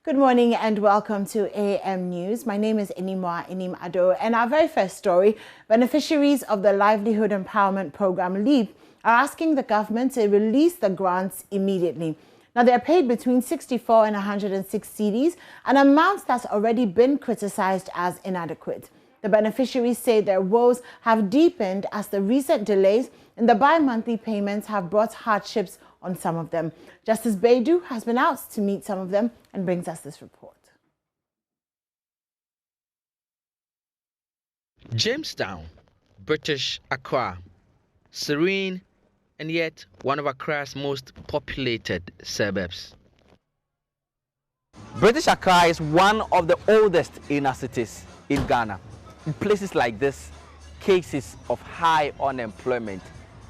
Good morning and welcome to AM News. My name is Inimwa Ado, and our very first story, beneficiaries of the Livelihood Empowerment Program, LEAP, are asking the government to release the grants immediately. Now, they're paid between 64 and 106 cedis, an amount that's already been criticized as inadequate. The beneficiaries say their woes have deepened as the recent delays in the bi-monthly payments have brought hardships on some of them. Justice Baidu has been out to meet some of them and brings us this report. Jamestown, British Accra, serene and yet one of Accra's most populated suburbs. British Accra is one of the oldest inner cities in Ghana. In places like this, cases of high unemployment,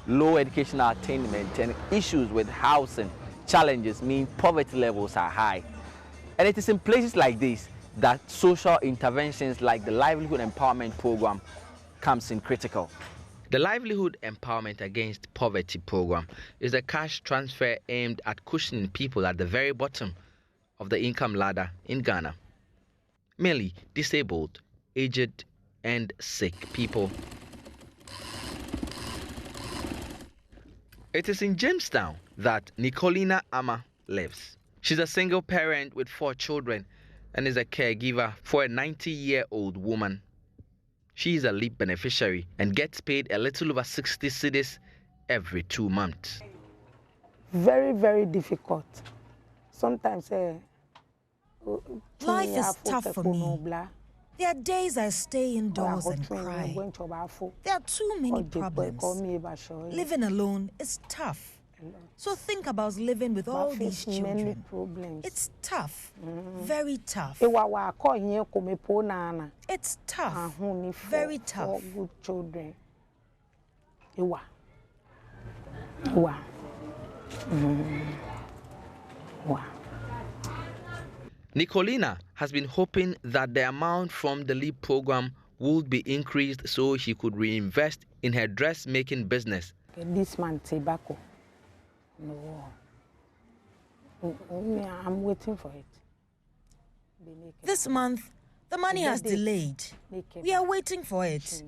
low educational attainment, and issues with housing challenges mean poverty levels are high. And it is in places like this that social interventions like the Livelihood Empowerment Program comes in critical. The Livelihood Empowerment Against Poverty Program is a cash transfer aimed at cushioning people at the very bottom of the income ladder in Ghana, mainly disabled, aged, and sick people. It is in Jamestown that Nicolina Ama lives. She's a single parent with 4 children and is a caregiver for a 90-year-old woman. She is a LEAP beneficiary and gets paid a little over 60 cedis every 2 months. Very, very difficult. Sometimes life is tough for me. There are days I stay indoors and cry. There are too many problems. Living alone is tough. So think about living with all these children. It's tough, very tough. It's tough, very tough. Children. Nicolina has been hoping that the amount from the LEAP program would be increased so she could reinvest in her dressmaking business. This month, tobacco. No. I'm waiting for it. This month, the money has delayed. We are waiting for it.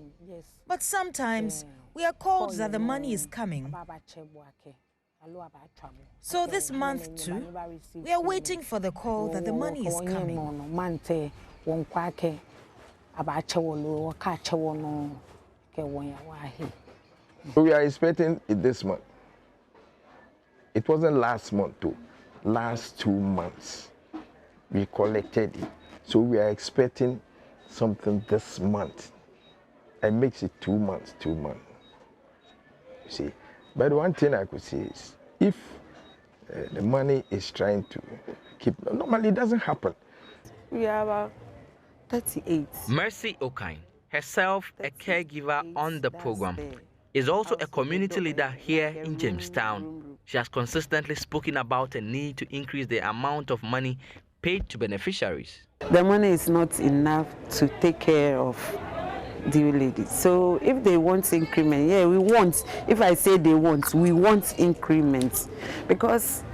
But sometimes we are called that the money is coming. So this month too, we are waiting for the call that the money is coming. We are expecting it this month. It wasn't last month too. Last 2 months, we collected it. So we are expecting something this month. It makes it 2 months, 2 months. You see. But one thing I could say is, if the money is trying to keep, normally it doesn't happen. We are about 38. Mercy Okine, herself a caregiver on the program, is also a community leader here in Jamestown. She has consistently spoken about a need to increase the amount of money paid to beneficiaries. The money is not enough to take care of the ladies. So if they want increment, yeah, we want. If I say they want, we want increments, because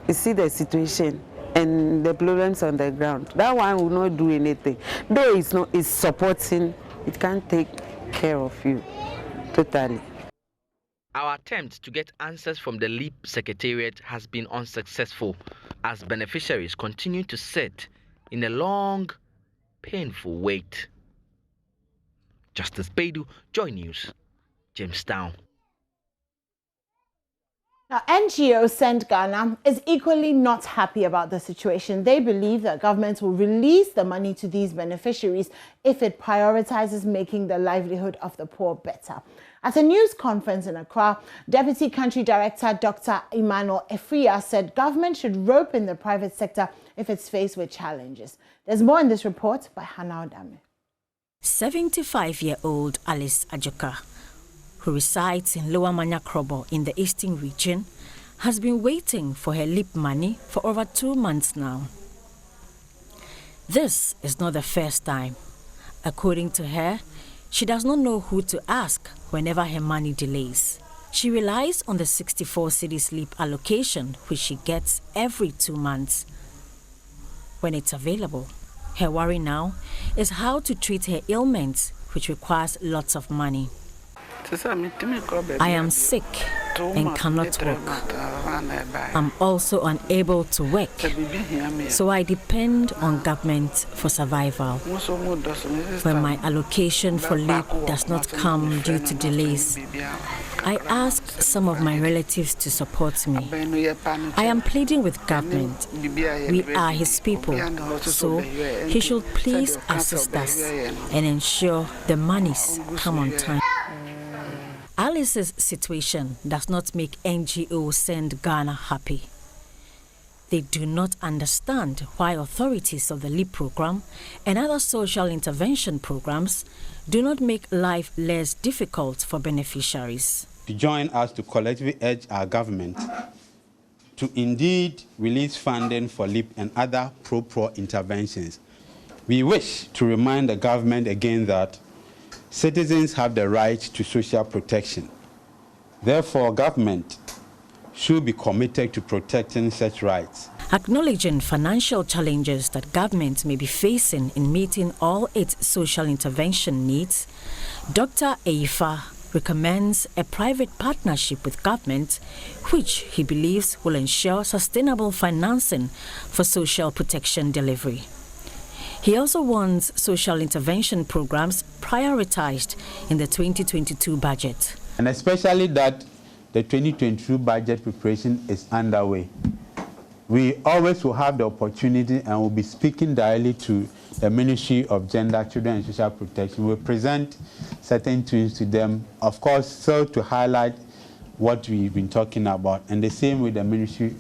you see the situation and the problems on the ground. That one will not do anything. Though it's supporting, it can't take care of you totally. Our attempt to get answers from the LEAP Secretariat has been unsuccessful as beneficiaries continue to sit in a long, painful wait. Justice Baidu, JoyNews, Jamestown. Now, NGO Send Ghana is equally not happy about the situation. They believe that government will release the money to these beneficiaries if it prioritizes making the livelihood of the poor better. At a news conference in Accra, Deputy Country Director Dr. Emmanuel Efria said government should rope in the private sector if it's faced with challenges. There's more in this report by Hannah Odame. 75-year-old Alice Ajoka, who resides in Lower Manya Curable in the Eastern region, has been waiting for her LEAP money for over 2 months now. This is not the first time. According to her, she does not know who to ask whenever her money delays. She relies on the 64 cedis LEAP allocation, which she gets every 2 months. when it's available. Her worry now is how to treat her ailments, which requires lots of money. I am sick and cannot walk. I'm also unable to work, so I depend on government for survival. When my allocation for leave does not come due to delays, I ask some of my relatives to support me. I am pleading with government. We are his people, so he should please assist us and ensure the monies come on time. Alice's situation does not make NGOs send Ghana happy. They do not understand why authorities of the LEAP program and other social intervention programs do not make life less difficult for beneficiaries. To join us to collectively urge our government to indeed release funding for LEAP and other pro-poor interventions. We wish to remind the government again that citizens have the right to social protection. Therefore, government should be committed to protecting such rights. Acknowledging financial challenges that government may be facing in meeting all its social intervention needs, Dr. Eifa recommends a private partnership with government, which he believes will ensure sustainable financing for social protection delivery. He also wants social intervention programs prioritized in the 2022 budget. And especially that the 2022 budget preparation is underway. We always will have the opportunity and will be speaking directly to the Ministry of Gender, Children and Social Protection. We'll present certain things to them, of course, so to highlight what we've been talking about, and the same with the Ministry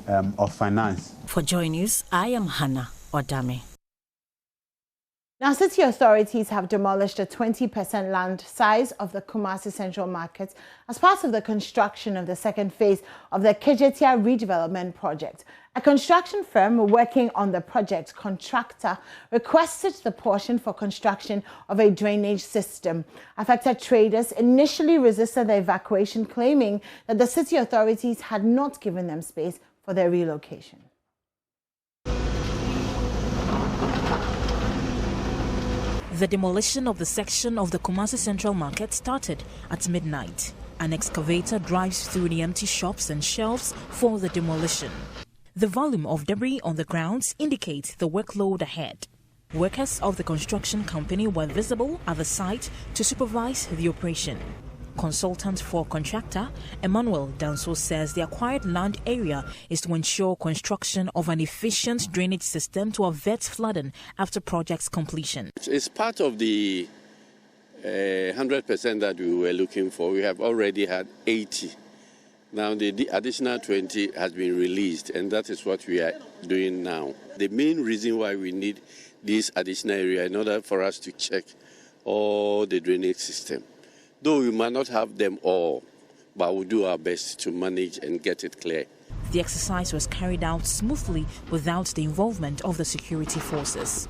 of Finance. For JoyNews, I am Hannah Odame. Now, city authorities have demolished a 20% land size of the Kumasi Central Market as part of the construction of the second phase of the Kejetia redevelopment project. A construction firm working on the project contractor requested the portion for construction of a drainage system. Affected traders initially resisted the evacuation, claiming that the city authorities had not given them space for their relocation. The demolition of the section of the Kumasi Central Market started at midnight. An excavator drives through the empty shops and shelves for the demolition. The volume of debris on the grounds indicates the workload ahead. Workers of the construction company were visible at the site to supervise the operation. Consultant for contractor Emmanuel Danso says the acquired land area is to ensure construction of an efficient drainage system to avert flooding after project's completion. It's part of the 100% that we were looking for. We have already had 80. Now the additional 20 has been released, and that is what we are doing now. The main reason why we need this additional area in order for us to check all the drainage system. Though we might not have them all, but we'll do our best to manage and get it clear. The exercise was carried out smoothly without the involvement of the security forces.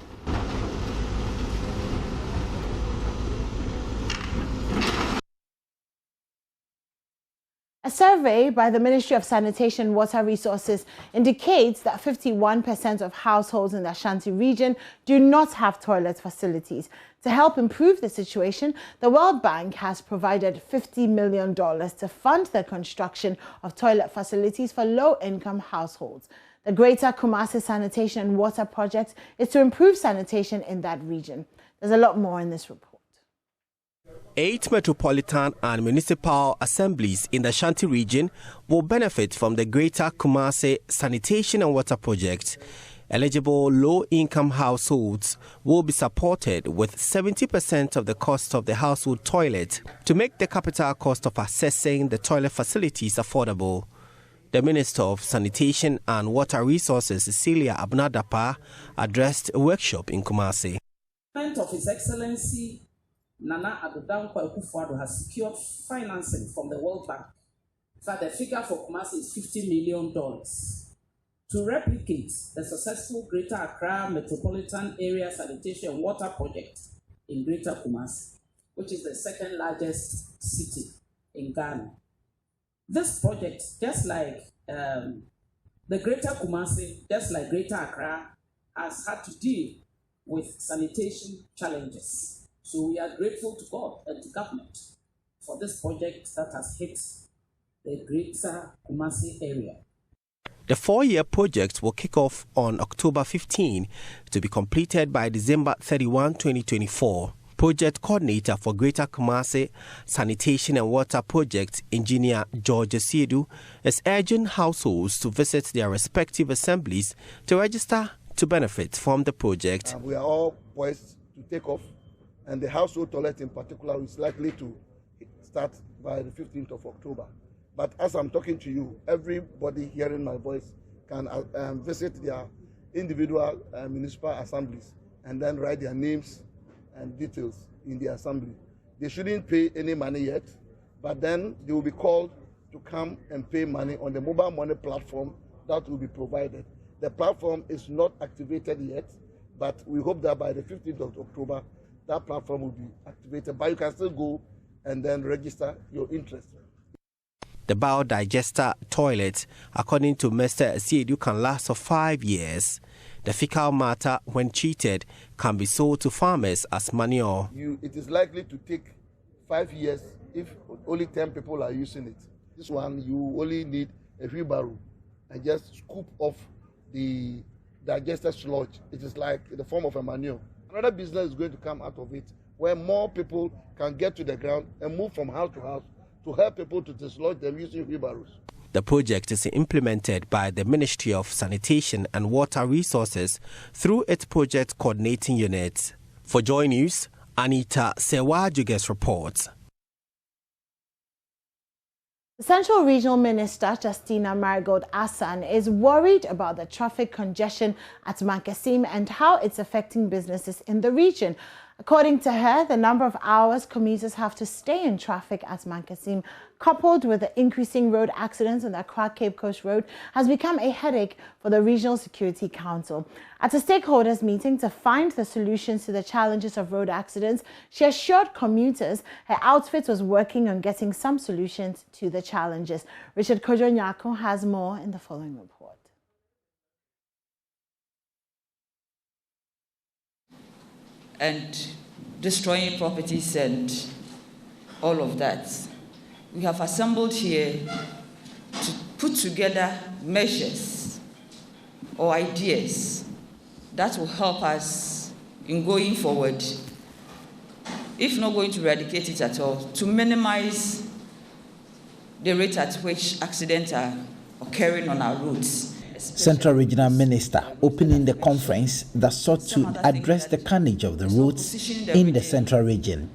A survey by the Ministry of Sanitation and Water Resources indicates that 51% of households in the Ashanti region do not have toilet facilities. To help improve the situation, the World Bank has provided $50 million to fund the construction of toilet facilities for low-income households. The Greater Kumasi Sanitation and Water Project is to improve sanitation in that region. There's a lot more in this report. 8 metropolitan and municipal assemblies in the Ashanti region will benefit from the Greater Kumasi Sanitation and Water Project. Eligible low-income households will be supported with 70% of the cost of the household toilet to make the capital cost of accessing the toilet facilities affordable. The Minister of Sanitation and Water Resources, Cecilia Abnadapa, addressed a workshop in Kumasi. Of His Excellency Nana Addo Dankwa has secured financing from the World Bank. In fact, the figure for Kumasi is $50 million to replicate the successful Greater Accra Metropolitan Area Sanitation and Water Project in Greater Kumasi, which is the second largest city in Ghana. This project, just like the Greater Kumasi, just like Greater Accra, has had to deal with sanitation challenges. So we are grateful to God and to government for this project that has hit the greater Kumasi area. The 4-year project will kick off on October 15 to be completed by December 31, 2024. Project Coordinator for Greater Kumasi Sanitation and Water Project, Engineer George Siedu, is urging households to visit their respective assemblies to register to benefit from the project. We are all poised to take off, and the household toilet in particular is likely to start by the 15th of October. But as I'm talking to you, everybody hearing my voice can visit their individual municipal assemblies and then write their names and details in the assembly. They shouldn't pay any money yet, but then they will be called to come and pay money on the mobile money platform that will be provided. The platform is not activated yet, but we hope that by the 15th of October, that platform will be activated. But you can still go and then register your interest. The biodigester toilet, according to Mr. Siedu, can last for 5 years. The fecal matter, when treated, can be sold to farmers as manure. It is likely to take 5 years if only 10 people are using it. This one, you only need a wheelbarrow and just scoop off the digester sludge. It is like the form of a manure. Another business is going to come out of it, where more people can get to the ground and move from house to house to help people to dislodge them using wheelbarrows. The project is implemented by the Ministry of Sanitation and Water Resources through its project coordinating unit. For JoyNews, Anita Sewajuges reports. The Central Regional Minister, Justina Marigold Asan, is worried about the traffic congestion at Mankasim and how it's affecting businesses in the region. According to her, the number of hours commuters have to stay in traffic at Mankasim, coupled with the increasing road accidents on the Accra Cape Coast Road, has become a headache for the Regional Security Council. At a stakeholders meeting to find the solutions to the challenges of road accidents, she assured commuters her outfit was working on getting some solutions to the challenges. Richard Kojo-Nyako has more in the following report. And destroying properties and all of that. We have assembled here to put together measures or ideas that will help us in going forward, if not going to eradicate it at all, to minimize the rate at which accidents are occurring on our roads. Central Regional Minister opening the conference that sought to address the carnage of the roads in the Central Region.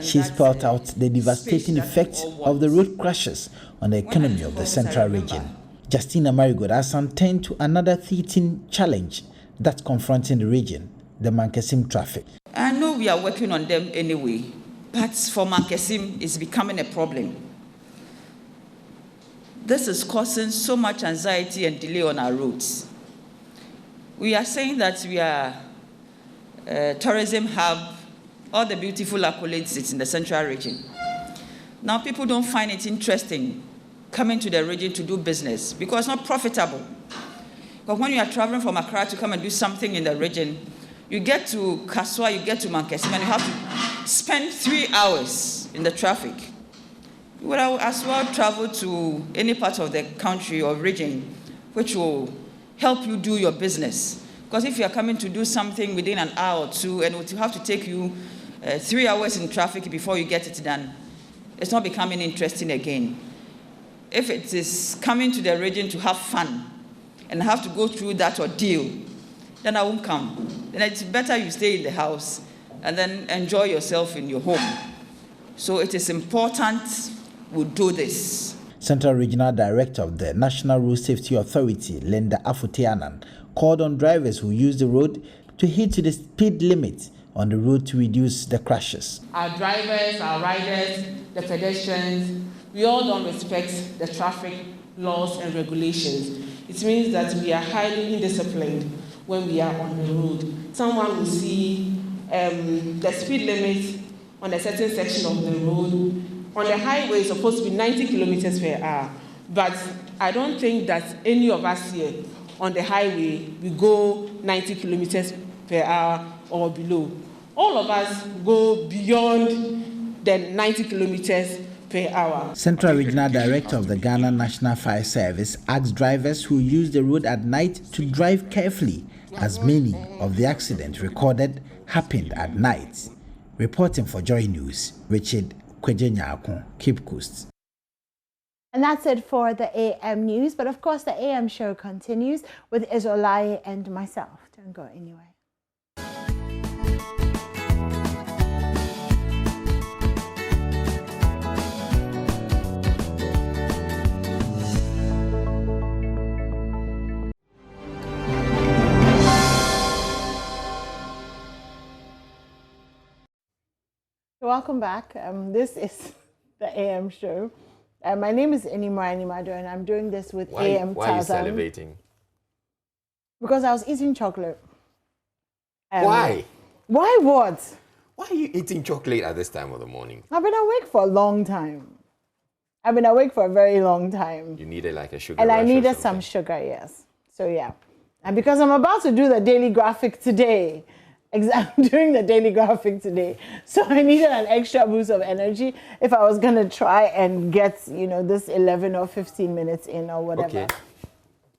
She spelled out the devastating effects of the road crashes on the economy of the Central Region. Justina Marigold Asan turned to another threatening challenge that's confronting the region, the Mankasim traffic. I know we are working on them anyway, but for Mankasim, it's becoming a problem. This is causing so much anxiety and delay on our roads. We are saying that we are a tourism hub, all the beautiful accolades it's in the Central Region. Now people don't find it interesting coming to the region to do business because it's not profitable. But when you are traveling from Accra to come and do something in the region, you get to Kaswa, you get to Mankasim, and you have to spend 3 hours in the traffic. You would as well travel to any part of the country or region which will help you do your business. Because if you are coming to do something within an hour or two and it will have to take you 3 hours in traffic before you get it done, it's not becoming interesting again. If it is coming to the region to have fun and have to go through that ordeal, then I won't come. Then it's better you stay in the house and then enjoy yourself in your home. So it is important we do this. Central Regional Director of the National Road Safety Authority, Linda Afutianan, called on drivers who use the road to hit to the speed limit on the road to reduce the crashes. Our drivers, our riders, the pedestrians, we all don't respect the traffic laws and regulations. It means that we are highly indisciplined when we are on the road. Someone will see the speed limit on a certain section of the road. On the highway, it's supposed to be 90 kilometers per hour. But I don't think that any of us here on the highway, we go 90 kilometers per hour or below. All of us go beyond the 90 kilometers per hour. Central Regional Director of the Ghana National Fire Service asked drivers who use the road at night to drive carefully, as many of the accidents recorded happened at night. Reporting for JoyNews, Richard Kwejenyako, Cape Coast. And that's it for the AM News. But of course, the AM show continues with Israelai and myself. Don't go anywhere. Welcome back. This is the AM show. My name is Animado, and I'm doing this with AM Tarzan. Why are you salivating? Because I was eating chocolate. Why? Why what? Why are you eating chocolate at this time of the morning? I've been awake for a long time. I've been awake for a very long time. You needed like a sugar and rush I needed some sugar, yes. So yeah. And because I'm about to do the daily graphic today, I'm doing the daily graphic today, so I needed an extra boost of energy if I was gonna try and get, you know, this 11 or 15 minutes in or whatever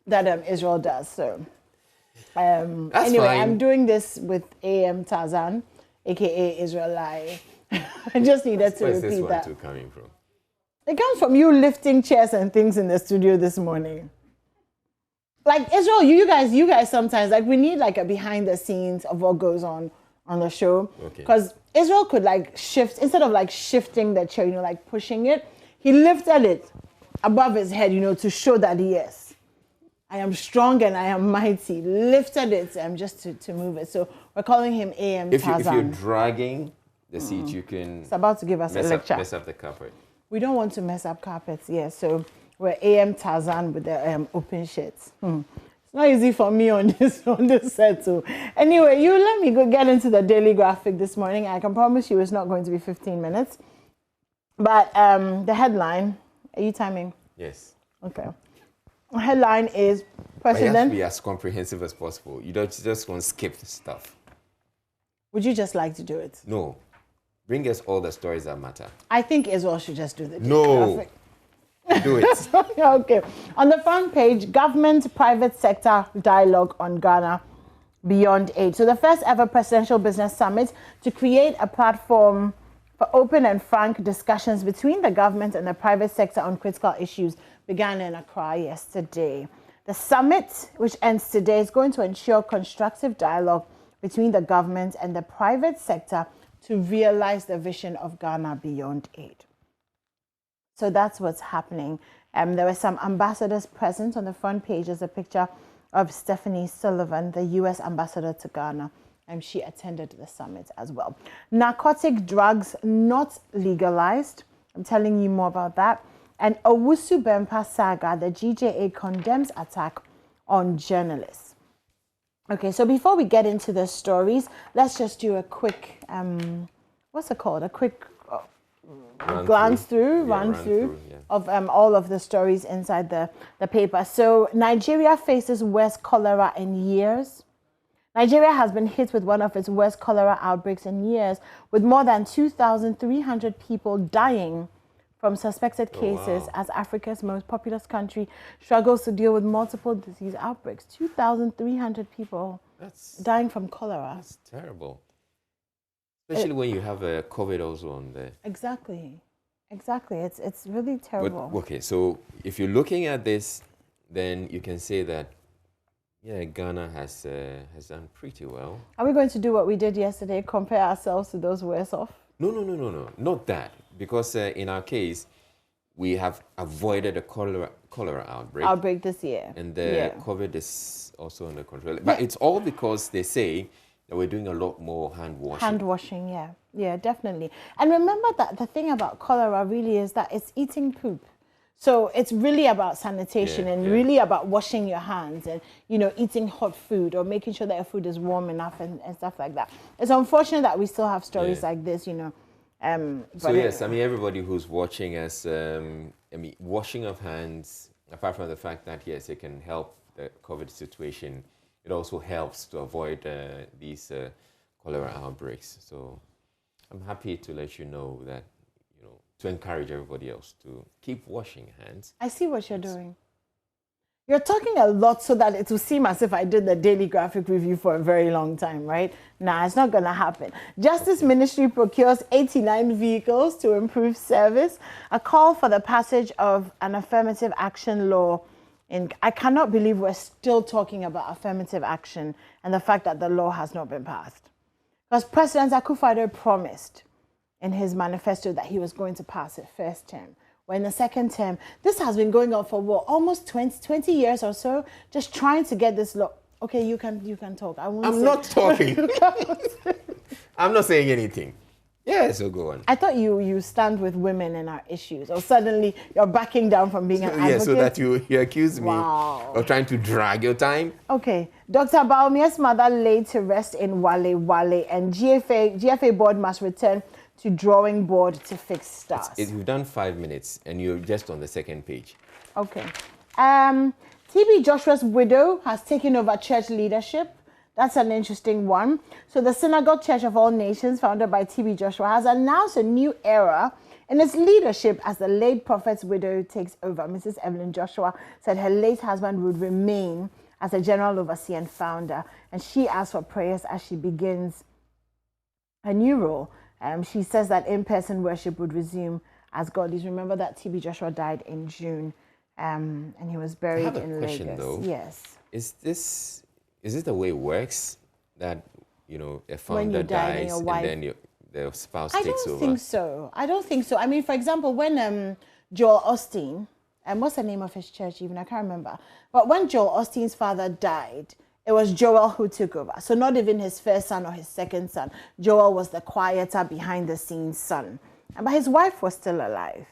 that Israel does. So anyway, fine. I'm doing this with AM Tarzan, aka Israelai. I just needed to repeat that. Where's this one coming from? It comes from you lifting chairs and things in the studio this morning. Like Israel, you guys sometimes, like, we need like a behind the scenes of what goes on the show. Because Israel could like shift, instead of like shifting the chair, you know, like pushing it, he lifted it above his head, you know, to show that yes, I am strong and I am mighty. Lifted it just to move it. So we're calling him AM Tarzan. If you're dragging the seat, you can. It's about to give us a lecture. Mess up the carpet. We don't want to mess up carpets, yes. So we're AM Tarzan with the open shirts. It's not easy for me on this set too. Anyway, you let me go get into the daily graphic this morning. I can promise you it's not going to be 15 minutes. But the headline, are you timing? Yes. Okay. The headline is President. But you have to be as comprehensive as possible. You don't just want to skip the stuff. Would you just like to do it? No. Bring us all the stories that matter. I think Israel should just do the daily graphic. Do it. Okay. On the front page, government-private sector dialogue on Ghana beyond aid. So the first ever presidential business summit to create a platform for open and frank discussions between the government and the private sector on critical issues began in Accra yesterday. The summit, which ends today, is going to ensure constructive dialogue between the government and the private sector to realize the vision of Ghana beyond aid. So that's what's happening. There were some ambassadors present. On the front page is a picture of Stephanie Sullivan, the U.S. ambassador to Ghana, and she attended the summit as well. Narcotic drugs not legalized. I'm telling you more about that. And Owusu Bempa saga, the GJA condemns attack on journalists. Okay, so before we get into the stories, let's just do a quick, what's it called? A quick run through of all of the stories inside the paper. So Nigeria faces worst cholera in years. Nigeria has been hit with one of its worst cholera outbreaks in years, with more than 2,300 people dying from suspected cases as Africa's most populous country struggles to deal with multiple disease outbreaks. 2,300 people dying from cholera. That's terrible. Especially when you have a COVID also on there. Exactly. It's really terrible. But, okay, so if you're looking at this, then you can say that, yeah, Ghana has done pretty well. Are we going to do what we did yesterday, compare ourselves to those worse off? No, not that. Because in our case, we have avoided a cholera outbreak this year. And the COVID is also under control. But it's all because they say that we're doing a lot more hand washing. Hand washing, yeah, definitely. And remember that the thing about cholera really is that it's eating poop. So it's really about sanitation and really about washing your hands and, you know, eating hot food or making sure that your food is warm enough and stuff like that. It's unfortunate that we still have stories like this, you know. So yes, I mean, everybody who's watching us, washing of hands, apart from the fact that, yes, it can help the COVID situation, it also helps to avoid these cholera outbreaks. So I'm happy to let you know that, to encourage everybody else to keep washing hands. I see what you're doing. You're talking a lot so that it will seem as if I did the daily graphic review for a very long time, right? Nah, it's not going to happen. Justice Ministry procures 89 vehicles to improve service. A call for the passage of an affirmative action law. And I cannot believe we're still talking about affirmative action and the fact that the law has not been passed. Because President Akufo-Addo promised in his manifesto that he was going to pass it first term. We're in the second term. This has been going on for what, almost 20 years or so, just trying to get this law. Okay, you can talk. I'm not talking. I'm not saying anything. Yeah, so go on. I thought you stand with women and our issues, or suddenly you're backing down from being an advocate. Yeah, so that you accuse me of trying to drag your time. Okay, Dr. Bawumia's mother laid to rest in Wale, and GFA board must return to drawing board to fix stars. You've done 5 minutes and you're just on the second page. Okay. TB Joshua's widow has taken over church leadership. That's an interesting one. So the Synagogue Church of All Nations, founded by TB Joshua, has announced a new era in its leadership as the late prophet's widow takes over. Mrs. Evelyn Joshua said her late husband would remain as a general overseer and founder, and she asked for prayers as she begins a new role. She says that in-person worship would resume as God is. Remember that TB Joshua died in June, and he was buried in Lagos. Though. Yes. Is this the way it works? That a founder dies and then the spouse takes over? I don't think so. I mean, for example, when Joel Osteen, what's the name of his church even? I can't remember. But when Joel Osteen's father died, it was Joel who took over. So not even his first son or his second son. Joel was the quieter, behind-the-scenes son. But his wife was still alive.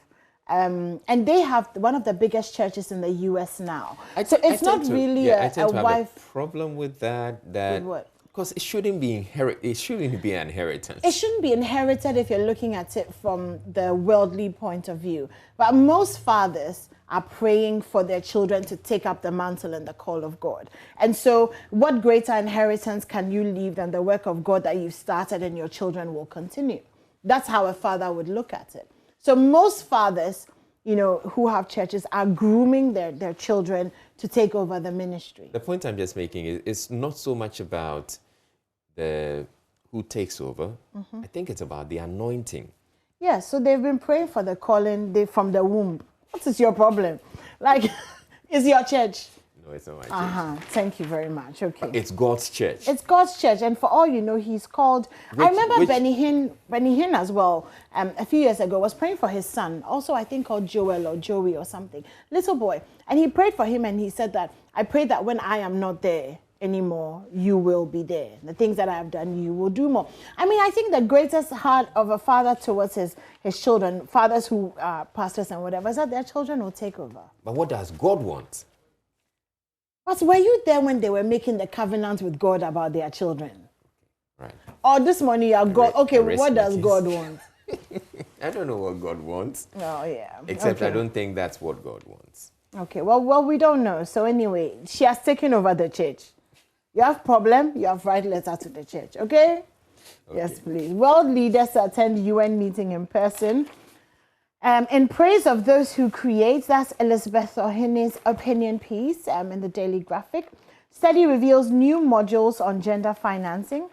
And they have one of the biggest churches in the U.S. now. So it's not really a wife. A problem with that. With what? Because it shouldn't be It shouldn't be an inheritance. It shouldn't be inherited if you're looking at it from the worldly point of view. But most fathers are praying for their children to take up the mantle and the call of God. And so what greater inheritance can you leave than the work of God that you've started and your children will continue? That's how a father would look at it. So most fathers, who have churches are grooming their children to take over the ministry. The point I'm just making is it's not so much about who takes over. Mm-hmm. I think it's about the anointing. Yeah, so they've been praying for the calling from the womb. What is your problem? Is your church? No, it's not my church. Thank you very much. Okay. It's God's church. It's God's church. And for all you know, he's called... I remember Benny Hinn as well, a few years ago, was praying for his son. Also, I think called Joel or Joey or something. Little boy. And he prayed for him and he said that, I pray that when I am not there anymore, you will be there. The things that I have done, you will do more. I mean, I think the greatest heart of a father towards his children, fathers who are pastors and whatever, is that their children will take over. But what does God want? But were you there when they were making the covenant with God about their children? Right. Or this morning you are God. Okay, what does God want? I don't know what God wants. Oh, yeah. Except I don't think that's what God wants. Okay, well, we don't know. So anyway, she has taken over the church. You have problem, you have write letter to the church, okay? Yes, please. World leaders attend UN meeting in person. In praise of those who create, that's Elizabeth Ohine's opinion piece in the Daily Graphic. Study reveals new modules on gender financing.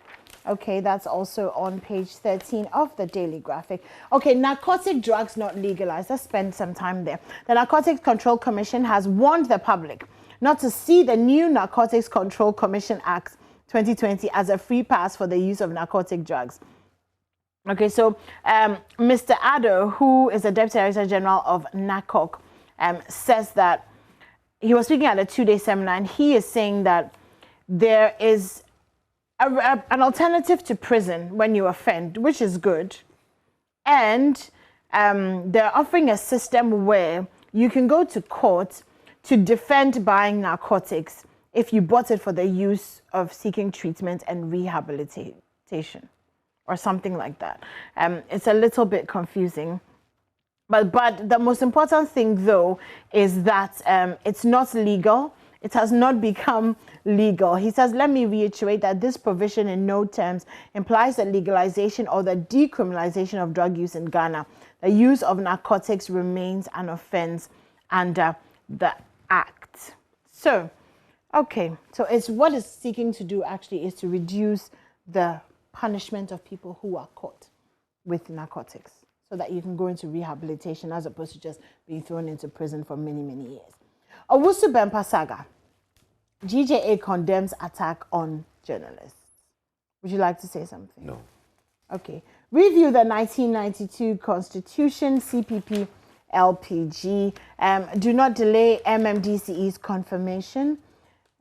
Okay, that's also on page 13 of the Daily Graphic. Okay, narcotic drugs not legalized. Let's spend some time there. The Narcotics Control Commission has warned the public not to see the new Narcotics Control Commission Act 2020 as a free pass for the use of narcotic drugs. Okay, so Mr. Addo, who is the Deputy Director General of NACOC, says that he was speaking at a 2-day seminar, and he is saying that there is an alternative to prison when you offend, which is good. And they're offering a system where you can go to court to defend buying narcotics if you bought it for the use of seeking treatment and rehabilitation or something like that. It's a little bit confusing. But the most important thing, though, is that it's not legal. it has not become legal. He says, let me reiterate that this provision in no terms implies the legalization or the decriminalization of drug use in Ghana. The use of narcotics remains an offense under the Act. So, okay, so it's what it's seeking to do actually is to reduce the punishment of people who are caught with narcotics so that you can go into rehabilitation as opposed to just being thrown into prison for many, many years. Owusu Bempah saga. GJA condemns attack on journalists. Would you like to say something? No. Okay. Review the 1992 Constitution, CPP, LPG. Do not delay MMDCE's confirmation.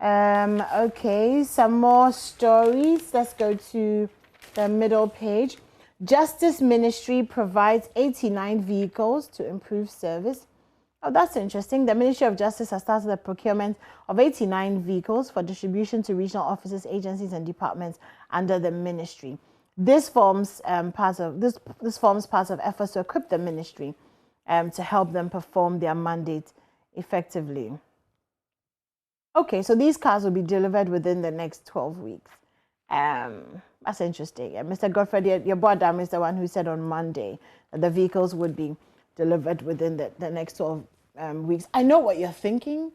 Okay, some more stories. Let's go to the middle page. Justice Ministry provides 89 vehicles to improve service. Oh, that's interesting. The Ministry of Justice has started the procurement of 89 vehicles for distribution to regional offices, agencies, and departments under the ministry. This forms part of efforts to equip the ministry to help them perform their mandate effectively. Okay, so these cars will be delivered within the next 12 weeks. That's interesting. Mr. Godfrey, your board is the one who said on Monday that the vehicles would be delivered within the next 12 weeks. I know what you're thinking.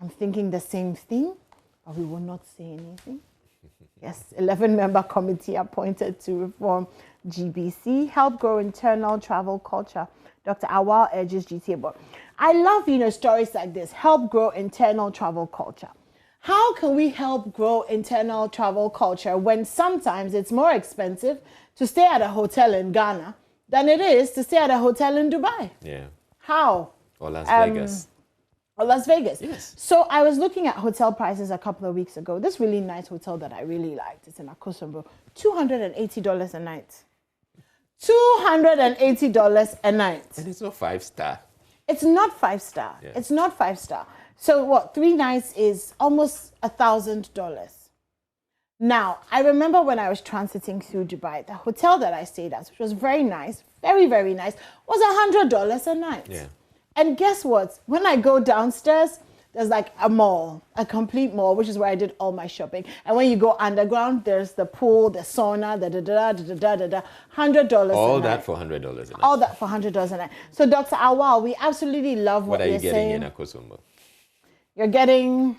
I'm thinking the same thing, but we will not say anything. Yes, 11-member committee appointed to reform GBC, help grow internal travel culture. Dr. Awal urges GTA board. I love, stories like this, help grow internal travel culture. How can we help grow internal travel culture when sometimes it's more expensive to stay at a hotel in Ghana than it is to stay at a hotel in Dubai? Yeah. How? Or Las Vegas. Or Las Vegas. Yes. So I was looking at hotel prices a couple of weeks ago. This really nice hotel that I really liked. It's in Accra, $280 a night. $280 a night. And it's not 5-star. It's not 5-star. Yeah. It's not 5-star. So what? 3 nights is almost $1,000. Now, I remember when I was transiting through Dubai, the hotel that I stayed at, which was very nice, very, very nice, was $100 a night. Yeah. And guess what? When I go downstairs, there's like a mall, a complete mall, which is where I did all my shopping. And when you go underground, there's the pool, the sauna, $100 all a night. that for $100 a night. All that for $100 a night. So Dr. Awal, we absolutely love what you're saying. What are you getting in Akosombo? You're getting,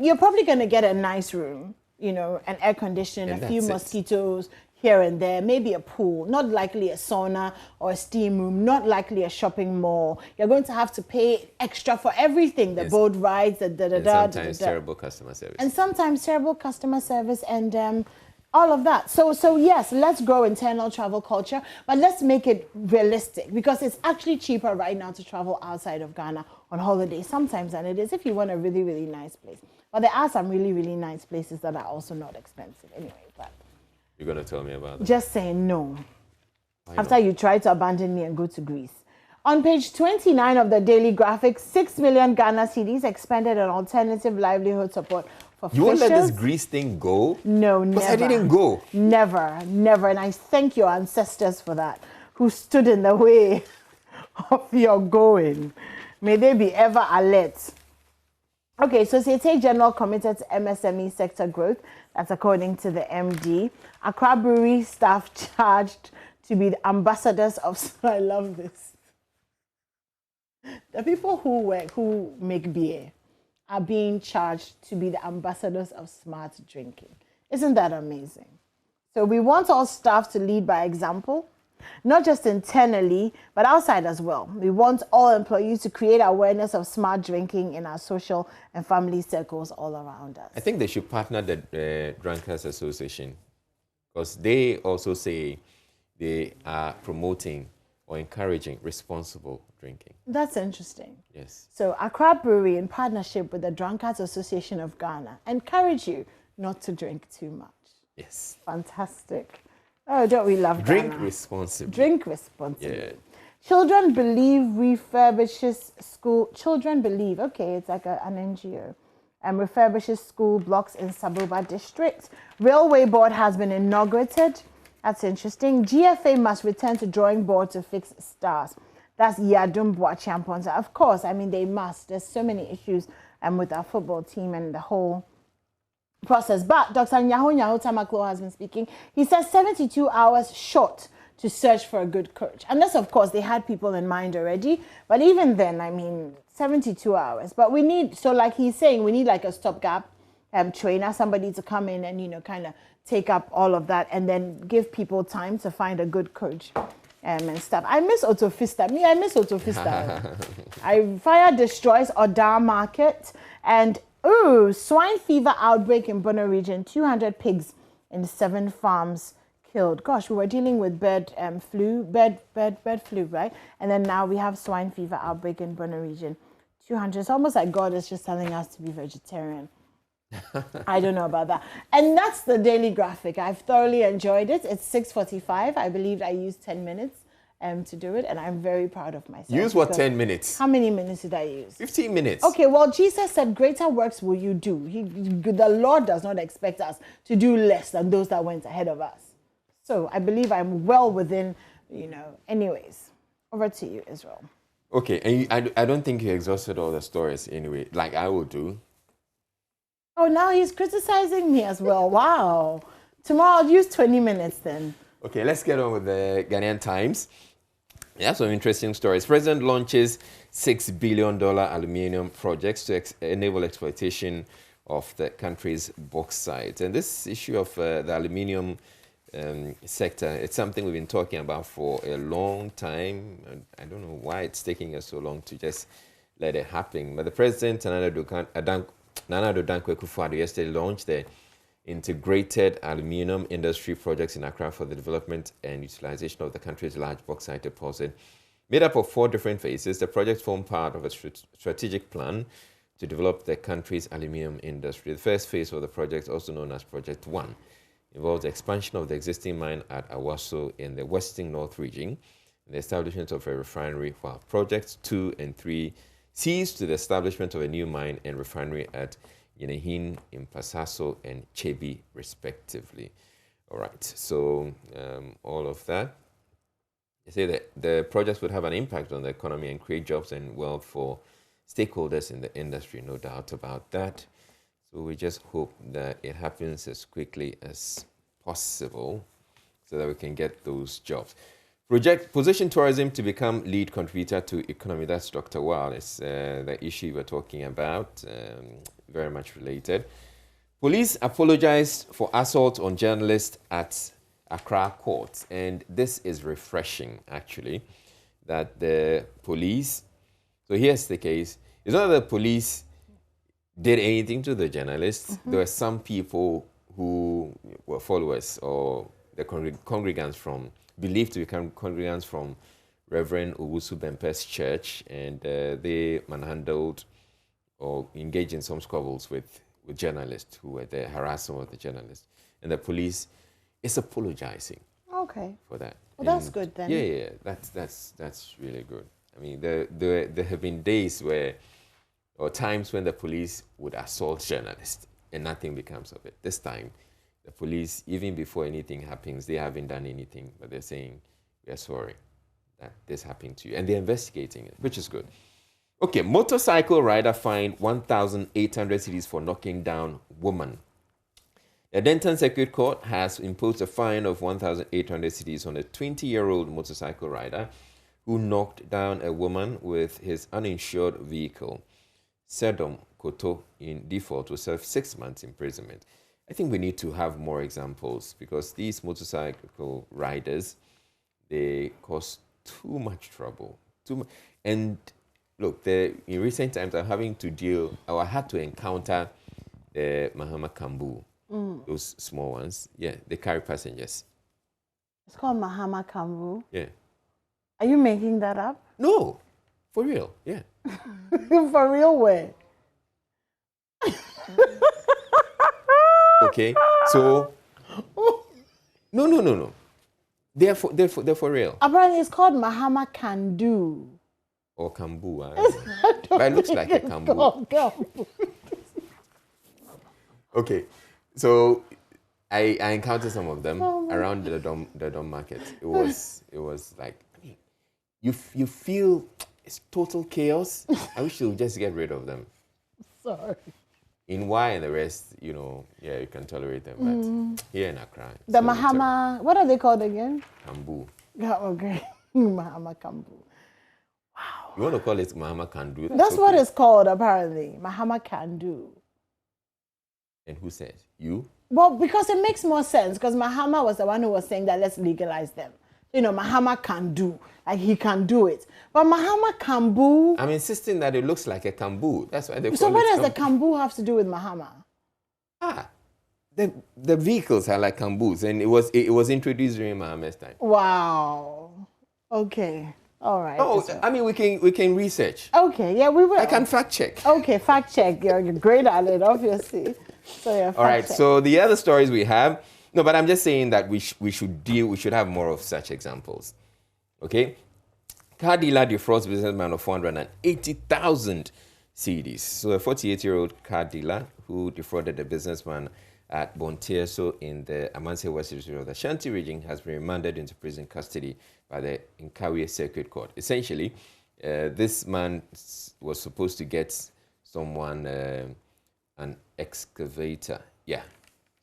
you're probably going to get a nice room, an air conditioner, a few mosquitoes here and there, maybe a pool, not likely a sauna or a steam room, not likely a shopping mall. You're going to have to pay extra for everything, the boat rides, and sometimes terrible customer service. And sometimes terrible customer service and all of that. So yes, let's grow internal travel culture, but let's make it realistic because it's actually cheaper right now to travel outside of Ghana on holiday sometimes than it is if you want a really, really nice place. But there are some really, really nice places that are also not expensive anyway. But you're going to tell me about that? Just saying no. After you try to abandon me and go to Greece. On page 29 of the Daily Graphic, 6 million Ghana cedis expended on alternative livelihood support for You won't let this Greece thing go? No, never. Because I didn't go. Never. And I thank your ancestors for that, who stood in the way of your going. May they be ever alert. Okay, Societe Generale committed to MSME sector growth. That's according to the MD. Accra Brewery staff charged to be the ambassadors of... I love this. The people who make beer are being charged to be the ambassadors of smart drinking. Isn't that amazing? So we want all staff to lead by example, not just internally, but outside as well. We want all employees to create awareness of smart drinking in our social and family circles all around us. I think they should partner the Drunkards Association because they also say they are promoting or encouraging responsible drinking. That's interesting. Yes. So Accra Brewery, in partnership with the Drunkards Association of Ghana, encourage you not to drink too much. Yes. Fantastic. Oh, don't we love Drink Ghana? responsibly. Drink responsibly. Yeah. Children Believe refurbishes school. Children Believe, okay, it's like an NGO. Refurbishes school blocks in Sabuba district. Railway board has been inaugurated. That's interesting. GFA must return to drawing board to fix stars. That's Yadum Boachiamponsa. Of course, I mean, they must. There's so many issues with our football team and the whole process. But Dr. Nyaho Tamaklo has been speaking. He says 72 hours short to search for a good coach. Unless, of course, they had people in mind already. But even then, I mean, 72 hours. But we need, so like he's saying, we need like a stopgap trainer, somebody to come in and, you know, kind of take up all of that and then give people time to find a good coach and stuff. I miss Autofista. I miss Autofista. Fire destroys Odar Market. And, swine fever outbreak in Bono region. 200 pigs in 7 farms killed. Gosh, we were dealing with bird flu, right? And then now we have swine fever outbreak in Bono region. 200. It's almost like God is just telling us to be vegetarian. I don't know about that. And that's the Daily Graphic. I've thoroughly enjoyed it. It's 6:45. I believe I used 10 minutes to do it, and I'm very proud of myself. Use what, 10 minutes? How many minutes did I use? 15 minutes. Okay, well, Jesus said, greater works will you do. The Lord does not expect us to do less than those that went ahead of us. So I believe I'm well within, you know, anyways. Over to you, Israel. Okay, and I don't think you exhausted all the stories anyway, like I will do. Oh, now he's criticizing me as well. Wow. Tomorrow I'll use 20 minutes then. Okay, let's get on with the Ghanaian Times. Yeah, some interesting stories. President launches $6 billion aluminium projects to enable exploitation of the country's bauxite. And this issue of the aluminium sector, it's something we've been talking about for a long time. I don't know why it's taking us so long to just let it happen. But the president, Nana Addo Dankwa Akufo-Addo, yesterday launched the Integrated Aluminium Industry Projects in Accra for the development and utilization of the country's large bauxite deposit. Made up of 4 different phases, the projects form part of a strategic plan to develop the country's aluminium industry. The first phase of the project, also known as Project 1, involves the expansion of the existing mine at Awaso in the Western North region and the establishment of a refinery, while Projects 2 and 3 sees to the establishment of a new mine and refinery at Yenehin, Impasaso, and Chebi, respectively. All right, so all of that. They say that the projects would have an impact on the economy and create jobs and wealth for stakeholders in the industry, no doubt about that. So we just hope that it happens as quickly as possible so that we can get those jobs. Position tourism to become lead contributor to economy. That's Dr. Wall. It's the issue we're talking about, very much related. Police apologized for assault on journalists at Accra court. And this is refreshing, actually, that the police... So here's the case. It's not that the police did anything to the journalists. Mm-hmm. There were some people who were followers or the congregants from, believed to be congregants from Reverend Owusu Bempe's church, and they manhandled or engaged in some squabbles with journalists who were there, harassing of the journalists. And the police is apologizing for that. Well, that's good then. Yeah, that's really good. I mean, there have been days where, or times when the police would assault journalists and nothing becomes of it. This time, the police, even before anything happens, they haven't done anything, but they're saying, we are sorry that this happened to you. And they're investigating it, which is good. Okay, motorcycle rider fined 1,800 cedis for knocking down woman. The Denton Circuit Court has imposed a fine of 1,800 cedis on a 20-year-old motorcycle rider who knocked down a woman with his uninsured vehicle. Sedom Koto, in default, will serve 6 months imprisonment. I think we need to have more examples because these motorcycle riders, they cause too much trouble. And look, in recent times, I had to encounter the Mahama Kambu, those small ones. Yeah, they carry passengers. It's called Mahama Kambu? Yeah. Are you making that up? No, for real, yeah. For real, where? Okay, so no. They're for real. Apparently, it's called Mahama Kandu. Or Kambu, I don't know. But it looks like a Kambu. Okay, so I encountered some of them around the Dom market. It was like, you feel it's total chaos. I wish you would just get rid of them. Sorry. In Y and the rest, you know, yeah, you can tolerate them. But here in Accra, the Mahama, what are they called again? Kambu. Yeah, okay. Mahama Kambu. Wow. You want to call it Mahama Kandu? That's okay. What it's called, apparently. Mahama Kandu. And who said? You? Well, because it makes more sense, because Mahama was the one who was saying that let's legalize them. You know, Mahama can do, like he can do it. But Mahama Kambu... I'm insisting that it looks like a Kambu. That's why they call it. So what does the Kambu have to do with Mahama? The vehicles are like Kambus, and it was introduced during Mahama's time. Wow. Okay. All right. Oh, I mean, we can research. Okay, yeah, we will. I can fact check. Okay, fact check. You're great at it, obviously. So yeah. All right. Check. So the other stories we have. No, but I'm just saying that we should have more of such examples. Okay? Car dealer defrauds businessman of 480,000 cedis. So a 48-year-old car dealer who defrauded a businessman at Bontieso in the Amanse West District of the Ashanti region has been remanded into prison custody by the Nkawie Circuit Court. Essentially, this man was supposed to get someone an excavator. Yeah.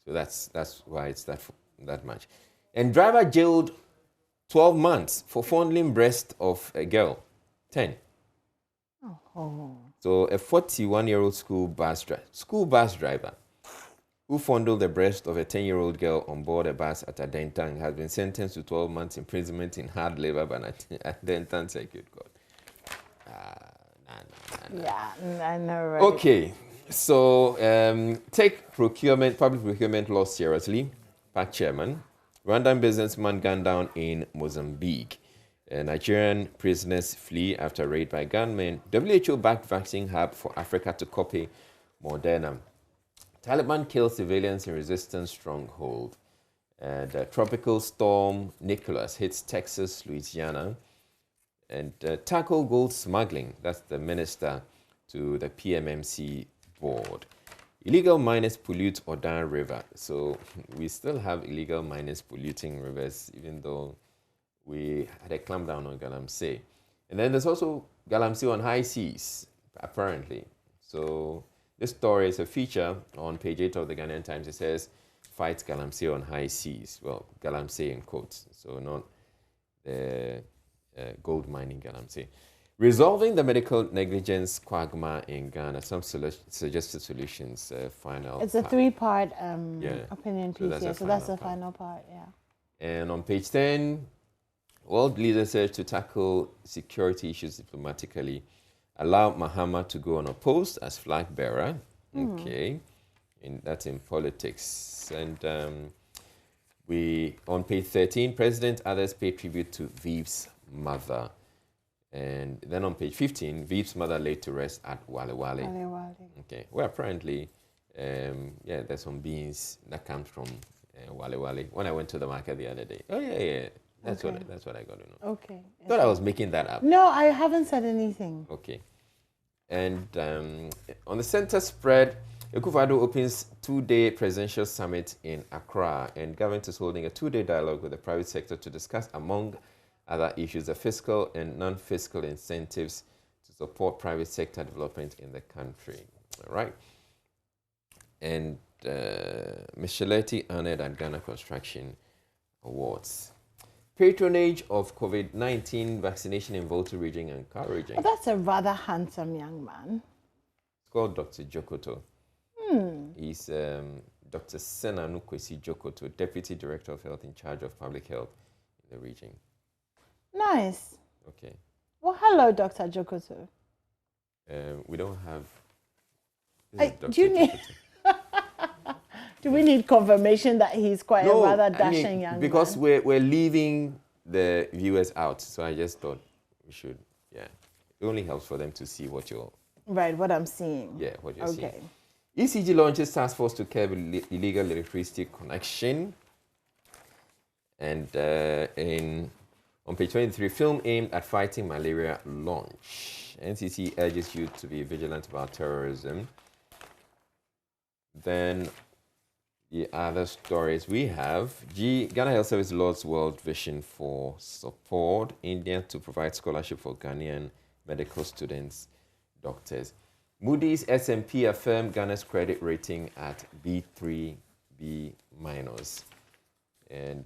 So that's why it's that much. And driver jailed 12 months for fondling breast of a girl. 10. Oh. So a 41-year-old school bus driver who fondled the breast of a 10-year-old girl on board a bus at Adentang has been sentenced to 12 months imprisonment in hard labor by Adentang Circuit Court. Yeah, I know, right? Okay. So take public procurement law seriously. PAC chairman. Rwandan businessman gunned down in Mozambique. Nigerian prisoners flee after raid by gunmen. WHO-backed vaccine hub for Africa to copy Moderna. Taliban kills civilians in resistance stronghold. The tropical storm Nicholas hits Texas, Louisiana. And tackle gold smuggling. That's the minister to the PMMC board. Illegal miners pollute Odan River. So we still have illegal miners polluting rivers, even though we had a clampdown on Galamsey. And then there's also Galamsey on high seas, apparently. So this story is a feature on page 8 of the Ghanaian Times. It says, fight Galamsey on high seas. Well, Galamsey in quotes, so not the gold mining Galamsey. Resolving the medical negligence quagmire in Ghana, some suggested solutions, final. It's a three-part opinion piece here, so that's the final part, yeah. And on page 10, world leaders urge to tackle security issues diplomatically. Allow Mahama to go unopposed as flag bearer. Okay, that's in politics. And on page 13, President others pay tribute to Veep's mother. And then on page 15, Veep's mother laid to rest at Wale Wale. Okay, well, apparently, there's some beans that comes from Wale Wale. When I went to the market the other day. Oh, yeah. That's what I got to know. Okay. Thought I was making that up. No, I haven't said anything. Okay. And on the center spread, Akufo-Addo opens 2-day presidential summit in Accra, and government is holding a 2-day dialogue with the private sector to discuss, among other issues, the fiscal and non-fiscal incentives to support private sector development in the country. All right. And Micheletti honored at Ghana Construction Awards. Patronage of COVID-19 vaccination in Volta region and Car region. Oh, that's a rather handsome young man. It's called Dr. Jokoto. He's Dr. Sena Nukwesi Jokoto, Deputy Director of Health in charge of public health in the region. Nice. Okay. Well, hello, Dr. Jokoto. We don't have... Do you need... Do we need confirmation that he's quite a rather dashing young man? Because we're leaving the viewers out, so I just thought we should, It only helps for them to see what you're... Right, what I'm seeing. Yeah, what you're seeing. ECG launches task force to curb illegal electricity connection. And on page 23, film aimed at fighting malaria launch. NCC urges you to be vigilant about terrorism. Then the other stories we have, Ghana Health Service Lord's World Vision for support India to provide scholarship for Ghanaian medical students, doctors. Moody's S&P affirmed Ghana's credit rating at B3, B-. And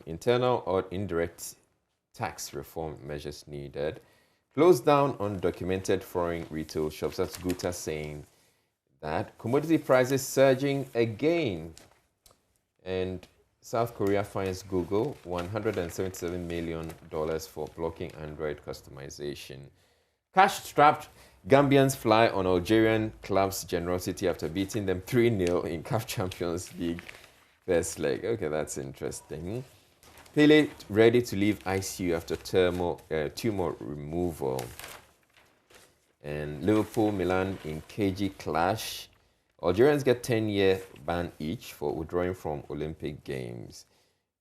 internal or indirect tax reform measures needed. Close down on documented foreign retail shops. That's Guta saying that. Commodity prices surging again. And South Korea fines Google $177 million for blocking Android customization. Cash-strapped Gambians fly on Algerian club's generosity after beating them 3-0 in CAF Champions League first leg. Okay, that's interesting. Pele ready to leave ICU after tumor removal. And Liverpool, Milan in KG clash. Algerians get 10-year ban each for withdrawing from Olympic Games.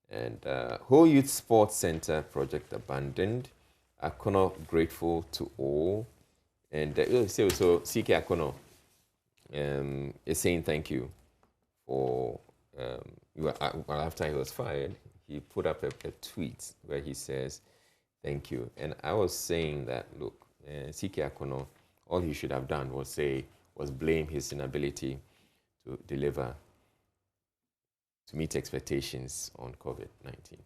And Whole Youth Sports Center project abandoned. Akono grateful to all. And so CK Akono is saying thank you for, after he was fired, he put up a tweet where he says, thank you. And I was saying that, look, CK Akono, all he should have done was blame his inability to deliver, to meet expectations on COVID-19.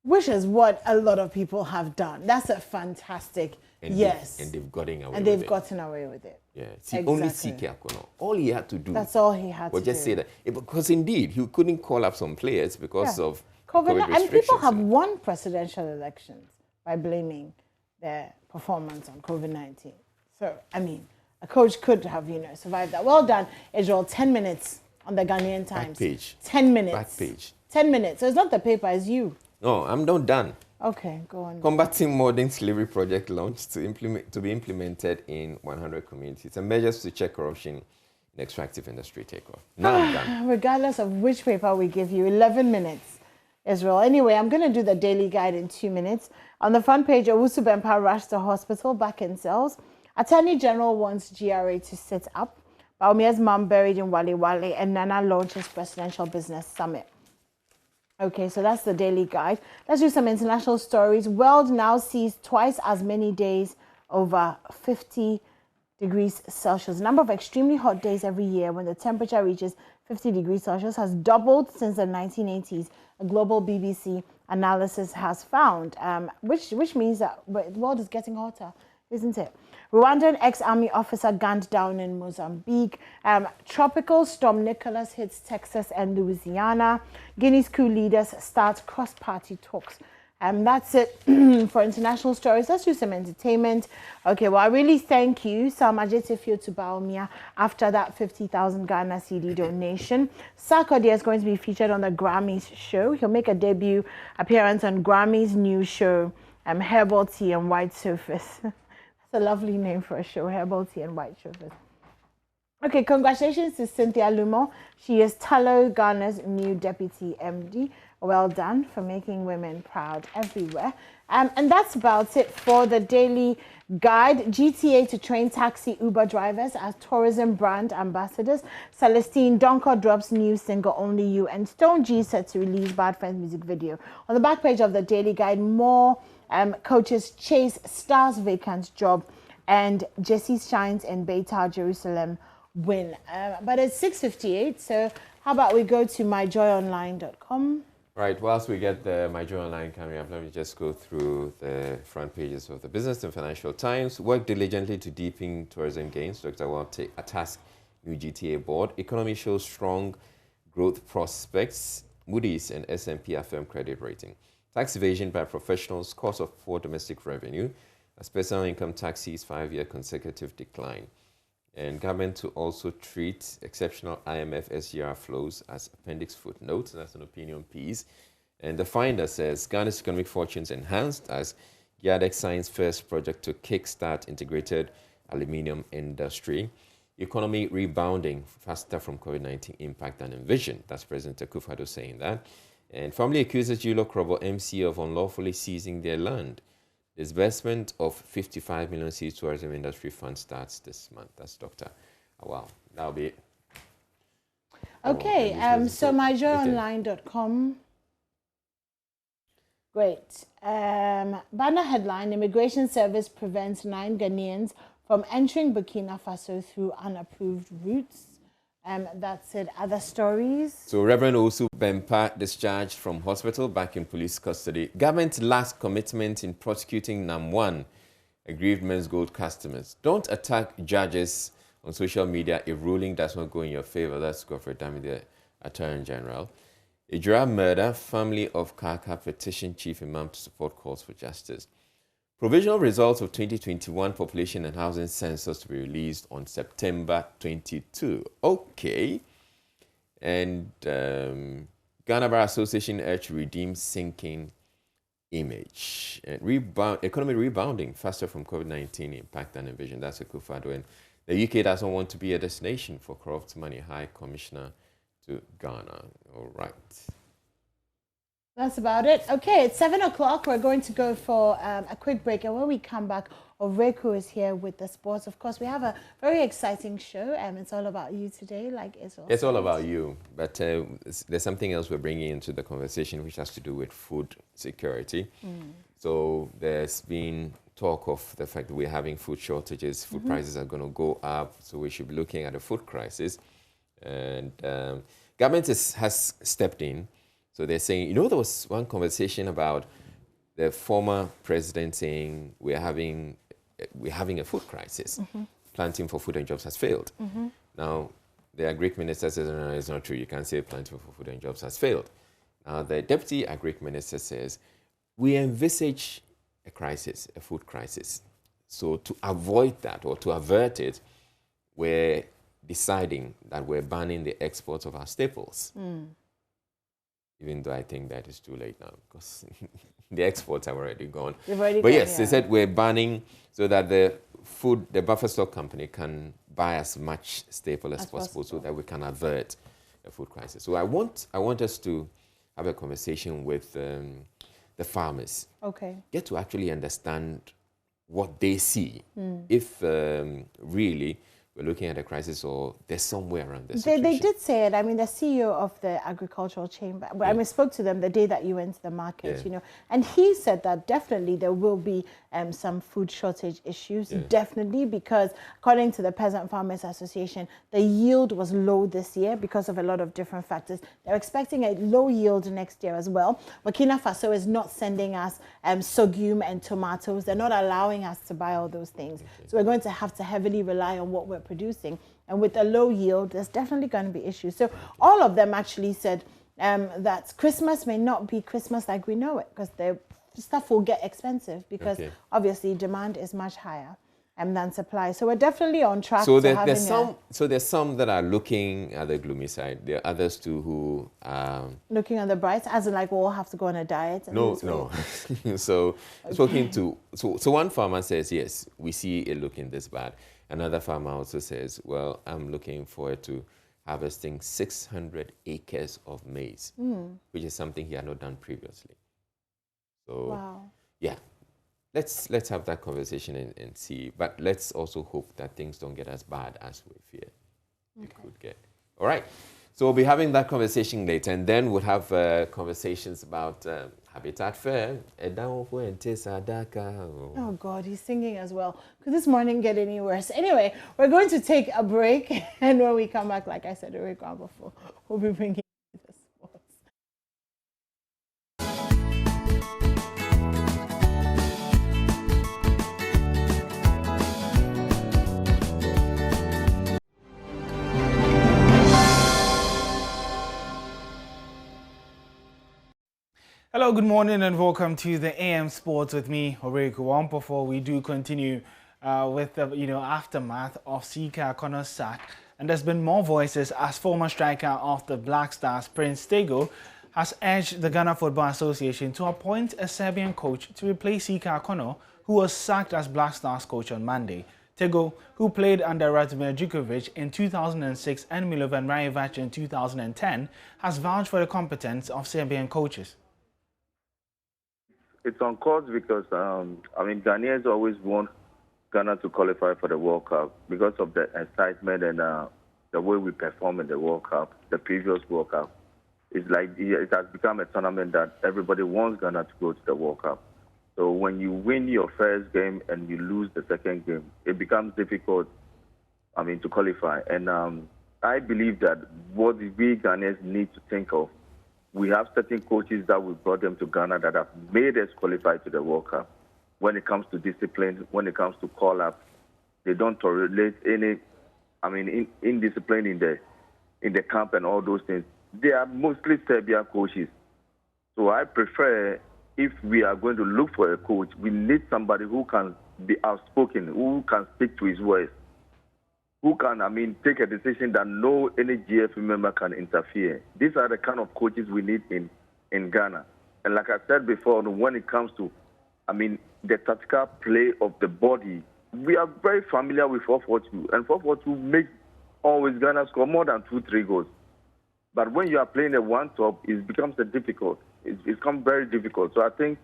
Which is what a lot of people have done. That's a fantastic, yes. And they've gotten away with it. And they've gotten away with it. Yeah. See, exactly. Only CK Akono, all he had to do. That's all he had to do. Was just say that. Because indeed, he couldn't call up some players because of COVID restrictions. And people have won presidential elections by blaming their performance on COVID-19. So, I mean, a coach could have, survived that. Well done, Israel. 10 minutes on the Ghanaian Times. Back page. 10 minutes. Back page. 10 minutes. So it's not the paper, it's you. No, I'm not done. Okay, go on. Combating modern slavery project launched to be implemented in 100 communities and measures to check corruption in extractive industry takeoff. Now I'm done. Regardless of which paper we give you, 11 minutes, Israel. Anyway, I'm going to do the daily guide in 2 minutes. On the front page, Owusu Bempah rushed to hospital, back in cells. Attorney General wants GRA to sit up. Baumia's mom buried in Wale Wale, and Nana launches presidential business summit. Okay, so that's the daily guide. Let's do some international stories. World now sees twice as many days over 50 degrees Celsius. The number of extremely hot days every year when the temperature reaches 50 degrees Celsius has doubled since the 1980s. A global BBC analysis has found, which means that the world is getting hotter, isn't it? Rwandan ex-army officer gunned down in Mozambique. Tropical storm Nicholas hits Texas and Louisiana. Guinea's coup leaders start cross-party talks. That's it for international stories. Let's do some entertainment. Okay, well, I really thank you, Salmajete to Baumia, after that 50,000 Ghana CD donation. Sarkodie is going to be featured on the Grammys show. He'll make a debut appearance on Grammys' new show, Herbal Tea and White Surface. That's a lovely name for a show, Herbal Tea and White Surface. Okay, congratulations to Cynthia Lumo. She is Talo, Ghana's new deputy MD. Well done for making women proud everywhere. And that's about it for the daily guide. GTA to train taxi Uber drivers as tourism brand ambassadors. Celestine Donko drops new single Only You, and Stone G set to release Bad Friends music video. On the back page of the daily guide, more coaches chase stars vacant job, and Jesse Shines in Beitar, Jerusalem win. But it's 6:58, so how about we go to myjoyonline.com. Right, whilst we get the MyJoy Online coming up, let me just go through the front pages of the Business and Financial Times. Work diligently to deepen tourism gains. Dr. Wall take a task, new GTA board. Economy shows strong growth prospects. Moody's and S&P affirm credit rating. Tax evasion by professionals, cause of poor domestic revenue, as personal income tax sees 5-year consecutive decline. And government to also treat exceptional IMF SGR flows as appendix footnotes. That's an opinion piece. And the Finder says Ghana's economic fortunes enhanced as GIADEX signs first project to kickstart integrated aluminium industry. Economy rebounding faster from COVID-19 impact than envisioned. That's President Akufo-Addo saying that. And family accuses Curable MC of unlawfully seizing their land. Disbursement of 55 million seed tourism industry fund starts this month. That's Dr. Wow, that'll be it. Okay, so myjoyonline.com. Great. Banner headline, Immigration Service prevents 9 Ghanaians from entering Burkina Faso through unapproved routes. That's it. Other stories? So Reverend Osu Bempa discharged from hospital, back in police custody. Government lacks commitment in prosecuting NAM1, aggrieved men's gold customers. Don't attack judges on social media if ruling does not go in your favor. That's Godfrey Dami, the Attorney General. Ijura murder, family of Kaka petition chief imam to support calls for justice. Provisional results of 2021 population and housing census to be released on September 22. Okay. And Ghana Bar Association urged to redeem sinking image. Economy rebounding faster from COVID-19 impact than envisioned. That's a Kufado. And the UK doesn't want to be a destination for corrupt money. High Commissioner to Ghana. All right. That's about it. Okay, it's 7 o'clock. We're going to go for a quick break. And when we come back, Oreku is here with the sports. Of course, we have a very exciting show. It's all about you today, like it's all about you. But there's something else we're bringing into the conversation, which has to do with food security. So there's been talk of the fact that we're having food shortages. Food prices are going to go up. So we should be looking at a food crisis. And government has stepped in. So they're saying, there was one conversation about the former president saying we're having a food crisis. Planting for Food and Jobs has failed. Now, the Agric Minister says, no, it's not true. You can't say Planting for Food and Jobs has failed. Now, the Deputy Agric Minister says, we envisage a crisis, a food crisis. So to avoid that or to avert it, we're deciding that we're banning the exports of our staples. Even though I think that is too late now because the exports have already gone. But yes, they said we're banning so that the buffer stock company can buy as much staple as possible so that we can avert a food crisis. So I want us to have a conversation with the farmers. Okay. Get to actually understand what they see. If really we're looking at a crisis or there's somewhere around this situation. They did say it. I mean, the CEO of the agricultural chamber, I spoke to them the day that you went to the market, and he said that definitely there will be some food shortage issues, definitely, because according to the Peasant Farmers Association, the yield was low this year because of a lot of different factors. They're expecting a low yield next year as well. Burkina Faso is not sending us sorghum and tomatoes. They're not allowing us to buy all those things. So we're going to have to heavily rely on what we're producing, and with a low yield there's definitely going to be issues. So all of them actually said that Christmas may not be Christmas like we know it, because the stuff will get expensive because obviously demand is much higher than supply. So we're definitely on track. So there's some that are looking at the gloomy side. There are others too who are looking at the bright, as in like we'll all have to go on a diet. And no. So talking to one farmer says, yes, we see it looking this bad. Another farmer also says, well, I'm looking forward to harvesting 600 acres of maize, which is something he had not done previously. So, yeah, let's have that conversation and see. But let's also hope that things don't get as bad as we fear it could get. All right. So we'll be having that conversation later, and then we'll have conversations about Habitat Fair. Oh God, he's singing as well. Could this morning get any worse? Anyway, we're going to take a break, and when we come back, like I said, we'll be bringing the sports. Hello, good morning and welcome to the AM Sports with me, Oreku Wampofo. We do continue with the aftermath of Sika Akono's sack, and there's been more voices as former striker of the Black Stars, Prince Tego, has urged the Ghana Football Association to appoint a Serbian coach to replace Sika Akono, who was sacked as Black Stars coach on Monday. Tego, who played under Radomir Djukovic in 2006 and Milovan Rajevac in 2010, has vouched for the competence of Serbian coaches. It's on course because, Ghanaians always want Ghana to qualify for the World Cup because of the excitement and the way we perform in the World Cup, the previous World Cup, it's like it has become a tournament that everybody wants Ghana to go to the World Cup. So when you win your first game and you lose the second game, it becomes difficult, to qualify. And I believe that what we Ghanaians need to think of, we have certain coaches that we brought them to Ghana that have made us qualify to the World Cup. When it comes to discipline, when it comes to call-up, they don't tolerate any, indiscipline in the camp and all those things. They are mostly Serbian coaches. So I prefer, if we are going to look for a coach, we need somebody who can be outspoken, who can stick to his words, who can, take a decision that no any GF member can interfere. These are the kind of coaches we need in Ghana. And like I said before, when it comes to, the tactical play of the body, we are very familiar with 4-4-2. And 4-4-2 makes always Ghana score more than 2-3 goals. But when you are playing a one-top, it becomes It's become very difficult. So I think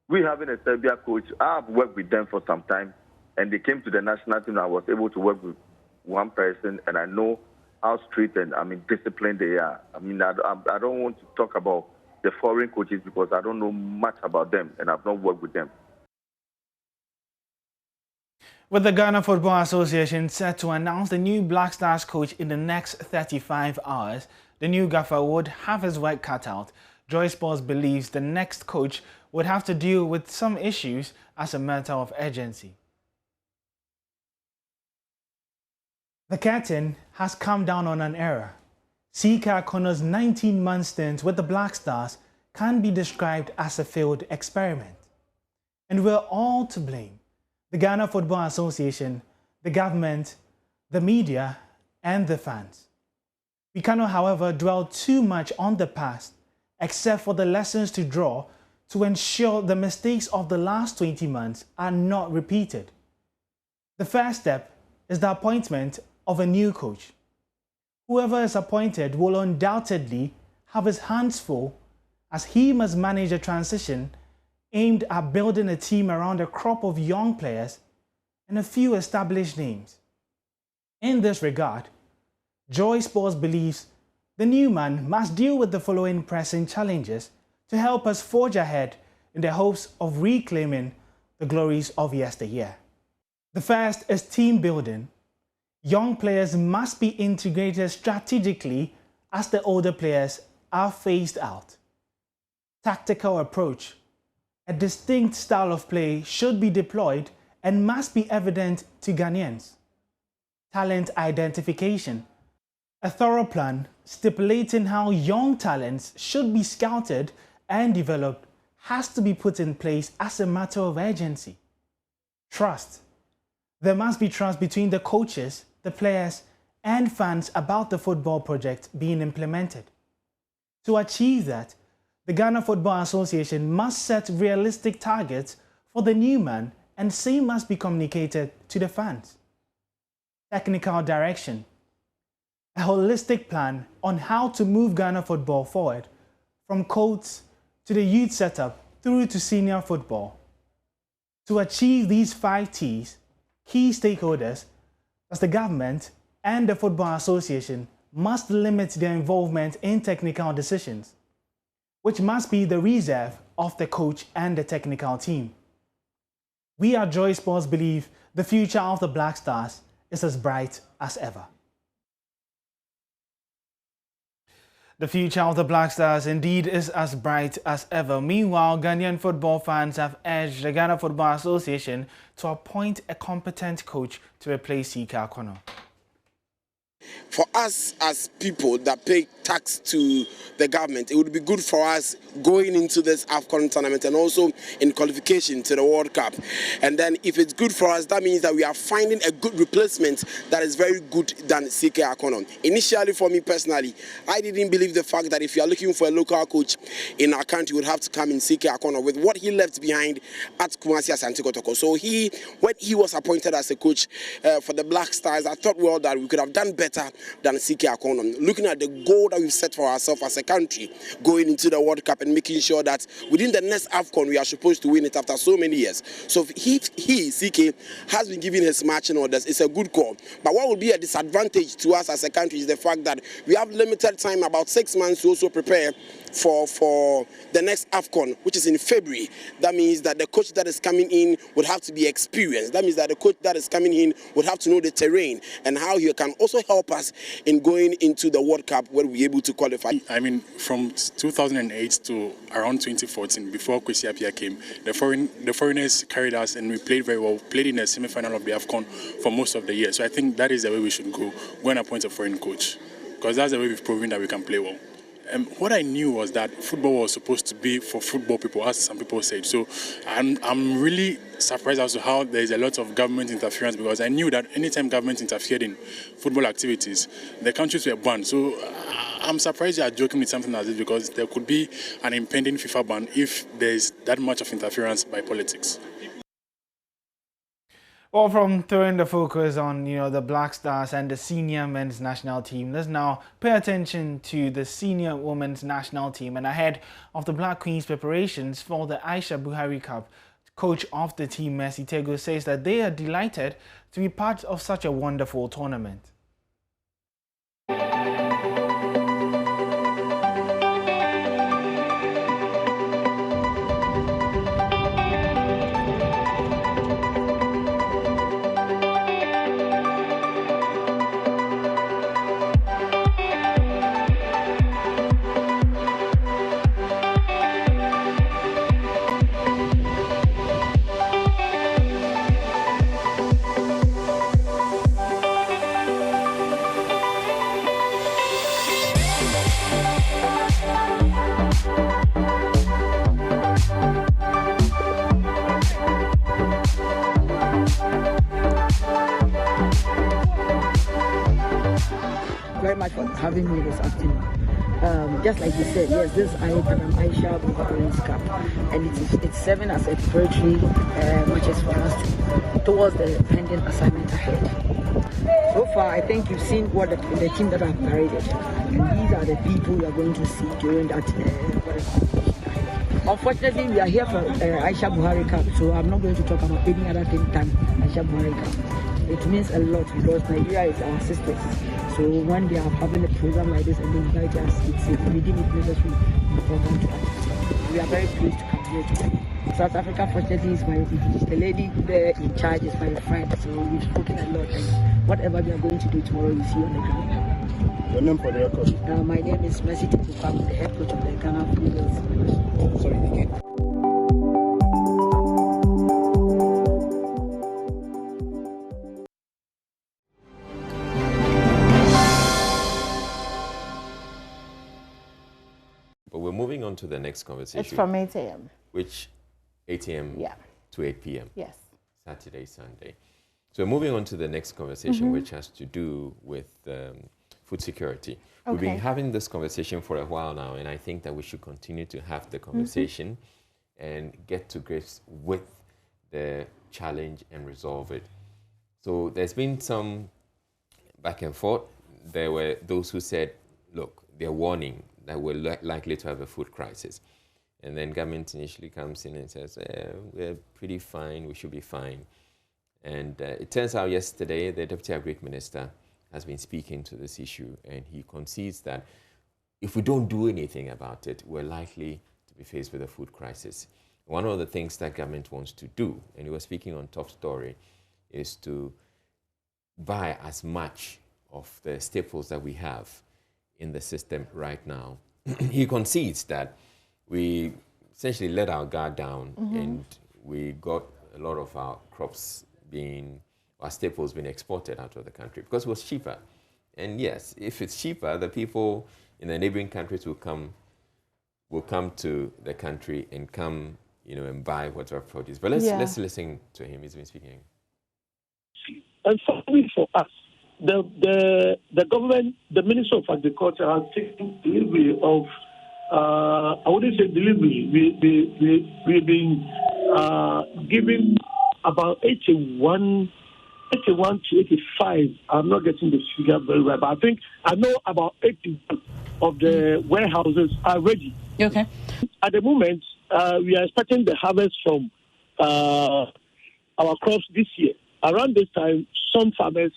we having a Serbia coach, I've worked with them for some time, and they came to the national team. I was able to work with one person, and I know how strict and disciplined they are. I don't want to talk about the foreign coaches because I don't know much about them, and I've not worked with them. With the Ghana Football Association set to announce the new Black Stars coach in the next 35 hours, the new gaffer would have his work cut out. Joy Sports believes the next coach would have to deal with some issues as a matter of urgency. The curtain has come down on an era. Sika Connor's 19-month stint with the Black Stars can be described as a failed experiment. And we're all to blame. The Ghana Football Association, the government, the media, and the fans. We cannot, however, dwell too much on the past, except for the lessons to draw to ensure the mistakes of the last 20 months are not repeated. The first step is the appointment of a new coach. Whoever is appointed will undoubtedly have his hands full, as he must manage a transition aimed at building a team around a crop of young players and a few established names. In this regard, Joy Sports believes the new man must deal with the following pressing challenges to help us forge ahead in the hopes of reclaiming the glories of yesteryear. The first is team building. Young players must be integrated strategically as the older players are phased out. Tactical approach. A distinct style of play should be deployed and must be evident to Ghanaians. Talent identification. A thorough plan stipulating how young talents should be scouted and developed has to be put in place as a matter of urgency. Trust. There must be trust between the coaches, the players, and fans about the football project being implemented. To achieve that, the Ghana Football Association must set realistic targets for the new man, and same must be communicated to the fans. Technical direction. A holistic plan on how to move Ghana football forward, from coach to the youth setup through to senior football. To achieve these 5 T's, key stakeholders, as the government and the Football Association, must limit their involvement in technical decisions, which must be the reserve of the coach and the technical team. We at Joy Sports believe the future of the Black Stars is as bright as ever. The future of the Black Stars indeed is as bright as ever. Meanwhile, Ghanaian football fans have urged the Ghana Football Association to appoint a competent coach to replace Sika Kono. For us as people that pay tax to the government, it would be good for us going into this AFCON tournament and also in qualification to the World Cup. And then if it's good for us, that means that we are finding a good replacement that is very good than CK Akono. Initially, for me personally, I didn't believe the fact that if you are looking for a local coach in our country, you would have to come in CK Akono with what he left behind at Kumasi Asante Kotoko. So when he was appointed as a coach for the Black Stars, I thought, well, that we could have done better better than CK Akono. Looking at the goal that we've set for ourselves as a country going into the World Cup and making sure that within the next AFCON we are supposed to win it after so many years. So if CK, has been given his marching orders, it's a good call. But what will be a disadvantage to us as a country is the fact that we have limited time, about 6 months, to also prepare for the next AFCON, which is in February. That means that the coach that is coming in would have to be experienced. That means that the coach that is coming in would have to know the terrain and how he can also help us in going into the World Cup where we're able to qualify. I mean, from 2008 to around 2014, before Kwesi Appiah came, the foreigners carried us and we played very well, played in the semi-final of the AFCON for most of the year. So I think that is the way we should go and appoint a foreign coach, because that's the way we've proven that we can play well. What I knew was that football was supposed to be for football people, as some people said. So I'm really surprised as to how there is a lot of government interference, because I knew that anytime government interfered in football activities, the countries were banned. So I'm surprised you are joking with something like this, because there could be an impending FIFA ban if there is that much of interference by politics. Well, from throwing the focus on, the Black Stars and the senior men's national team, let's now pay attention to the senior women's national team. And ahead of the Black Queens preparations for the Aisha Buhari Cup, coach of the team, Mercy Tego, says that they are delighted to be part of such a wonderful tournament. Very much for having me this afternoon. Just like you said, yes, this is Aisha Buhari Cup, and it's serving as a preparatory matches for us towards the pending assignment ahead. So far, I think you've seen what the team that I've paraded, and these are the people you are going to see during that competition. Unfortunately, we are here for Aisha Buhari Cup, so I'm not going to talk about any other thing than Aisha Buhari Cup. It means a lot because Nigeria is our sisters. So when they are having a program like this and they invite us, we deem it necessary important to us. We are very pleased to come here today. South Africa, fortunately, is the lady there in charge is my friend. So we've spoken a lot, and whatever we are going to do tomorrow, you see on the ground. Your name for the record? My name is Mercy Tego. I'm the head coach of the Ghana females. Sorry, again. But we're moving on to the next conversation. It's from 8 a.m. Which 8 a.m. to 8 p.m. Yes. Saturday, Sunday. So we're moving on to the next conversation, which has to do with food security. Okay. We've been having this conversation for a while now, and I think that we should continue to have the conversation and get to grips with the challenge and resolve it. So there's been some back and forth. There were those who said, look, they're warning that we're likely to have a food crisis. And then government initially comes in and says, we're pretty fine, we should be fine. And it turns out yesterday, the Deputy Agric Minister has been speaking to this issue, and he concedes that if we don't do anything about it, we're likely to be faced with a food crisis. One of the things that government wants to do, and he was speaking on Top Story, is to buy as much of the staples that we have in the system right now. He concedes that we essentially let our guard down and we got a lot of our crops our staples being exported out of the country because it was cheaper. And yes, if it's cheaper, the people in the neighboring countries will come to the country and come, and buy whatever produce. But let's listen to him. He's been speaking. And finally, for us, the government, the Minister of Agriculture has taken delivery of, I wouldn't say delivery, we've been giving about 81 81 to 85. I'm not getting the figure very right, but I know about 81 of the warehouses are ready. Okay. At the moment, we are expecting the harvest from our crops this year. Around this time, some farmers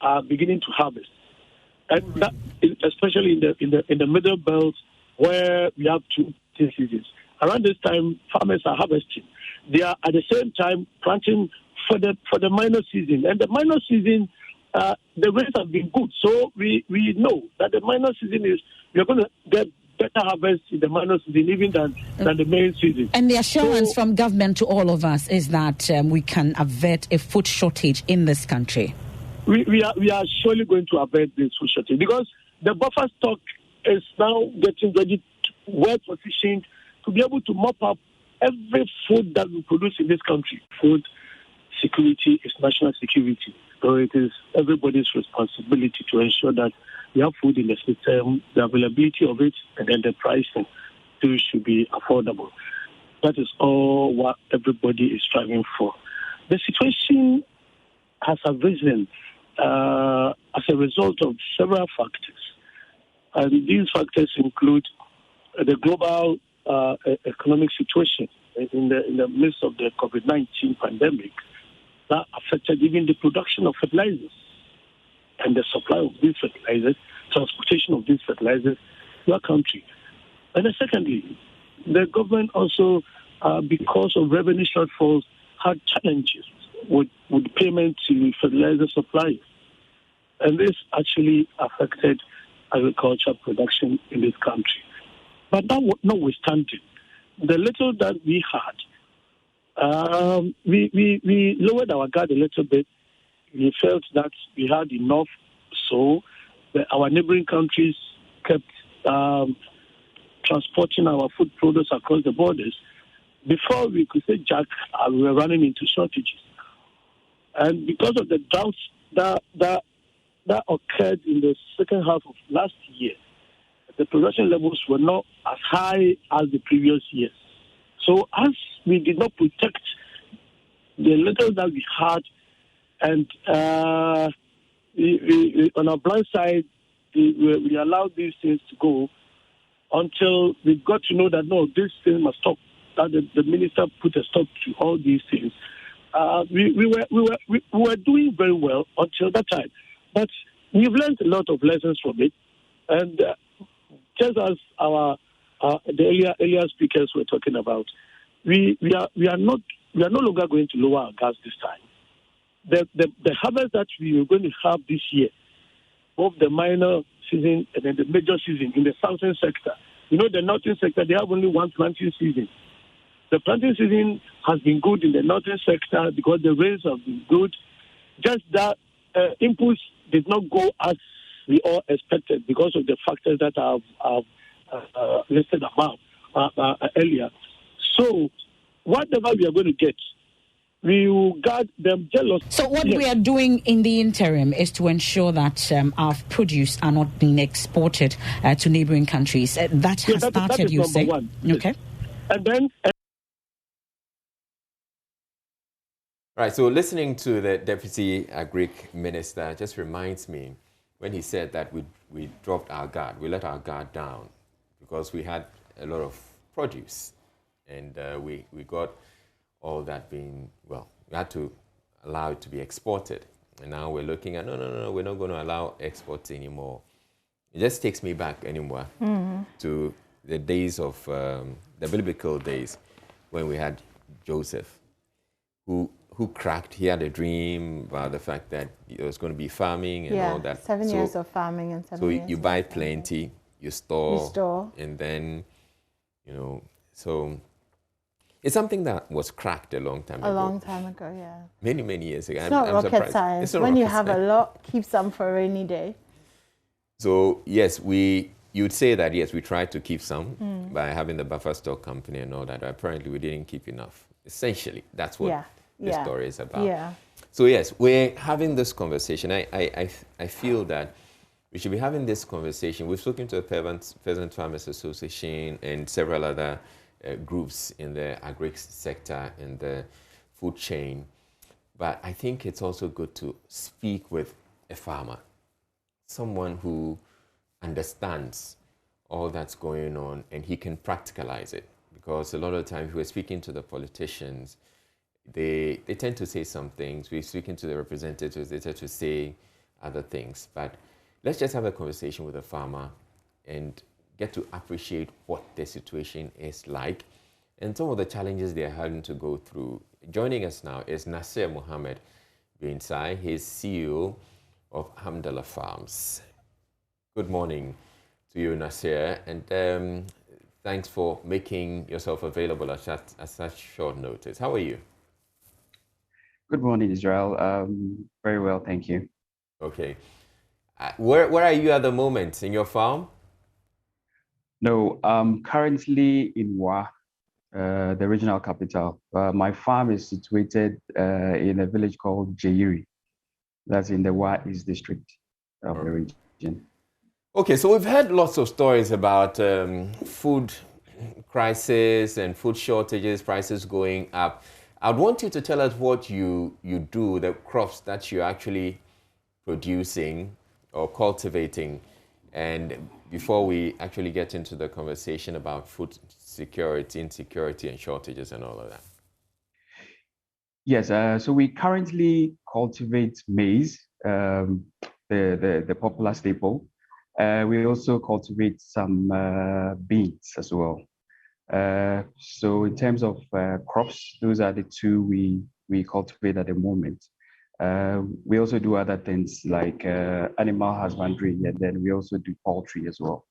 are beginning to harvest, and that especially in the middle belt where we have two seasons. Around this time, farmers are harvesting. They are at the same time planting for the minor season, and the minor season, the rains have been good. So we know that the minor season is we are going to get better harvest in the minor season even than the main season. And the assurance from government to all of us is that we can avert a food shortage in this country. We are surely going to avert this food shortage because the buffer stock is now getting ready, well positioned to be able to mop up every food that we produce in this country. Food security is national security. So it is everybody's responsibility to ensure that we have food in the system, the availability of it, and then the pricing too should be affordable. That is all what everybody is striving for. The situation has arisen as a result of several factors. And these factors include the global economic situation in the midst of the COVID-19 pandemic that affected even the production of fertilizers and the supply of these fertilizers, transportation of these fertilizers to our country. And then secondly, the government also, because of revenue shortfalls, had challenges with payment to fertilizer suppliers. And this actually affected agriculture production in this country. But notwithstanding, the little that we had, we lowered our guard a little bit. We felt that we had enough, so our neighboring countries kept transporting our food products across the borders. Before we could say Jack, we were running into shortages. And because of the droughts that occurred in the second half of last year, the production levels were not as high as the previous years. So as we did not protect the little that we had, and we, on our blind side, we allowed these things to go until we got to know that, no, this thing must stop, that the minister put a stop to all these things. We were doing very well until that time. But we've learned a lot of lessons from it. And just as the earlier speakers were talking about, we are no longer going to lower our gas this time. The harvest that we are going to have this year, both the minor season and then the major season in the southern sector. You know, the northern sector, they have only one planting season. The planting season has been good in the northern sector because the rains have been good. Just that inputs did not go as we all expected because of the factors that I've listed above earlier. So, whatever we are going to get, we will guard them jealous. So what we are doing in the interim is to ensure that our produce are not being exported to neighboring countries. That has started, that is you say? One. Okay. And then... Right, so listening to the Deputy Agric Minister just reminds me when he said that we dropped our guard, we let our guard down because we had a lot of produce and we got all that being, well, we had to allow it to be exported. And now we're looking at, no, we're not going to allow exports anymore. It just takes me back anymore to the days of, the biblical days when we had Joseph, who cracked, he had a dream about the fact that it was going to be farming and all that. 7 years of farming and 7 years. So you buy plenty, you store, and then, so it's something that was cracked a long time ago. A long time ago, yeah. Many years ago. It's not rocket science. When you have a lot, keep some for a rainy day. So yes, you'd say that, yes, we tried to keep some by having the buffer stock company and all that. But apparently we didn't keep enough. Essentially, that's what the story is about. Yeah. So yes, we're having this conversation. I feel that we should be having this conversation. We've spoken to the Peasant Farmers Association and several other groups in the agri sector, in the food chain. But I think it's also good to speak with a farmer, someone who understands all that's going on and he can practicalize it. Because a lot of times we're speaking to the politicians, they tend to say some things. We're speaking to the representatives, they tend to say other things. But let's just have a conversation with a farmer and get to appreciate what their situation is like and some of the challenges they're having to go through. Joining us now is Nasir Mohammed Binsai. He's CEO of Hamdallah Farms. Good morning to you, Nasir, and thanks for making yourself available at such short notice. How are you? Good morning, Israel. Very well, thank you. Okay. Where are you at the moment? In your farm? No, I'm currently in Wa, the regional capital. My farm is situated in a village called Jairi. That's in the Wa East district of the region. Okay, so we've heard lots of stories about food crisis and food shortages, prices going up. I'd want you to tell us what you do, the crops that you're actually producing or cultivating, and before we actually get into the conversation about food security, insecurity, and shortages and all of that. Yes, so we currently cultivate maize, the popular staple. We also cultivate some beans as well. So in terms of crops, those are the two we cultivate at the moment. We also do other things like animal husbandry, and then we also do poultry as well.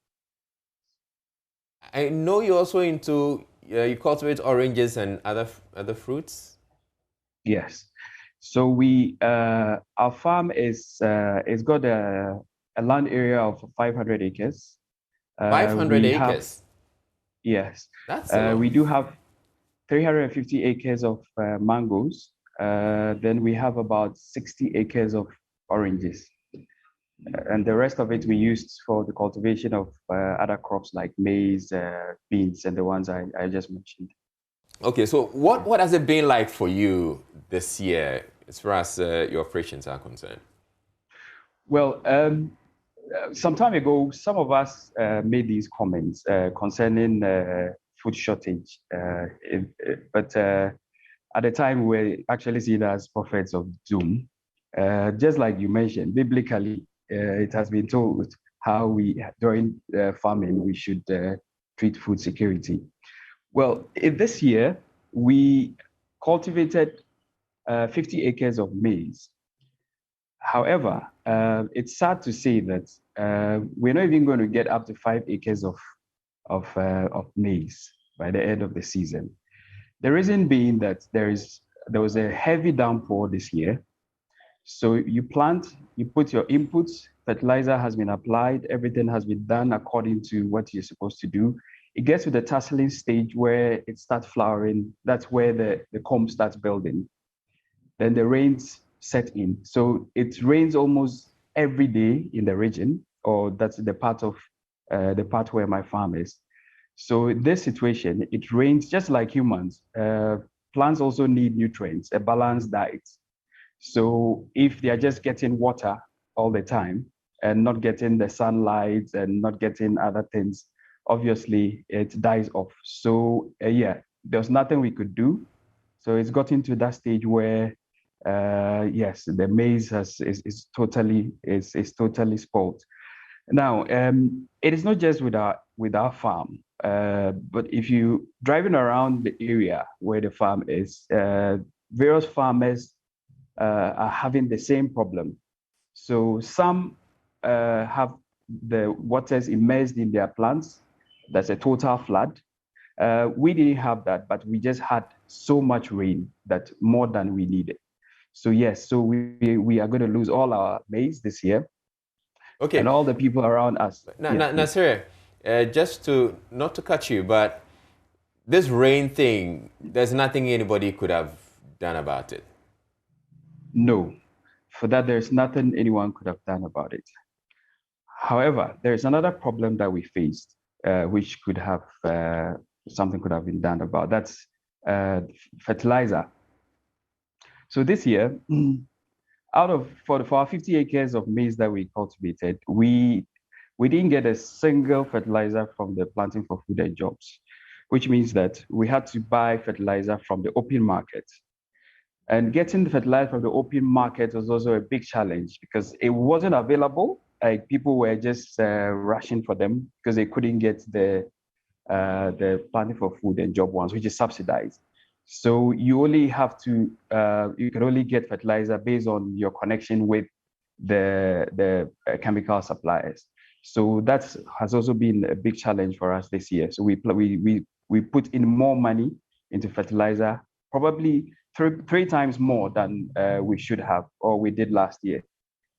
I know you're also into, you cultivate oranges and other fruits? Yes. So our farm it's got a land area of 500 acres. 500 acres? Yes. That's a lot. We do have 350 acres of mangoes. Then we have about 60 acres of oranges. And the rest of it we used for the cultivation of other crops like maize, beans, and the ones I just mentioned. Okay, so what has it been like for you this year as far as your operations are concerned? Well, some time ago, some of us made these comments concerning food shortage. But at the time, we were actually seen as prophets of doom. Just like you mentioned, biblically, it has been told how during farming, we should treat food security. Well, this year, we cultivated 50 acres of maize. However, it's sad to say that we're not even going to get up to 5 acres of maize by the end of the season. The reason being that there was a heavy downpour this year. So you plant, you put your inputs, fertilizer has been applied, everything has been done according to what you're supposed to do. It gets to the tasseling stage where it starts flowering. That's where the comb starts building. Then the rains set in. So it rains almost every day in the region, or that's the part where my farm is. So in this situation, it rains just like humans. Plants also need nutrients, a balanced diet. So if they are just getting water all the time and not getting the sunlight and not getting other things, obviously it dies off. So yeah, there's nothing we could do. So it's gotten to that stage where yes, the maize is totally spoiled. Now, it is not just with our farm, but if you driving around the area where the farm is, various farmers are having the same problem. So some have the waters immersed in their plants. That's a total flood. We didn't have that, but we just had so much rain that more than we needed. So yes, so we are going to lose all our maize this year. Okay. And all the people around us. Nasir, just not to cut you, but this rain thing, there's nothing anybody could have done about it. No, for that, there's nothing anyone could have done about it. However, there's another problem that we faced, which could have something could have been done about. That's fertilizer. So this year, out of for our 50 acres of maize that we cultivated, we didn't get a single fertilizer from the Planting for Food and Jobs, which means that we had to buy fertilizer from the open market. And getting the fertilizer from the open market was also a big challenge because it wasn't available. Like people were just rushing for them because they couldn't get the Planting for Food and Job ones, which is subsidized. So you only have to you can only get fertilizer based on your connection with the chemical suppliers. So that has also been a big challenge for us this year. So we put in more money into fertilizer, probably three times more than we should have or we did last year.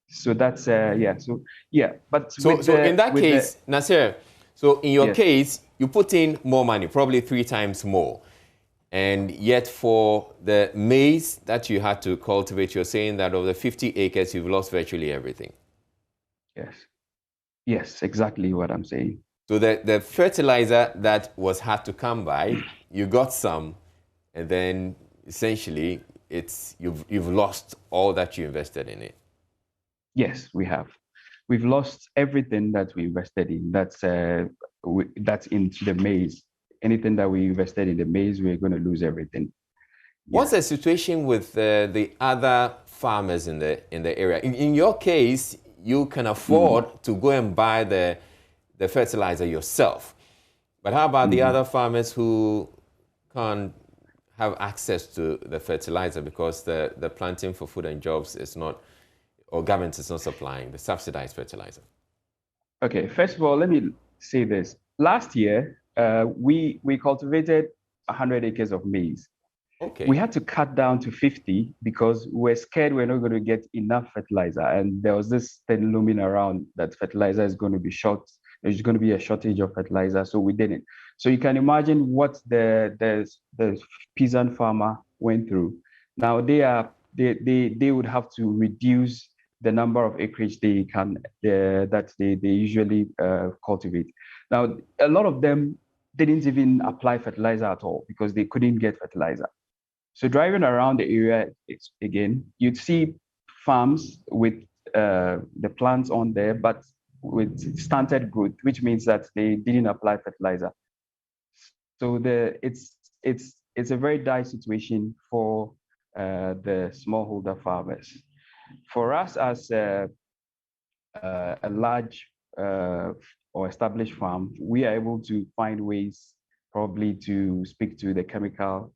So that's yeah. So yeah, but so in that case, Nasir, so in your case, you put in more money, probably 3 times more. And yet for the maize that you had to cultivate, you're saying that of the 50 acres, you've lost virtually everything. Yes. Yes, exactly what I'm saying. So the fertilizer that had to come by, you got some, and then essentially you've lost all that you invested in it. Yes, we have. We've lost everything that we invested in. That's into the maize. Anything that we invested in the maize, we're going to lose everything. What's the situation with the other farmers in the area? In your case, you can afford to go and buy the fertilizer yourself. But how about the other farmers who can't have access to the fertilizer because the Planting for Food and Jobs is not, or government is not supplying the subsidized fertilizer? Okay, first of all, let me say this. Last year, we cultivated 100 acres of maize. Okay. We had to cut down to 50 because we're scared we're not going to get enough fertilizer. And there was this thing looming around that fertilizer is going to be short. There's going to be a shortage of fertilizer. So we didn't. So you can imagine what the peasant farmer went through. Now they would have to reduce the number of acreage they can that they usually cultivate. Now, a lot of them didn't even apply fertilizer at all because they couldn't get fertilizer. So driving around the area, again, you'd see farms with the plants on there, but with stunted growth, which means that they didn't apply fertilizer. So it's a very dire situation for the smallholder farmers. For us as a large or established farm, we are able to find ways probably to speak to the chemical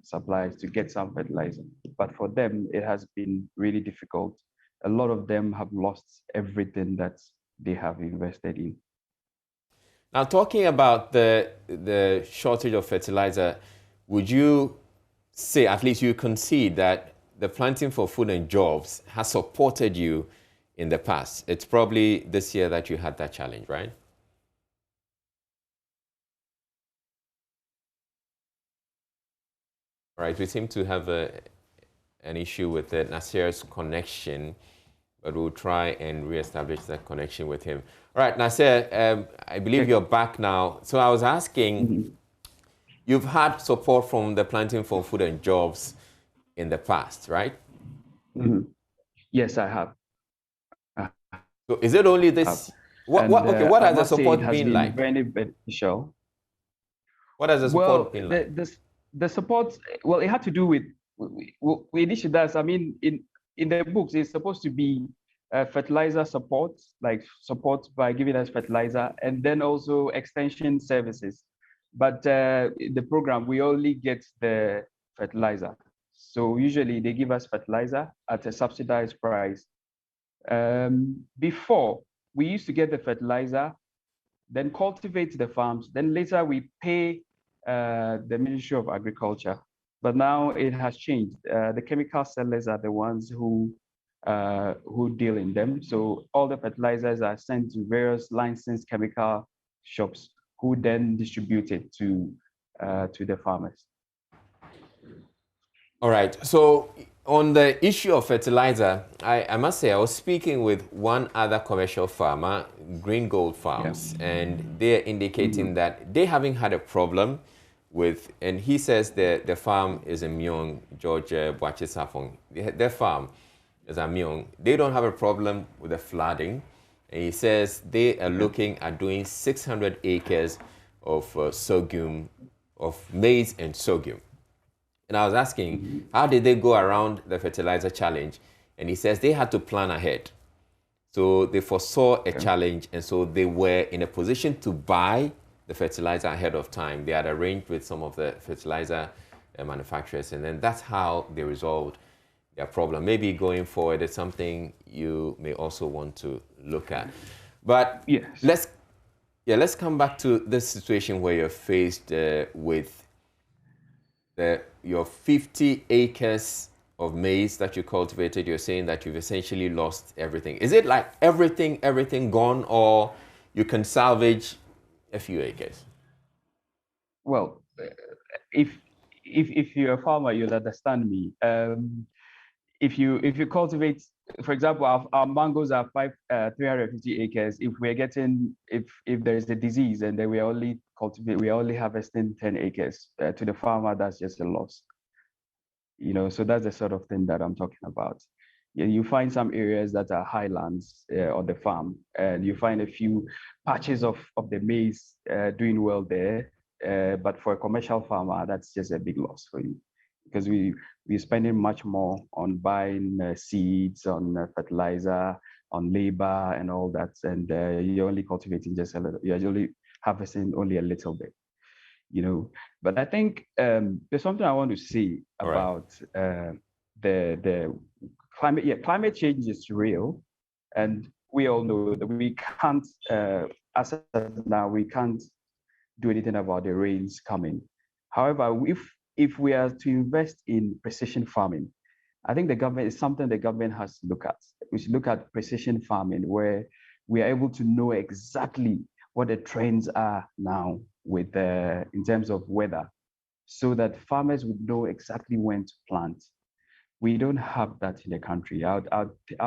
suppliers to get some fertilizer. But for them, it has been really difficult. A lot of them have lost everything that they have invested in. Now, talking about the shortage of fertilizer, would you say, at least you concede, that the Planting for Food and Jobs has supported you in the past? It's probably this year that you had that challenge, right? All right, we seem to have an issue with Nasir's connection, but we'll try and reestablish that connection with him. All right, Nasir, I believe you're back now. So I was asking, you've had support from the Planting for Food and Jobs in the past, right? Yes, I have. So is it only this? What has the support been like? Very beneficial. What has the support been like? The support, well, it had to do with initially that's, I mean, in the books, it's supposed to be fertilizer support, like support by giving us fertilizer, and then also extension services. But the program, we only get the fertilizer. So usually they give us fertilizer at a subsidized price. Before, we used to get the fertilizer, then cultivate the farms, then later we pay the Ministry of Agriculture. But now it has changed. The chemical sellers are the ones who deal in them. So all the fertilizers are sent to various licensed chemical shops who then distribute it to the farmers. All right. So on the issue of fertilizer, I must say I was speaking with one other commercial farmer, Green Gold Farms, and they're indicating that they haven't had a problem with, and he says the farm is in Myong, George Boache Safong. Their farm is in Myong. They don't have a problem with the flooding. And he says they are looking at doing 600 acres of sorghum, of maize and sorghum. And I was asking, how did they go around the fertilizer challenge? And he says they had to plan ahead. So they foresaw a challenge, and so they were in a position to buy the fertilizer ahead of time. They had arranged with some of the fertilizer manufacturers, and then that's how they resolved their problem. Maybe going forward, it's something you may also want to look at. But yes, let's come back to this situation where you're faced with your 50 acres of maize that you cultivated. You're saying that you've essentially lost everything. Is it like everything gone, or you can salvage a few acres? Well, if you're a farmer, you'll understand me. If you cultivate, for example, our mangoes are 350 acres. If we're getting, if there is a disease and then we're only harvesting 10 acres, to the farmer, that's just a loss. So that's the sort of thing that I'm talking about. You find some areas that are highlands on the farm, and you find a few patches of the maize doing well there. But for a commercial farmer, that's just a big loss for you, because we're spending much more on buying seeds, on fertilizer, on labor, and all that, and you're only cultivating just a little. You're only harvesting only a little bit. But I think there's something I want to say about the climate. Yeah, climate change is real, and we all know that we can't, as of now, we can't do anything about the rains coming. However, if we are to invest in precision farming, I think the government is something the government has to look at. We should look at precision farming, where we are able to know exactly what the trends are now with in terms of weather, so that farmers would know exactly when to plant. We don't have that in the country. I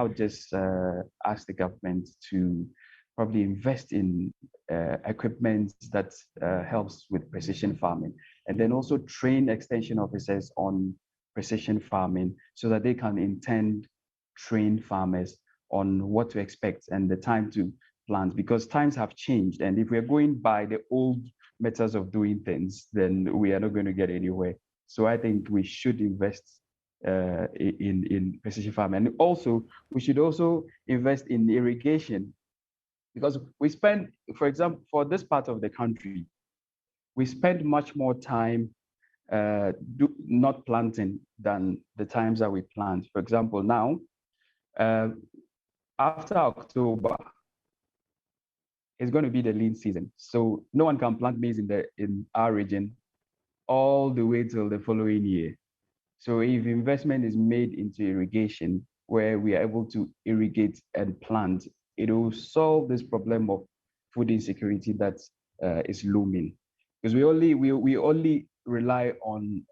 would just ask the government to probably invest in equipment that helps with precision farming, and then also train extension officers on precision farming, so that they can train farmers on what to expect and the time to plant, because times have changed. And if we're going by the old methods of doing things, then we are not going to get anywhere. So I think we should invest in precision farming. And also, we should also invest in irrigation, because we spend, for example, for this part of the country, we spend much more time not planting than the times that we plant. For example, now, after October, it's going to be the lean season. So no one can plant maize in our region all the way till the following year. So if investment is made into irrigation, where we are able to irrigate and plant, it will solve this problem of food insecurity that is looming. Because we only rely on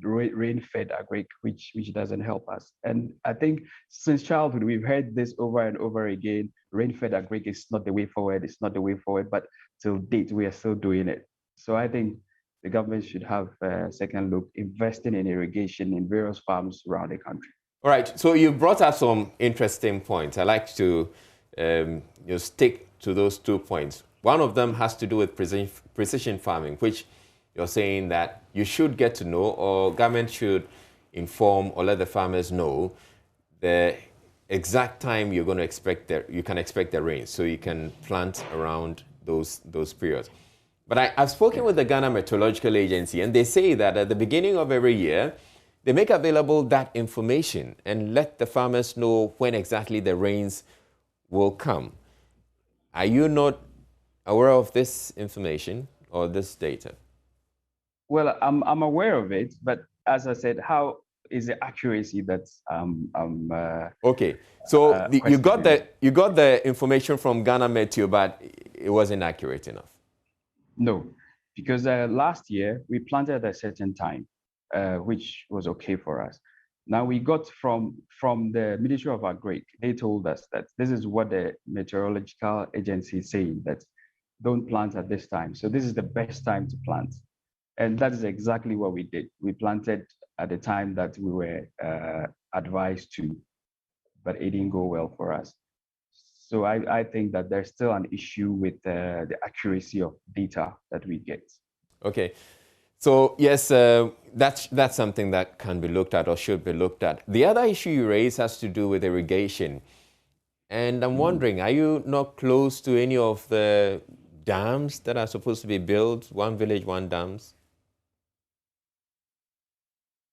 rain-fed agric, which doesn't help us. And I think since childhood we've heard this over and over again: rain-fed agric is not the way forward. It's not the way forward. But till date, we are still doing it. So I think the government should have a second look, investing in irrigation in various farms around the country. All right. So you brought up some interesting points. I like to stick to those 2 points. One of them has to do with precision farming, which you're saying that you should get to know, or government should inform or let the farmers know the exact time you can expect the rain, so you can plant around those periods. But I've spoken with the Ghana Meteorological Agency, and they say that at the beginning of every year, they make available that information and let the farmers know when exactly the rains will come. Are you not aware of this information or this data? Well, I'm aware of it, but as I said, how is the accuracy that okay? So you got the information from Ghana Meteo, but it wasn't accurate enough. No, because last year we planted at a certain time, which was okay for us. Now we got from the Ministry of Agric, they told us that this is what the meteorological agency is saying, that don't plant at this time. So this is the best time to plant. And that is exactly what we did. We planted at the time that we were advised to, but it didn't go well for us. So I think that there's still an issue with the accuracy of data that we get. Okay. So yes, that's something that can be looked at or should be looked at. The other issue you raise has to do with irrigation. And I'm wondering, are you not close to any of the dams that are supposed to be built, One Village, One Dams?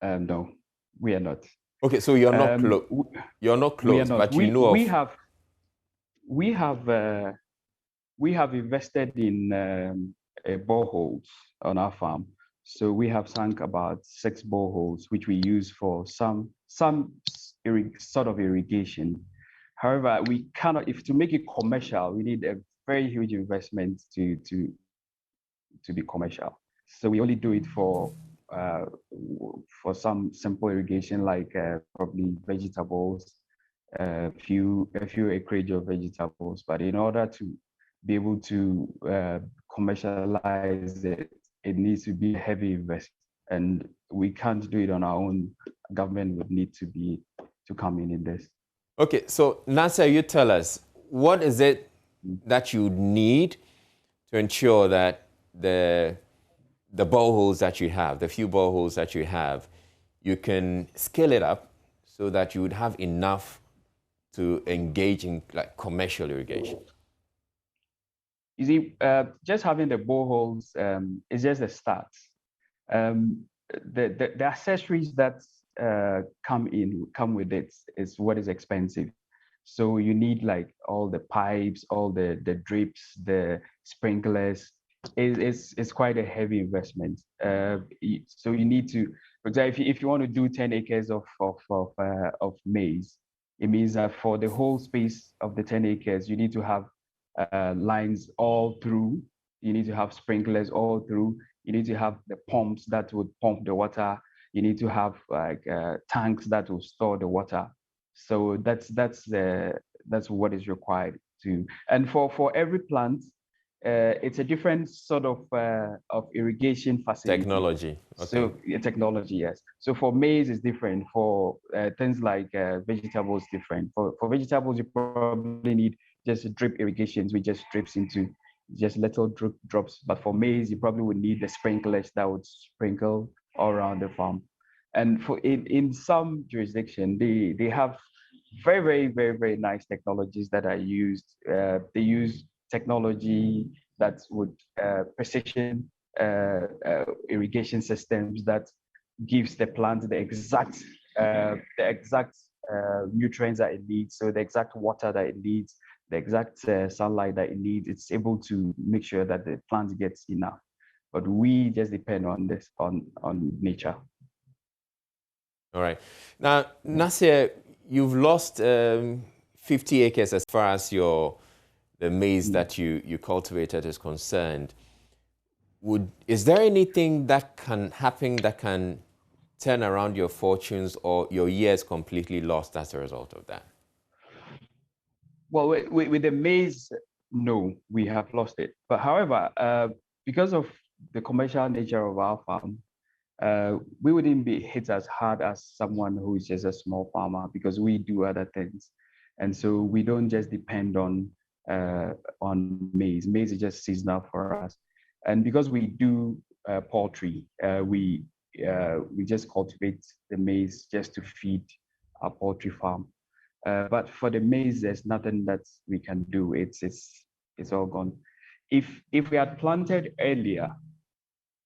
No, we are not. Okay, so you're not close. You're not close, but you know of. We have invested in boreholes on our farm. So we have sunk about 6 boreholes, which we use for some sort of irrigation. However, we cannot, if to make it commercial, we need a very huge investment to be commercial. So we only do it for some simple irrigation, like probably vegetables, a few acreage of vegetables. But in order to be able to commercialize it, it needs to be a heavy investment, and we can't do it on our own. Government would need to come in this. Okay, so Nasser, you tell us, what is it that you need to ensure that the boreholes that you have, the few boreholes that you have, you can scale it up so that you would have enough to engage in like commercial irrigation? You see, just having the boreholes is just a start. The accessories that come with it is what is expensive. So you need like all the pipes, all the drips, the sprinklers. It's quite a heavy investment. So you need to, for example, if you want to do 10 acres of maize, it means that for the whole space of the 10 acres, you need to have lines all through. You need to have sprinklers all through. You need to have the pumps that would pump the water. You need to have like tanks that will store the water. So that's what is required to. And for every plant, it's a different sort of irrigation facility. Technology. Okay. So technology, yes. So for maize is different. For things like vegetables, different. For vegetables, you probably need just drip irrigations, which just drips into just little drops. But for maize, you probably would need the sprinklers that would sprinkle all around the farm. And for in some jurisdiction, they have very, very, very, very nice technologies that are used. They use technology that would precision irrigation systems that gives the plant the exact nutrients that it needs, so the exact water that it needs, the exact sunlight that it needs. It's able to make sure that the plant gets enough. But we just depend on this, on nature. All right. Now, Nasir, you've lost 50 acres as far as the maize that you cultivated is concerned. Is there anything that can happen that can turn around your fortunes, or your years completely lost as a result of that? Well, with the maize, no, we have lost it. But however, because of the commercial nature of our farm, we wouldn't be hit as hard as someone who is just a small farmer, because we do other things. And so we don't just depend on maize. Maize is just seasonal for us. And because we do poultry, we just cultivate the maize just to feed our poultry farm. But for the maize, there's nothing that we can do. It's all gone. If we had planted earlier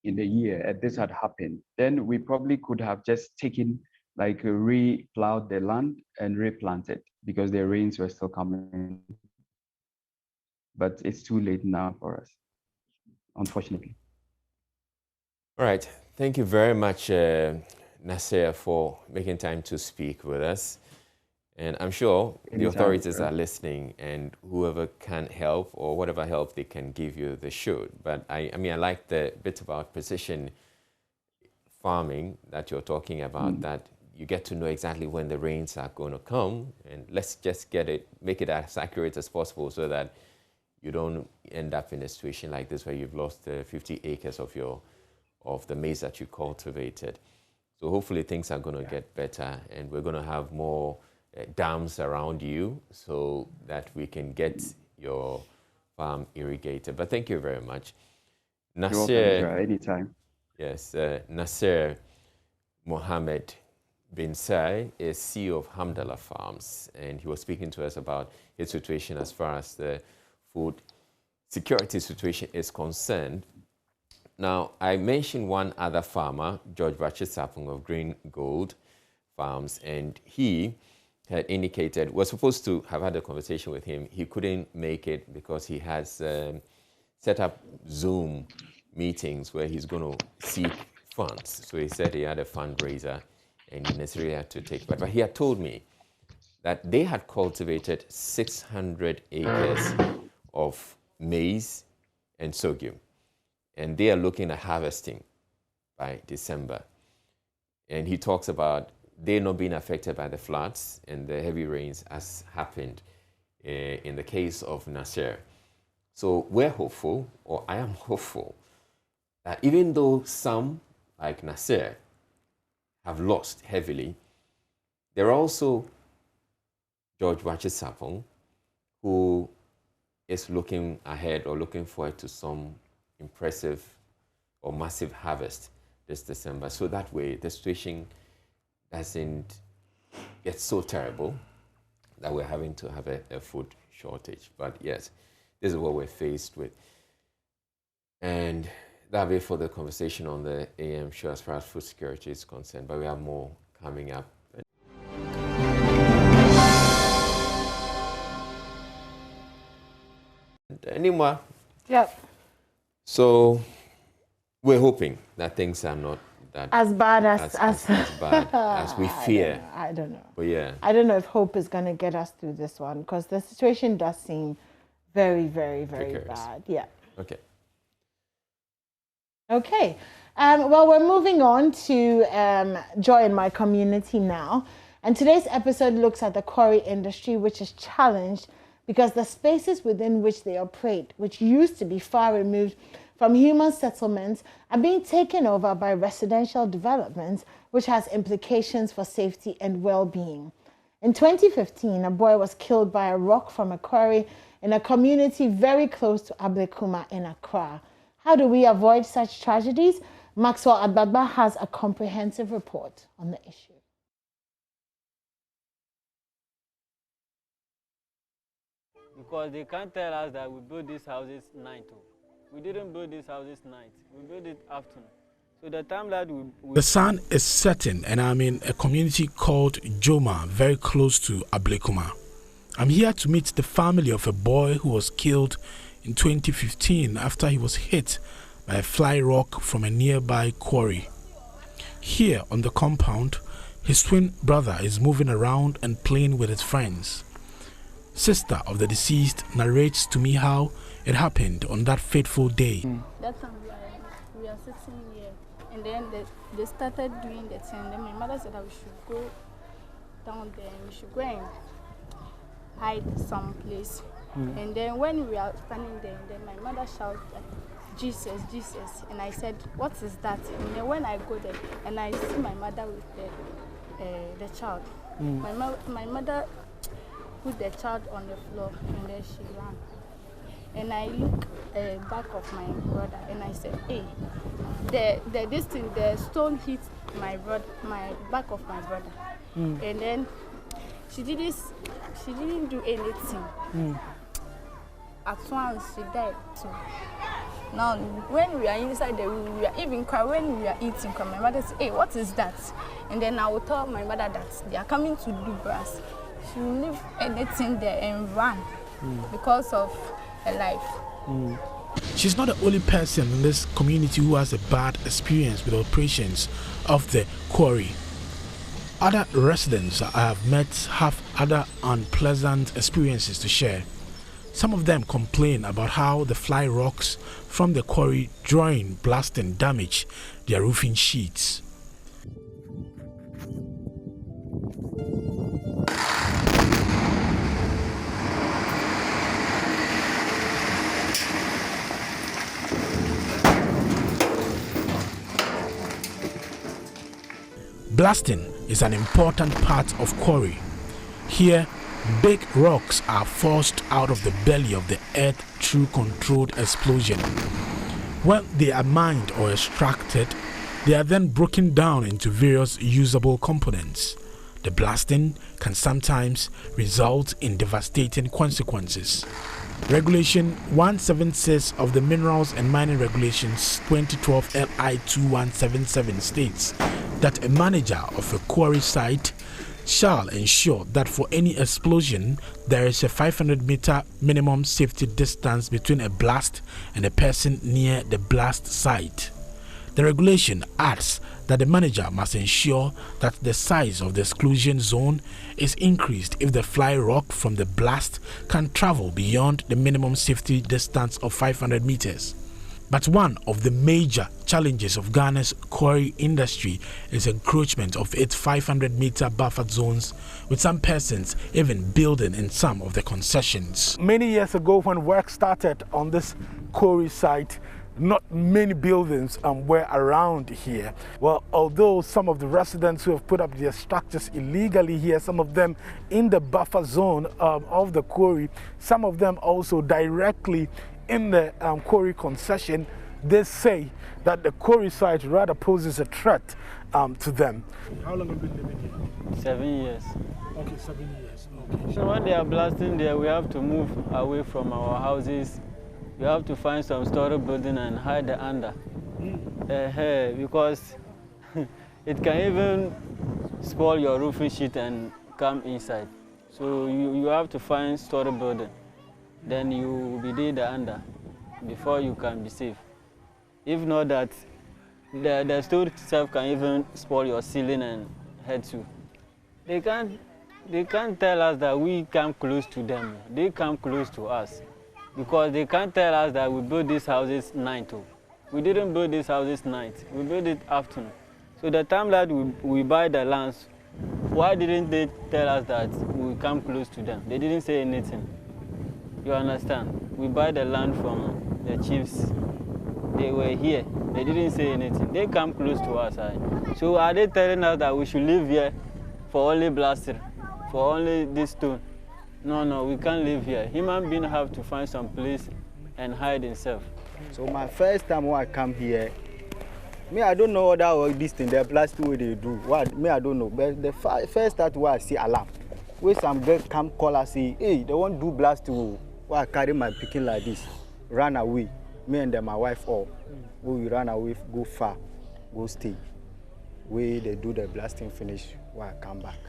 in the year and this had happened, then we probably could have just taken, like, re-plowed the land and replanted, because the rains were still coming. But it's too late now for us, unfortunately. All right. Thank you very much, Nasir, for making time to speak with us. And I'm sure the authorities are listening, and whoever can help or whatever help they can give you, they should. But I mean, I like the bit about precision farming that you're talking about, that you get to know exactly when the rains are going to come, and let's just make it as accurate as possible so that you don't end up in a situation like this where you've lost 50 acres of of the maize that you cultivated. So hopefully things are going to get better, and we're going to have more dams around you so that we can get your farm irrigated. But thank you very much. Nasser, welcome, anytime. Yes, Nasser Mohammed Bin Sai is CEO of Hamdallah Farms, and he was speaking to us about his situation as far as the food security situation is concerned. Now, I mentioned one other farmer, George Vachesapung of Green Gold Farms, and he had indicated, we're supposed to have had a conversation with him. He couldn't make it because he has set up Zoom meetings where he's going to seek funds. So he said he had a fundraiser and he necessarily had to take part. But he had told me that they had cultivated 600 acres of maize and sorghum, and they are looking at harvesting by December. And he talks about they not being affected by the floods and the heavy rains as happened in the case of Nasser. So we're hopeful, or I am hopeful, that even though some, like Nasser, have lost heavily, there are also George Vachesapung, who is looking ahead or looking forward to some impressive or massive harvest this December. So that way the situation doesn't get so terrible that we're having to have a food shortage. But yes, this is what we're faced with. And that'll be for the conversation on the AM show as far as food security is concerned, but we have more coming up. Anymore? Yep. So we're hoping that things are not that as bad as bad as we fear. I don't know. But yeah, I don't know if hope is going to get us through this one, because the situation does seem very, very, very bad. Yeah. Okay. Okay. Well, we're moving on to Joy in My Community now. And today's episode looks at the quarry industry, which is challenged because the spaces within which they operate, which used to be far removed from human settlements, are being taken over by residential developments, which has implications for safety and well-being. In 2015, a boy was killed by a rock from a quarry in a community very close to Ablekuma in Accra. How do we avoid such tragedies? Maxwell Adbaba has a comprehensive report on the issue. Because they can't tell us that we built these houses night. We didn't build these houses night. We built it afternoon. So the time that we the sun is setting, and I'm in a community called Joma, very close to Ablekuma. I'm here to meet the family of a boy who was killed in 2015 after he was hit by a fly rock from a nearby quarry. Here on the compound, his twin brother is moving around and playing with his friends. Sister of the deceased narrates to me how it happened on that fateful day. That time we are sitting here, and then they started doing the thing. Then my mother said that we should go down there and we should go and hide someplace. And then when we are standing there, then my mother shouted, Jesus, Jesus. And I said, what is that? And then when I go there, and I see my mother with the child, my mother put the child on the floor, and then she ran. And I look back of my brother, and I said, hey, the stone hit my back of my brother. And then she didn't do anything. At once she died too. Now when we are inside the room, we are even crying when we are eating. My mother said, hey, what is that? And then I will tell my mother that they are coming to do brass. She will leave anything there and run because of her life. She's not the only person in this community who has a bad experience with operations of the quarry. Other residents I have met have other unpleasant experiences to share. Some of them complain about how the fly rocks from the quarry drawing, blast and damage their roofing sheets. Blasting is an important part of quarry. Here, big rocks are forced out of the belly of the earth through controlled explosion. When they are mined or extracted, they are then broken down into various usable components. The blasting can sometimes result in devastating consequences. Regulation 176 of the Minerals and Mining Regulations 2012 LI 2177 states that a manager of a quarry site shall ensure that for any explosion there is a 500-meter minimum safety distance between a blast and a person near the blast site. The regulation adds that the manager must ensure that the size of the exclusion zone is increased if the fly rock from the blast can travel beyond the minimum safety distance of 500 meters. But one of the major challenges of Ghana's quarry industry is encroachment of its 500-meter buffer zones, with some persons even building in some of the concessions. Many years ago, when work started on this quarry site, not many buildings were around here. Well, although some of the residents who have put up their structures illegally here, some of them in the buffer zone of the quarry, some of them also directly in the quarry concession, they say that the quarry site rather poses a threat to them. How long have you been living here? 7 years. Okay, 7 years. Okay. So when they are blasting there, we have to move away from our houses. We have to find some storage building and hide under. Because it can even spoil your roofing sheet and come inside. So you have to find storage building. Then you will be there under before you can be safe. If not that, the storage itself can even spoil your ceiling and head too. They can't tell us that we come close to them. They come close to us. Because they can't tell us that we built these houses night too. We didn't build these houses night. We built it afternoon. So the time that we buy the lands, why didn't they tell us that we come close to them? They didn't say anything. You understand? We buy the land from the chiefs. They were here. They didn't say anything. They come close to us. So are they telling us that we should live here for only blasting, for only this stone? No, we can't live here. Human beings have to find some place and hide himself. So my first time when I come here, I don't know what this thing, the blasting way they do. I don't know. But the first time where I see alarm, where some girls come call us say, hey, they won't do blasting. Why I carry my picking like this, run away. Me and my wife all. We run away, go far, go stay. Where they do the blasting finish, why I come back.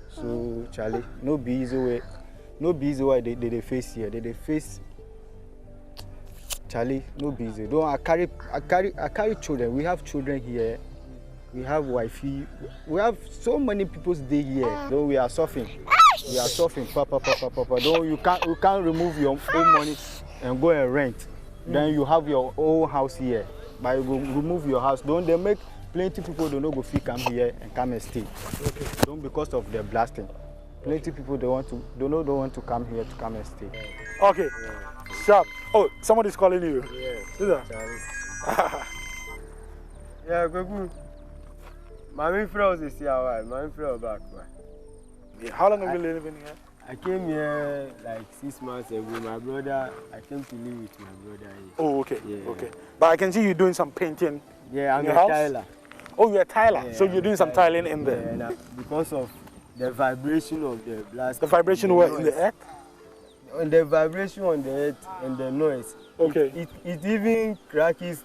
So Charlie, no be easy way. No be easy way they face here. They face Charlie, no be easy. Don't I carry children. We have children here. We have wifey. We have so many people stay here. So we are suffering. We are suffering. Papa. Don't you can't remove your own money and go and rent. Then you have your own house here. But you go remove your house. Don't they make plenty people don't know go free come here and come and stay. Okay. Don't because of the blasting. Plenty people don't want to come here to come and stay. Okay. Sharp. Oh, somebody's calling you. Yeah. Yeah, good. My friend is here. My friend back. Yeah. How long have you been living here? I came here like 6 months ago. My brother, I came to live with my brother here. Oh, okay. Yeah. Okay. But I can see you doing some painting. Yeah, I'm a house? tiler. Oh, you're a tiler. Yeah, so you're doing some tiling in there. Yeah, because of the vibration of the blast. The vibration where in the earth? And the vibration on the earth and the noise. Okay. It even cracks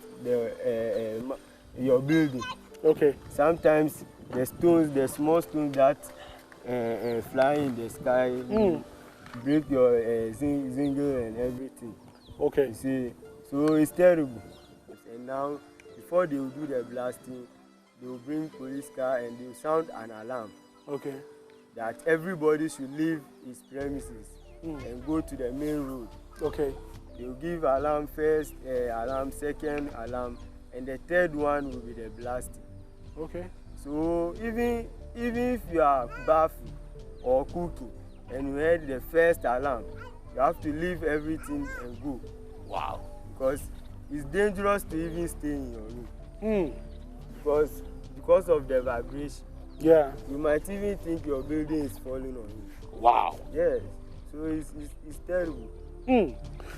your building. Okay. Sometimes the stones, the small stones that fly in the sky, break your zingle and everything. Okay. You see, so it's terrible. And now, before they will do the blasting, they will bring police car and they will sound an alarm. Okay. That everybody should leave his premises and go to the main road. Okay. They will give alarm first, alarm second, alarm, and the third one will be the blasting. Okay. So even if you are bathing or cooking and you heard the first alarm, you have to leave everything and go. Wow. Because it's dangerous to even stay in your room. Because because of the vibration. Yeah. You might even think your building is falling on you. Wow. Yes. So it's terrible.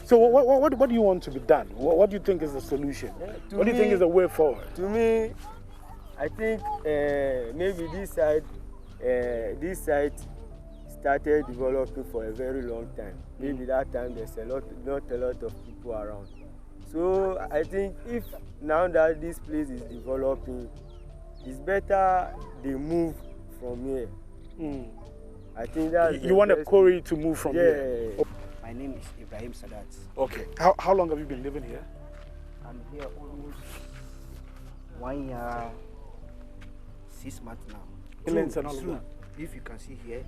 So what do you want to be done? What do you think is the solution? What do you think is the way forward? To me, I think maybe this site started developing for a very long time. Maybe that time there's not a lot of people around. So I think if now that this place is developing, it's better they move from here. I think that you want a quarry to move from here. My name is Ibrahim Sadat. Okay. How long have you been living here? I'm here almost 1 year, 6 months now. True. If you can see here,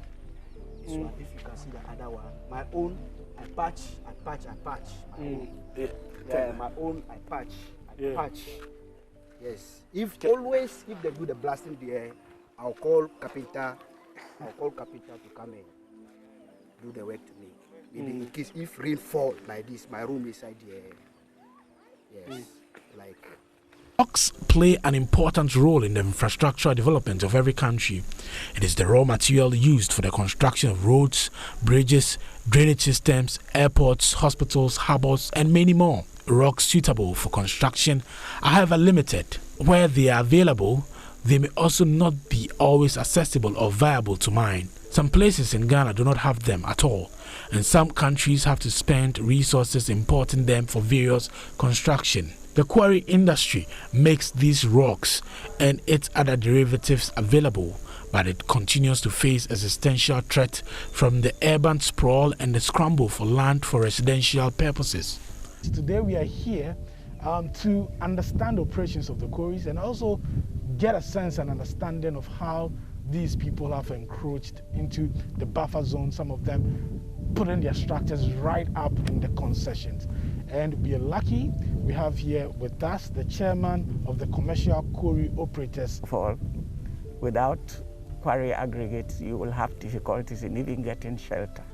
this one. If you can see the other one, my own, I patch. My own. Yeah, my own, I patch. Yes. If they do the blasting there, I'll call carpenter to come and do the work to me. Maybe in case if rain fall like this, my room is inside here. Yes. Like. Rocks play an important role in the infrastructural development of every country. It is the raw material used for the construction of roads, bridges, drainage systems, airports, hospitals, harbors, and many more. Rocks suitable for construction are however limited. Where they are available, they may also not be always accessible or viable to mine. Some places in Ghana do not have them at all, and some countries have to spend resources importing them for various construction. The quarry industry makes these rocks and its other derivatives available, but it continues to face existential threat from the urban sprawl and the scramble for land for residential purposes. Today we are here to understand the operations of the quarries and also get a sense and understanding of how these people have encroached into the buffer zone, some of them putting their structures right up in the concessions. And we are lucky we have here with us the chairman of the Commercial Quarry Operators. Without quarry aggregates, you will have difficulties in even getting shelter.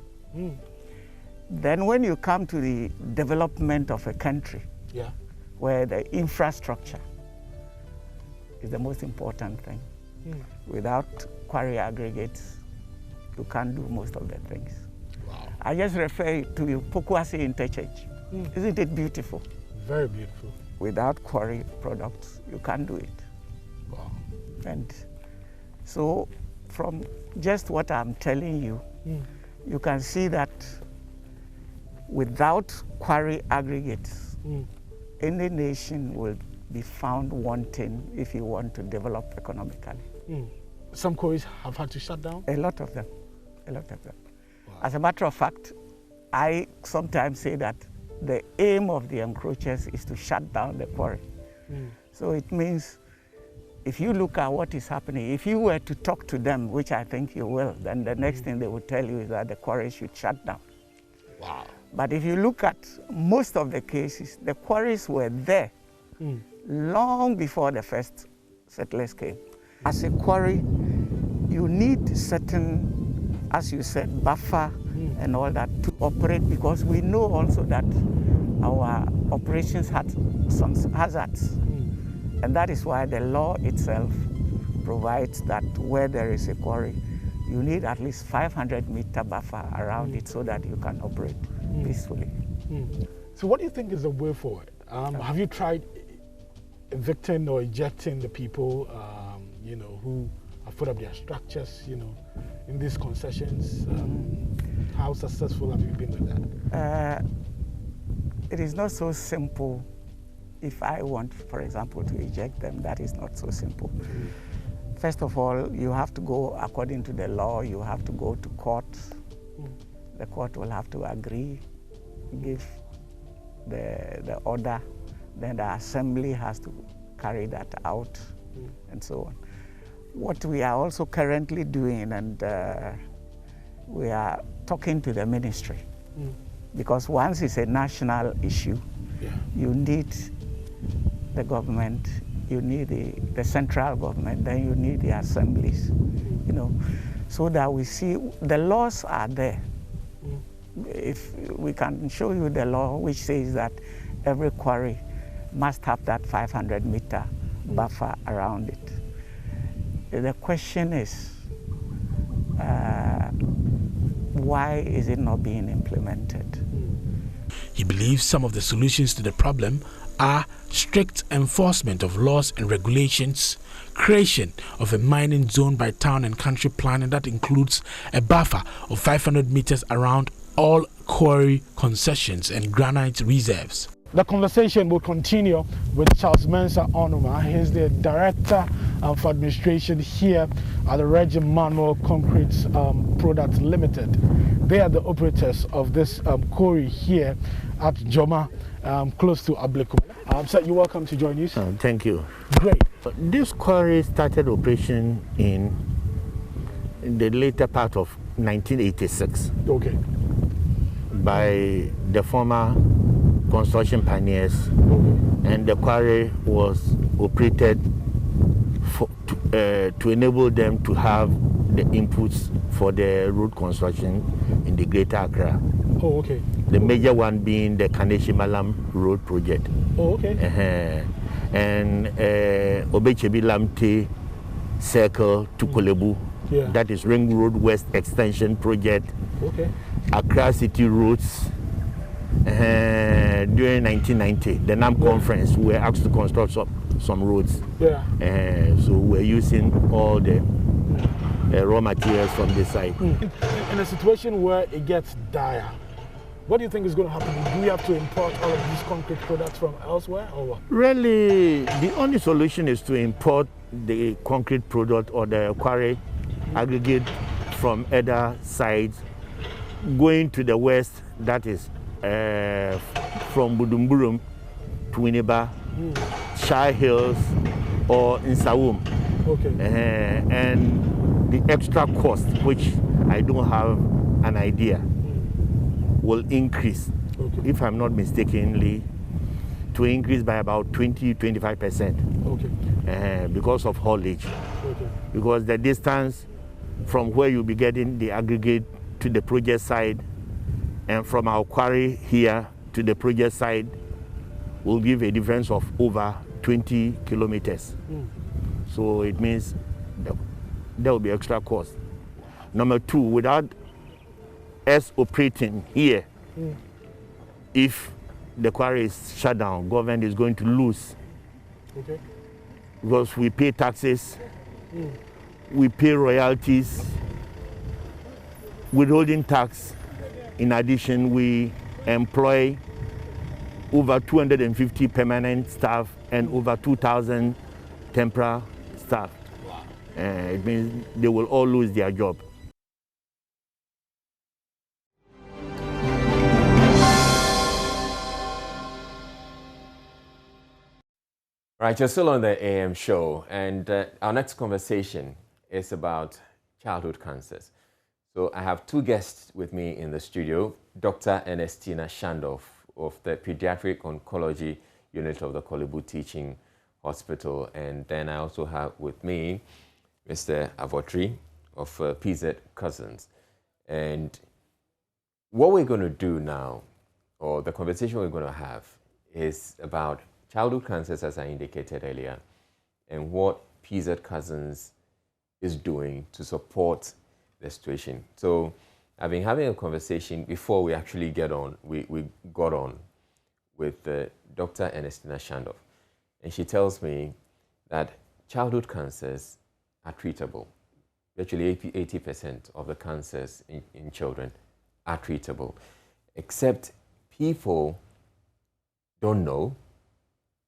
Then when you come to the development of a country, where the infrastructure is the most important thing. Without quarry aggregates, you can't do most of the things. Wow. I just refer to Pokuase interchange. Isn't it beautiful? Very beautiful. Without quarry products, you can't do it. Wow. And so from just what I'm telling you, you can see that without quarry aggregates, any nation will be found wanting if you want to develop economically. Some quarries have had to shut down? A lot of them. Wow. As a matter of fact, I sometimes say that the aim of the encroachers is to shut down the quarry. So it means if you look at what is happening, if you were to talk to them, which I think you will, then the next thing they will tell you is that the quarry should shut down. Wow. But if you look at most of the cases, the quarries were there long before the first settlers came. As a quarry, you need certain, as you said, buffer and all that to operate, because we know also that our operations had some hazards. And that is why the law itself provides that where there is a quarry, you need at least 500-meter buffer around it so that you can operate peacefully. So what do you think is the way forward? Have you tried evicting or ejecting the people, who have put up their structures, in these concessions? How successful have you been with that? It is not so simple. If I want, for example, to eject them, that is not so simple. First of all, you have to go according to the law. You have to go to court. The court will have to agree, give the order. Then the assembly has to carry that out, and so on. What we are also currently doing, and we are talking to the ministry, because once it's a national issue, you need the government, you need the central government, then you need the assemblies, so that we see the laws are there. If we can show you the law which says that every quarry must have that 500-meter buffer around it. the question is, why is it not being implemented? He believes some of the solutions to the problem are strict enforcement of laws and regulations, creation of a mining zone by town and country planning that includes a buffer of 500 meters around all quarry concessions and granite reserves. The conversation will continue with Charles Mensah Onuma. He's the Director for Administration here at the Regime Manual Concrete Products Limited. They are the operators of this quarry here at Joma, close to Ablekuma. Sir, you're welcome to JoyNews. Thank you. Great. This quarry started operation in the later part of 1986. Okay. By the former construction pioneers, and the quarry was operated to enable them to have the inputs for the road construction in the Greater Accra. Oh, okay. The major one being the Kaneshi Malam Road project. Oh, okay. And Obechebi Lamte Circle to Kolebu. Yeah. That is Ring Road West Extension project. Okay. Accra City Roads. During 1990, the NAM conference, we were asked to construct some roads. Yeah. So we're using all the raw materials from this side. In a situation where it gets dire, what do you think is going to happen? Do we have to import all of these concrete products from elsewhere, or what? Really, the only solution is to import the concrete product or the quarry aggregate from other sides, going to the west, that is from Budumburum to Winneba, Shire Hills, or in Sawum. Okay. And the extra cost, which I don't have an idea, will increase, if I'm not mistakenly, to increase by about 20-25%. Okay. Because of haulage. Okay. Because the distance from where you'll be getting the aggregate to the project side, and from our quarry here to the project side, will give a difference of over 20 kilometers. So it means there will be extra cost. Number two, without us operating here, if the quarry is shut down, government is going to lose. Okay. Because we pay taxes, we pay royalties, withholding tax. In addition, we employ over 250 permanent staff and over 2,000 temporary staff. It means they will all lose their job. Right, you're still on the AM show, and our next conversation is about childhood cancers. So I have two guests with me in the studio, Dr. Ernestina Shandorf of the Pediatric Oncology Unit of the Kolebu Teaching Hospital, and then I also have with me Mr. Avotri of PZ Cousins. And what we're going to do now, or the conversation we're going to have, is about childhood cancers, as I indicated earlier, and what PZ Cousins is doing to support the situation. So I've been having a conversation before we actually got on with Dr. Ernestina Shandorf, and she tells me that childhood cancers are treatable. Virtually 80% of the cancers in children are treatable, except people don't know,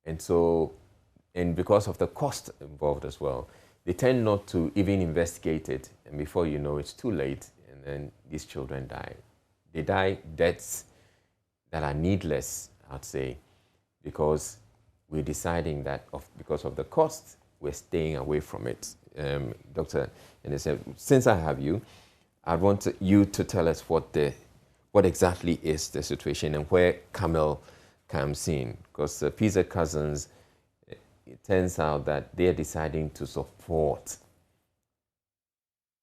and because of the cost involved as well, they tend not to even investigate it, and before you know, it's too late, and then these children die. They die deaths that are needless, I'd say, because we're deciding that because of the cost, we're staying away from it. Dr. Ernestina, since I have you, I want you to tell us what exactly is the situation and where Camel comes in, because PZ Cousins, it turns out that they're deciding to support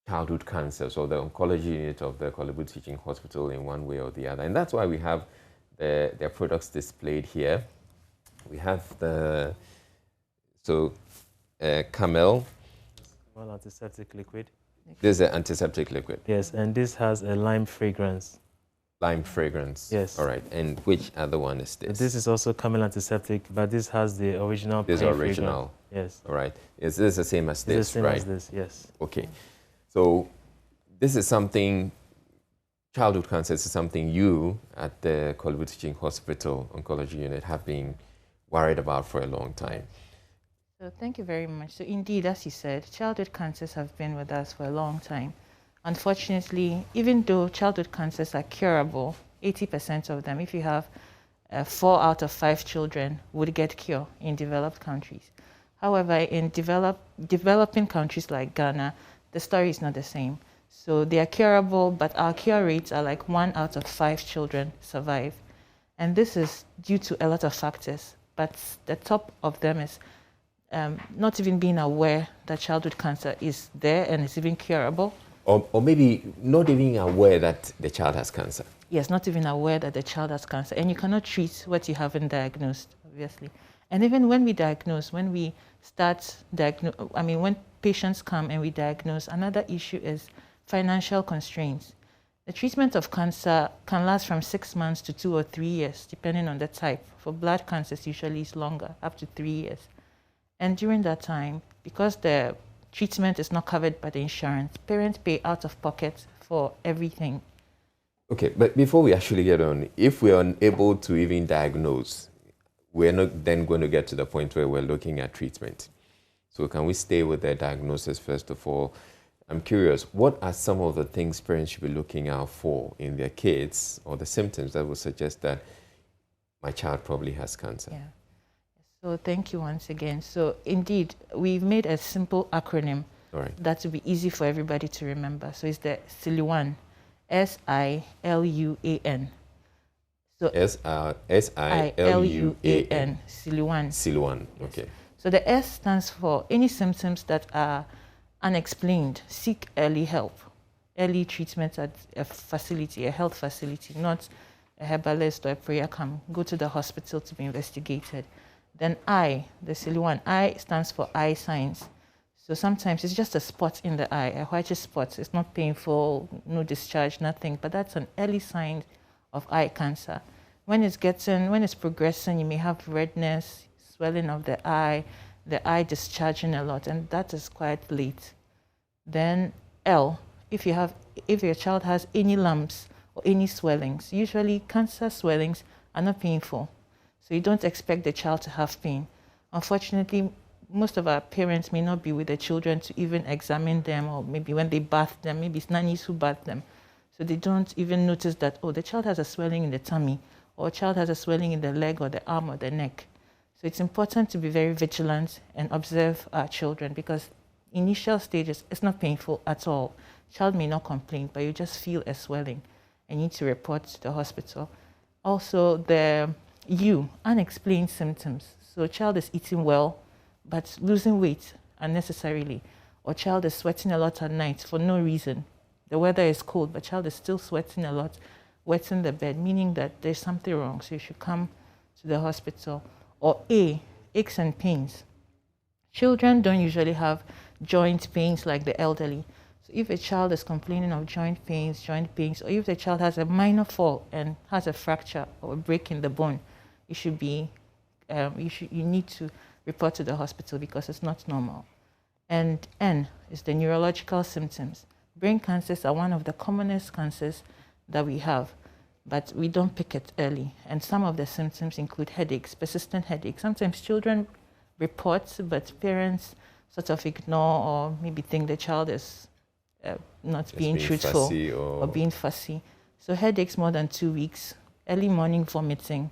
childhood cancers, or the oncology unit of the Kolebu Teaching Hospital in one way or the other. And that's why we have their products displayed here. We have Camel, One antiseptic liquid. This is an antiseptic liquid? Yes, and this has a lime fragrance. Lime fragrance? Yes. All right, and which other one is this? This is also camel antiseptic, but this has the original This is plain original? fragrance. Yes. All right. Is this the same as this, It's the same right? as this, yes. Okay. So this is something, childhood cancer is something you at the Curable Teaching Hospital Oncology Unit have been worried about for a long time. So thank you very much. So indeed, as you said, childhood cancers have been with us for a long time. Unfortunately, even though childhood cancers are curable, 80% of them, if you have 4 out of 5 children, would get cure in developed countries. However, in developing countries like Ghana, the story is not the same. So they are curable, but our cure rates are like 1 out of 5 children survive. And this is due to a lot of factors, but the top of them is not even being aware that childhood cancer is there and is even curable. Or maybe not even aware that the child has cancer. Yes, not even aware that the child has cancer. And you cannot treat what you haven't diagnosed, obviously. And even when we diagnose, when we start when patients come and we diagnose, another issue is financial constraints. The treatment of cancer can last from 6 months to 2 or 3 years, depending on the type. For blood cancers, usually it's longer, up to 3 years. And during that time, because the treatment is not covered by the insurance, parents pay out of pocket for everything. Okay, but before we actually get on, if we're unable to even diagnose, we're not then going to get to the point where we're looking at treatment. So can we stay with the diagnosis first of all? I'm curious, what are some of the things parents should be looking out for in their kids, or the symptoms that would suggest that my child probably has cancer? Yeah. So thank you once again. So indeed, we've made a simple acronym that will be easy for everybody to remember. So it's the SILUAN, SILUAN. So SILUAN, SILUAN. SILUAN, okay. So the S stands for any symptoms that are unexplained. Seek early help, early treatment at a facility, a health facility, not a herbalist or a prayer camp. Go to the hospital to be investigated. Then I, the SILUAN, I stands for eye signs. So sometimes it's just a spot in the eye, a whitish spot. It's not painful, no discharge, nothing, but that's an early sign of eye cancer. When it's progressing, you may have redness, swelling of the eye discharging a lot, and that is quite late. Then L, if your child has any lumps or any swellings, usually cancer swellings are not painful. So you don't expect the child to have pain. Unfortunately, most of our parents may not be with the children to even examine them, or maybe when they bath them, maybe it's nannies who bath them. So they don't even notice that, oh, the child has a swelling in the tummy, or a child has a swelling in the leg or the arm or the neck. So it's important to be very vigilant and observe our children, because initial stages, it's not painful at all. Child may not complain, but you just feel a swelling and need to report to the hospital. Also, the unexplained symptoms. So child is eating well, but losing weight unnecessarily, or child is sweating a lot at night for no reason. The weather is cold, but child is still sweating a lot, wetting the bed, meaning that there's something wrong, so you should come to the hospital. Or A, aches and pains. Children don't usually have joint pains like the elderly. So if a child is complaining of joint pains, or if the child has a minor fall and has a fracture or a break in the bone, you need to report to the hospital, because it's not normal. And N is the neurological symptoms. Brain cancers are one of the commonest cancers that we have, but we don't pick it early. And some of the symptoms include headaches, persistent headaches. Sometimes children report, but parents sort of ignore, or maybe think the child is not being truthful or being fussy. So headaches more than 2 weeks, early morning vomiting,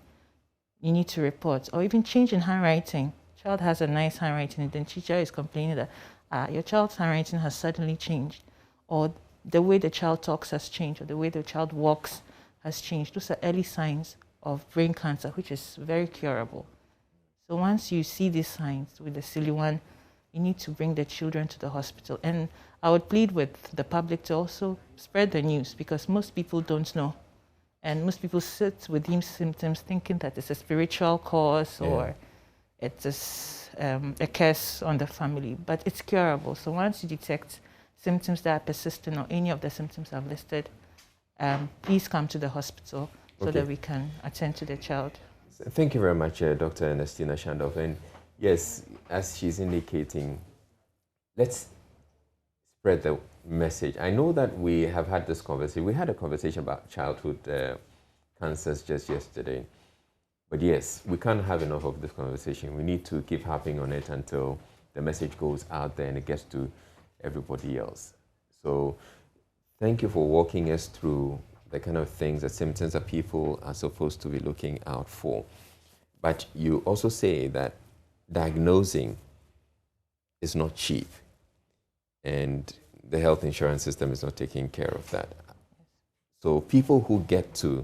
you need to report. Or even change in handwriting. Child has a nice handwriting, and then teacher is complaining that your child's handwriting has suddenly changed, or the way the child talks has changed, or the way the child walks has changed. Those are early signs of brain cancer, which is very curable. So once you see these signs with the SILUAN, you need to bring the children to the hospital. And I would plead with the public to also spread the news, because most people don't know. And most people sit with these symptoms thinking that it's a spiritual cause or it is a curse on the family, but it's curable. So once you detect symptoms that are persistent or any of the symptoms I've listed, please come to the hospital so that we can attend to the child. Thank you very much, Dr. Ernestina Shandov. And yes, as she's indicating, let's spread the message. I know that we have had this conversation. We had a conversation about childhood cancers just yesterday. But yes, we can't have enough of this conversation. We need to keep harping on it until the message goes out there and it gets to everybody else. So thank you for walking us through the kind of things, the symptoms that people are supposed to be looking out for. But you also say that diagnosing is not cheap, and the health insurance system is not taking care of that. So people who get to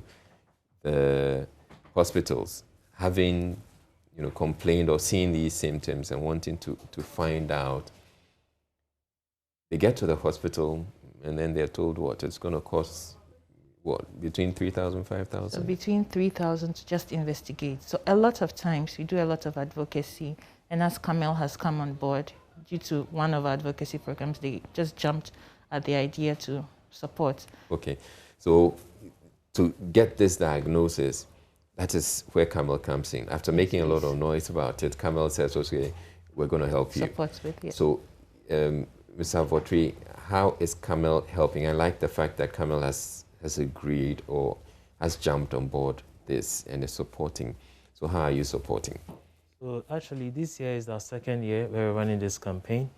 the hospitals having complained or seen these symptoms and wanting to find out, they get to the hospital and then they're told what? It's going to cost, what, between 3,000, 5,000? So between 3,000 to just investigate. So a lot of times we do a lot of advocacy, and as Camille has come on board, due to one of our advocacy programs, they just jumped at the idea to support. Okay, so to get this diagnosis, that is where Camille comes in. After making a lot of noise about it, Camille says, okay, we're going to help you. Support with, yes. So, Mr. Avotri, how is Camille helping? I like the fact that Camille has agreed or has jumped on board this and is supporting. So how are you supporting? So actually, this year is our second year where we're running this campaign.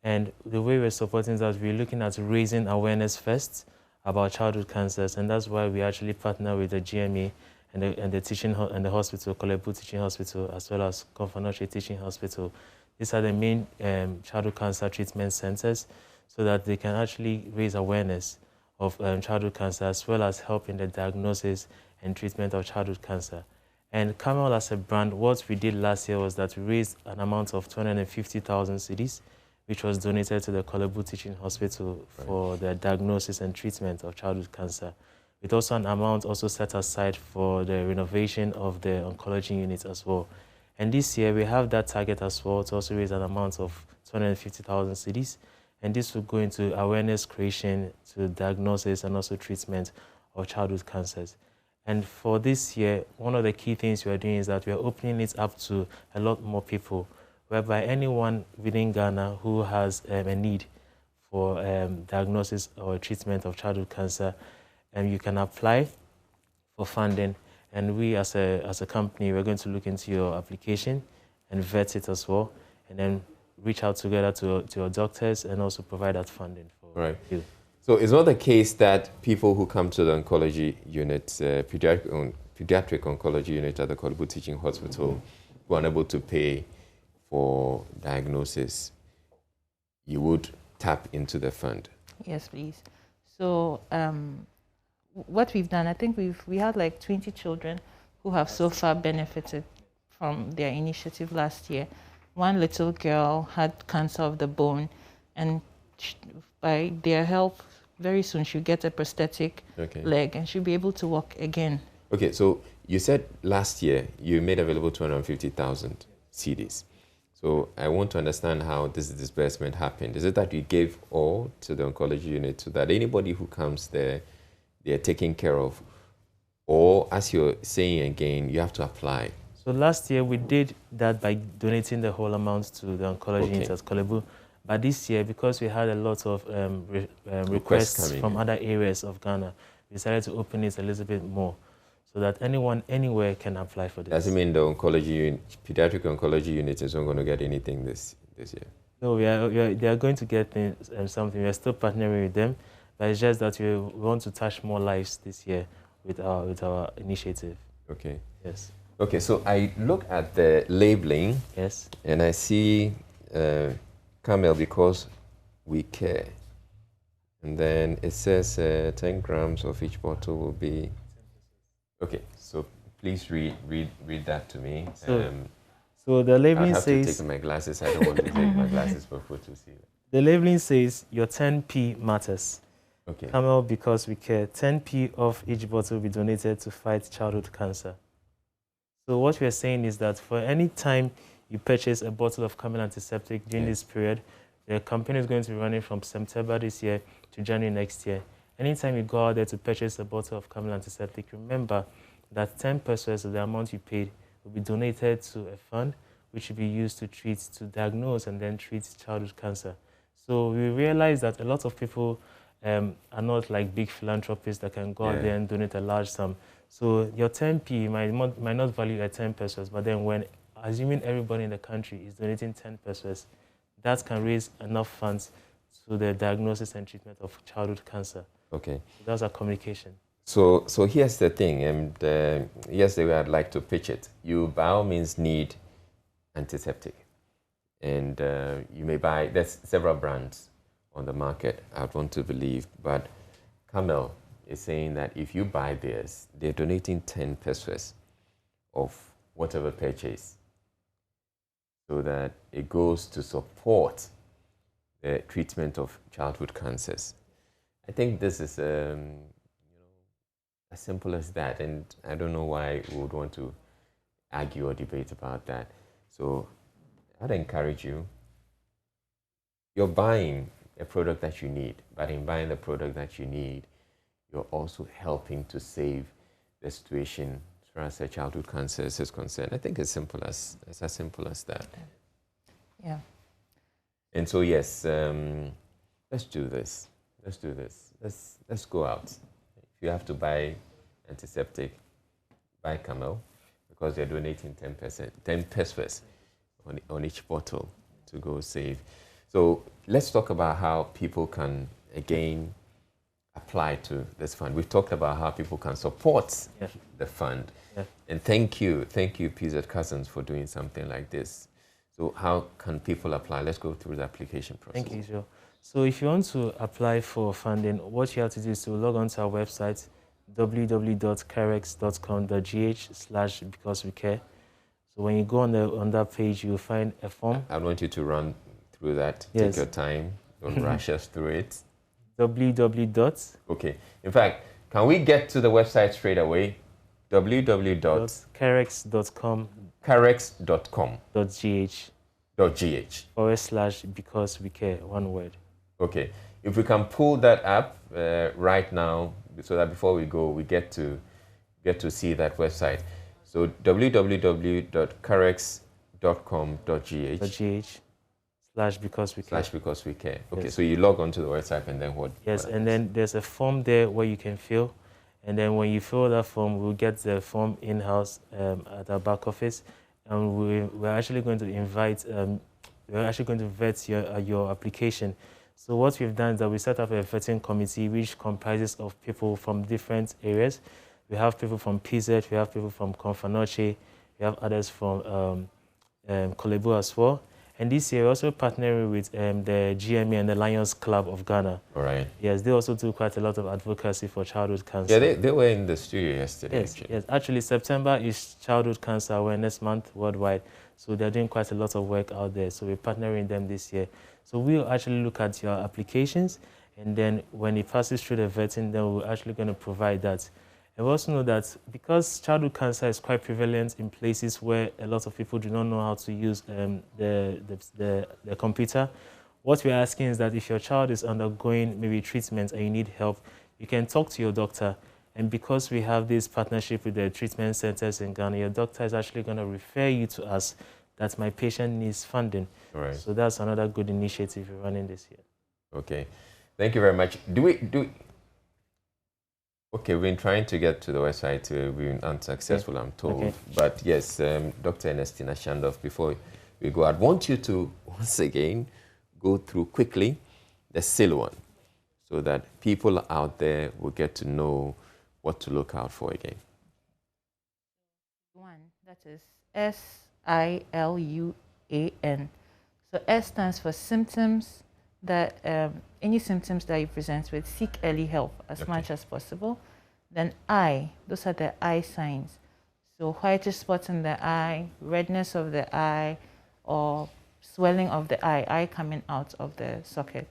And the way we're supporting is that we're looking at raising awareness first about childhood cancers. And that's why we actually partner with the GMA and the hospital, Curable Teaching Hospital, as well as Confanoche Teaching Hospital. These are the main childhood cancer treatment centers, so that they can actually raise awareness of childhood cancer, as well as help in the diagnosis and treatment of childhood cancer. And Camel as a brand, what we did last year was that we raised an amount of 250,000 cedis, which was donated to the Curable Teaching Hospital for the diagnosis and treatment of childhood cancer. With also an amount also set aside for the renovation of the oncology unit as well. And this year we have that target as well to also raise an amount of 250,000 cedis. And this will go into awareness creation, to diagnosis and also treatment of childhood cancers. And for this year, one of the key things we are doing is that we are opening it up to a lot more people, whereby anyone within Ghana who has a need for diagnosis or treatment of childhood cancer, you can apply for funding. And we as a company, we're going to look into your application and vet it as well, and then reach out together to your doctors and also provide that funding for you. So it's not the case that people who come to the oncology unit, pediatric oncology unit at the Curable Teaching Hospital, who are unable to pay for diagnosis, you would tap into the fund? Yes, please. So what we've done, I think we had like 20 children who have so far benefited from their initiative last year. One little girl had cancer of the bone, and by their help, very soon she'll get a prosthetic leg and she'll be able to walk again. Okay, so you said last year you made available 250,000 cedis. So I want to understand how this disbursement happened. Is it that you gave all to the oncology unit so that anybody who comes there, they are taken care of? Or, as you're saying again, you have to apply? So last year we did that by donating the whole amount to the oncology unit at Curable. But this year, because we had a lot of requests from other areas of Ghana, we decided to open it a little bit more, so that anyone, anywhere can apply for this. Does it mean the oncology unit, pediatric oncology unit is not going to get anything this year? No, they are going to get something. We are still partnering with them, but it's just that we want to touch more lives this year with our initiative. Okay. Yes. Okay, so I look at the labeling. Yes. And I see Camel, because we care. And then it says 10 grams of each bottle will be... Okay, so please read that to me. So the labeling I have says... to take my glasses. I don't want to take my glasses for photo to see. The labeling says your 10p matters. Okay. Camel, because we care. 10p of each bottle will be donated to fight childhood cancer. So what we are saying is that for any time you purchase a bottle of Camel antiseptic during this period. The campaign is going to be running from September this year to January next year. Anytime you go out there to purchase a bottle of Camel antiseptic, remember that 10% of the amount you paid will be donated to a fund which will be used to diagnose and then treat childhood cancer. So we realize that a lot of people are not like big philanthropists that can go out there and donate a large sum. So your 10p might not value at 10%, but then when assuming everybody in the country is donating 10%, that can raise enough funds to the diagnosis and treatment of childhood cancer. Okay. So that's our communication. So here's the thing, and here's the way I'd like to pitch it. You by all means need antiseptic. And you may buy, there's several brands on the market, I want to believe, but Camel is saying that if you buy this, they're donating 10% of whatever purchase, so that it goes to support the treatment of childhood cancers. I think this is as simple as that, and I don't know why we would want to argue or debate about that. So I'd encourage you, you're buying a product that you need, but in buying the product that you need, you're also helping to save the situation as far as childhood cancer is concerned. I think it's as simple as that. Yeah. And so yes, let's do this. Let's go out. If you have to buy antiseptic, buy Camel, because they're donating 10% on each bottle to go save. So let's talk about how people can again apply to this fund. We've talked about how people can support the fund. And thank you PZ Cousins for doing something like this. So how can people apply? Let's go through the application process. Thank you, Joe. So if you want to apply for funding, what you have to do is to log on to our website, www.carex.com.gh/becausewecare. So when you go on that page, you'll find a form. I want you to run through that. Yes. Take your time. Don't rush us through it. www. Okay. In fact, can we get to the website straight away? carex.com.gh/because-we-care, one word. Okay. If we can pull that up right now, so that before we go, we get to see that website. So www.carex.com.gh/because-we-care. Okay, Yes. so you log on to the website and then what? Yes, and then there's a form there where you can fill. And then when you fill that form, we'll get the form in-house at our back office. And we're actually going to vet your application. So what we've done is that we set up a vetting committee which comprises of people from different areas. We have people from PZ, we have people from Confanoche, we have others from Curable as well. And this year we're also partnering with the GMA and the Lions Club of Ghana. All right. Yes, they also do quite a lot of advocacy for childhood cancer. Yeah, they were in the studio yesterday. Yes, yes. Actually, September is Childhood Cancer Awareness Month worldwide. So they're doing quite a lot of work out there. So we're partnering with them this year. So we'll actually look at your applications, and then when it passes through the vetting, then we're actually going to provide that. And we also know that because childhood cancer is quite prevalent in places where a lot of people do not know how to use the computer, what we're asking is that if your child is undergoing maybe treatment and you need help, you can talk to your doctor. And because we have this partnership with the treatment centers in Ghana, your doctor is actually going to refer you to us that my patient needs funding. Right. So that's another good initiative we're running this year. Okay. Thank you very much. Okay, we've been trying to get to the website. We've been unsuccessful, I'm told. Okay. But yes, Dr. Ernestina Shandorf, before we go, I'd want you to, once again, go through quickly the SIL one, so that people out there will get to know what to look out for again. One, that is SILUAN. So S stands for symptoms that, any symptoms that you present with, seek early help as much as possible. Then I, those are the eye signs. So whitish spots in the eye, redness of the eye, or swelling of the eye coming out of the socket.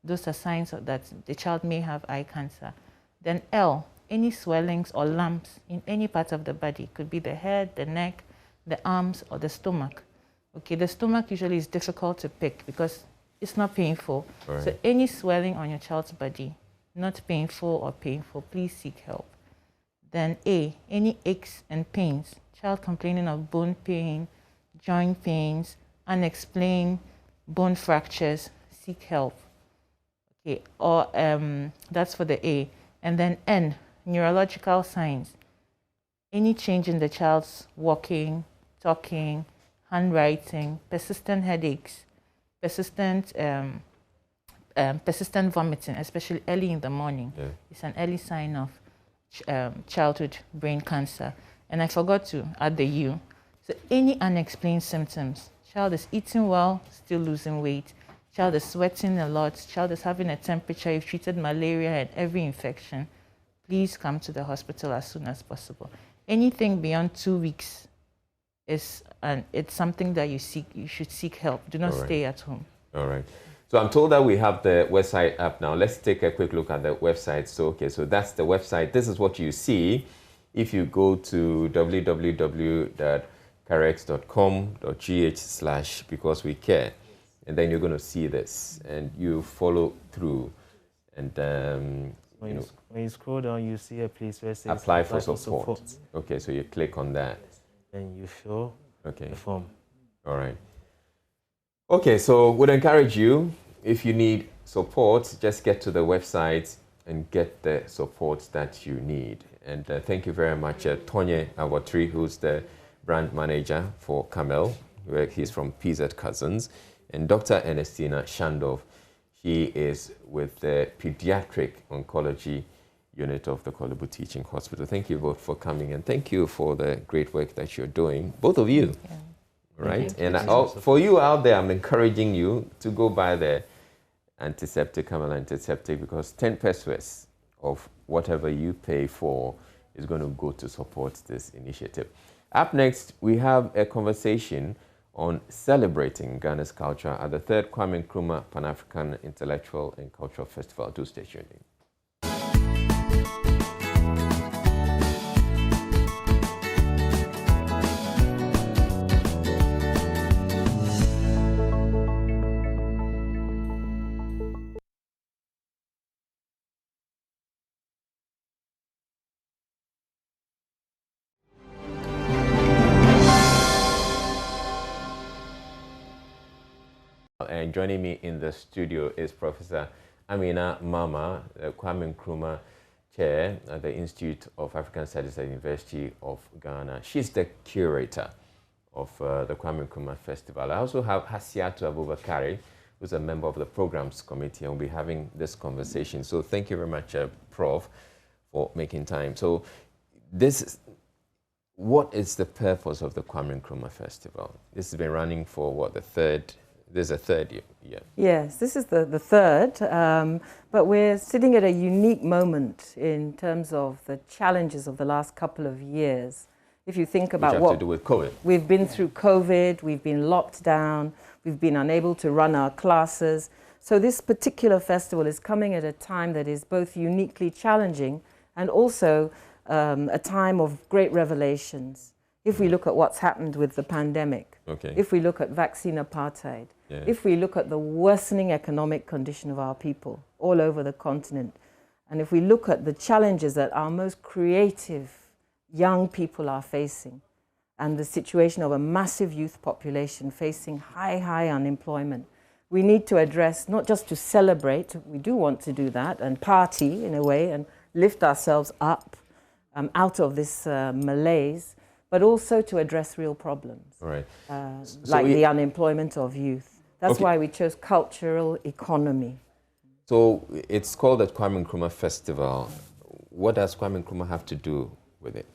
Those are signs of that the child may have eye cancer. Then L, any swellings or lumps in any part of the body. Could be the head, the neck, the arms, or the stomach. Okay, the stomach usually is difficult to pick because it's not painful. Right. So any swelling on your child's body, not painful or painful, please seek help. Then A, any aches and pains, child complaining of bone pain, joint pains, unexplained bone fractures, seek help. Okay, or that's for the A. And then N, neurological signs. Any change in the child's walking, talking, handwriting, persistent headaches, persistent vomiting, especially early in the morning. Yeah. It's an early sign of childhood brain cancer. And I forgot to add the U. So any unexplained symptoms, child is eating well, still losing weight, child is sweating a lot, child is having a temperature, you've treated malaria and every infection, please come to the hospital as soon as possible. Anything beyond 2 weeks it's something that you should seek help. Do not stay at home. All right. So I'm told that we have the website up now. Let's take a quick look at the website. So, okay, so that's the website. This is what you see if you go to www.carex.com.gh/because-we-care. And then you're going to see this and you follow through. And, when you scroll down, you see a place where it says apply for support. Okay, so you click on that. Then you fill the form. All right. Okay, so would encourage you, if you need support, just get to the website and get the support that you need. And thank you very much, Tonye Awatri, who's the brand manager for Camel, where he's from PZ Cousins, and Dr. Ernestina Shandov. She is with the Pediatric Oncology Unit of the Curable Teaching Hospital. Thank you both for coming, and thank you for the great work that you're doing, both of you. Yeah. Right? And for you out there, I'm encouraging you to go buy the antiseptic, Camel antiseptic, because 10 pesos of whatever you pay for is going to go to support this initiative. Up next, we have a conversation on celebrating Ghana's culture at the 3rd Kwame Nkrumah Pan-African Intellectual and Cultural Festival. Do stay tuned in. And joining me in the studio is Professor Amina Mama, the Kwame Nkrumah Chair at the Institute of African Studies at the University of Ghana. She's the curator of the Kwame Nkrumah Festival. I also have Hasiatu Abubakari, who's a member of the Programs Committee, and we'll be having this conversation. So thank you very much, Prof, for making time. So what is the purpose of the Kwame Nkrumah Festival? This has been running for, what, This is a third year. Yes, this is the third, but we're sitting at a unique moment in terms of the challenges of the last couple of years. If you think about what to do with COVID. We've been through COVID, we've been locked down, we've been unable to run our classes. So this particular festival is coming at a time that is both uniquely challenging and also a time of great revelations. If we look at what's happened with the pandemic, if we look at vaccine apartheid, if we look at the worsening economic condition of our people all over the continent, and if we look at the challenges that our most creative young people are facing, and the situation of a massive youth population facing high unemployment, we need to address, not just to celebrate, we do want to do that, and party in a way, and lift ourselves up out of this malaise, but also to address real problems, like the unemployment of youth. That's why we chose cultural economy. So it's called the Kwame Nkrumah Festival. What does Kwame Nkrumah have to do with it?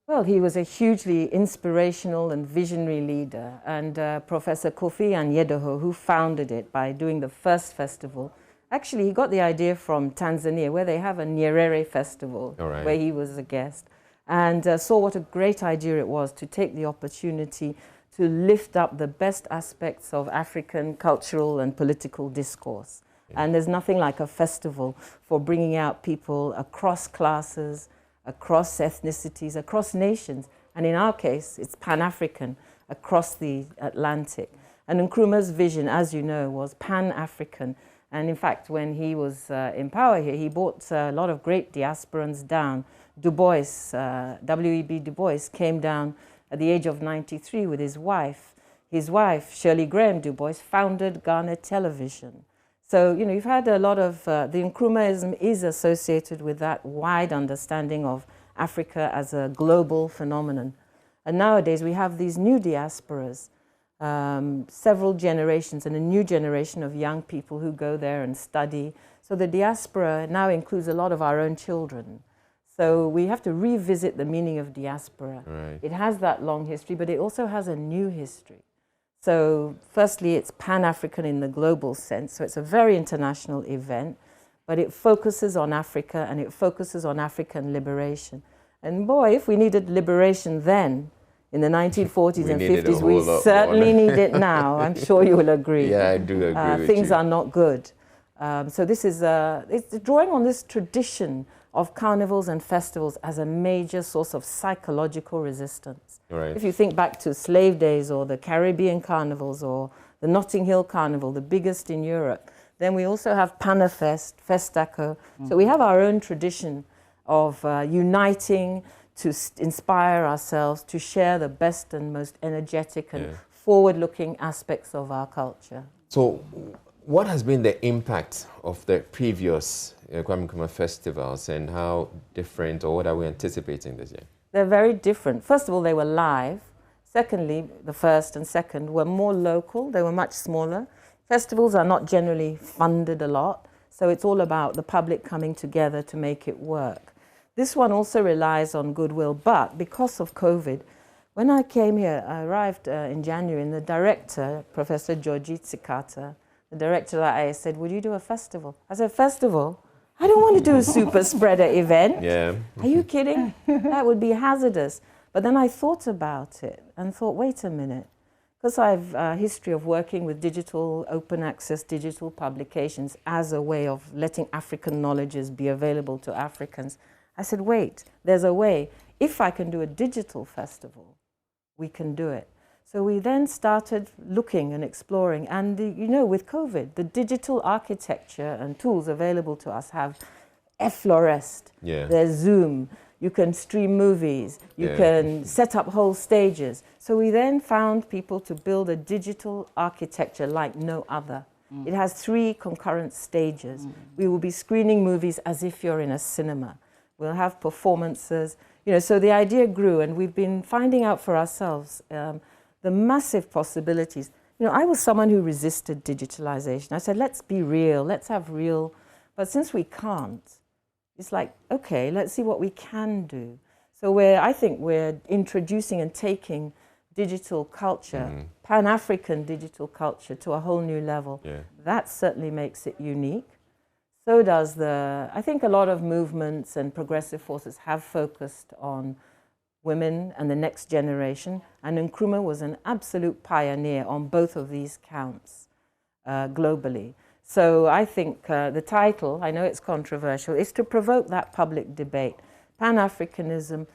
Well, he was a hugely inspirational and visionary leader, and Professor Kofi Anyedoho, who founded it by doing the first festival, actually he got the idea from Tanzania, where they have a Nyerere festival, where he was a guest, and saw what a great idea it was to take the opportunity to lift up the best aspects of African cultural and political discourse. And there's nothing like a festival for bringing out people across classes, across ethnicities, across nations. And in our case, it's Pan-African, across the Atlantic. And Nkrumah's vision, as you know, was Pan-African. And in fact, when he was in power here, he brought a lot of great diasporans down. Du Bois, W.E.B. Du Bois, came down at the age of 93 with his wife. His wife, Shirley Graham Du Bois, founded Ghana Television. So, you know, you've had a lot of, the Nkrumahism is associated with that wide understanding of Africa as a global phenomenon. And nowadays we have these new diasporas, several generations and a new generation of young people who go there and study. So the diaspora now includes a lot of our own children. So we have to revisit the meaning of diaspora. Right. It has that long history, but it also has a new history. So firstly, it's Pan-African in the global sense. So it's a very international event, but it focuses on Africa and it focuses on African liberation. And boy, if we needed liberation then, in the 1940s and 50s, we certainly need it now. I'm sure you will agree. Yeah, I do agree with things you. are not good. So this is, it's drawing on this tradition of carnivals and festivals as a major source of psychological resistance. Right. If you think back to slave days or the Caribbean carnivals or the Notting Hill Carnival, the biggest in Europe, then we also have Panafest, Festaco. So we have our own tradition of uniting to inspire ourselves, to share the best and most energetic and forward-looking aspects of our culture. So what has been the impact of the previous Kwame Nkrumah festivals and how different, or what are we anticipating this year? They're very different. First of all, they were live. Secondly, the first and second were more local. They were much smaller. Festivals are not generally funded a lot, so it's all about the public coming together to make it work. This one also relies on goodwill, but because of COVID, when I came here, I arrived in January, and the director, Professor Georgie Tsikata, the director of the IA, said, would you do a festival? I said, festival? I don't want to do a super spreader event. Yeah. Are you kidding? That would be hazardous. But then I thought about it and thought, wait a minute. Because I have a history of working with digital, open access digital publications as a way of letting African knowledges be available to Africans. I said, wait, there's a way. If I can do a digital festival, we can do it. So we then started looking and exploring. And, you know, with COVID, the digital architecture and tools available to us have effloresced. Yeah. There's Zoom. You can stream movies. You can set up whole stages. So we then found people to build a digital architecture like no other. It has 3 concurrent stages. We will be screening movies as if you're in a cinema. We'll have performances. You know, so the idea grew, and we've been finding out for ourselves the massive possibilities. You know, I was someone who resisted digitalization. I said, let's be real, let's have real. But since we can't, it's like, okay, let's see what we can do. So I think we're introducing and taking digital culture, Pan-African digital culture, to a whole new level. Yeah. That certainly makes it unique. So does I think a lot of movements and progressive forces have focused on women and the next generation, and Nkrumah was an absolute pioneer on both of these counts globally. So I think the title, I know it's controversial, is to provoke that public debate. Pan-Africanism,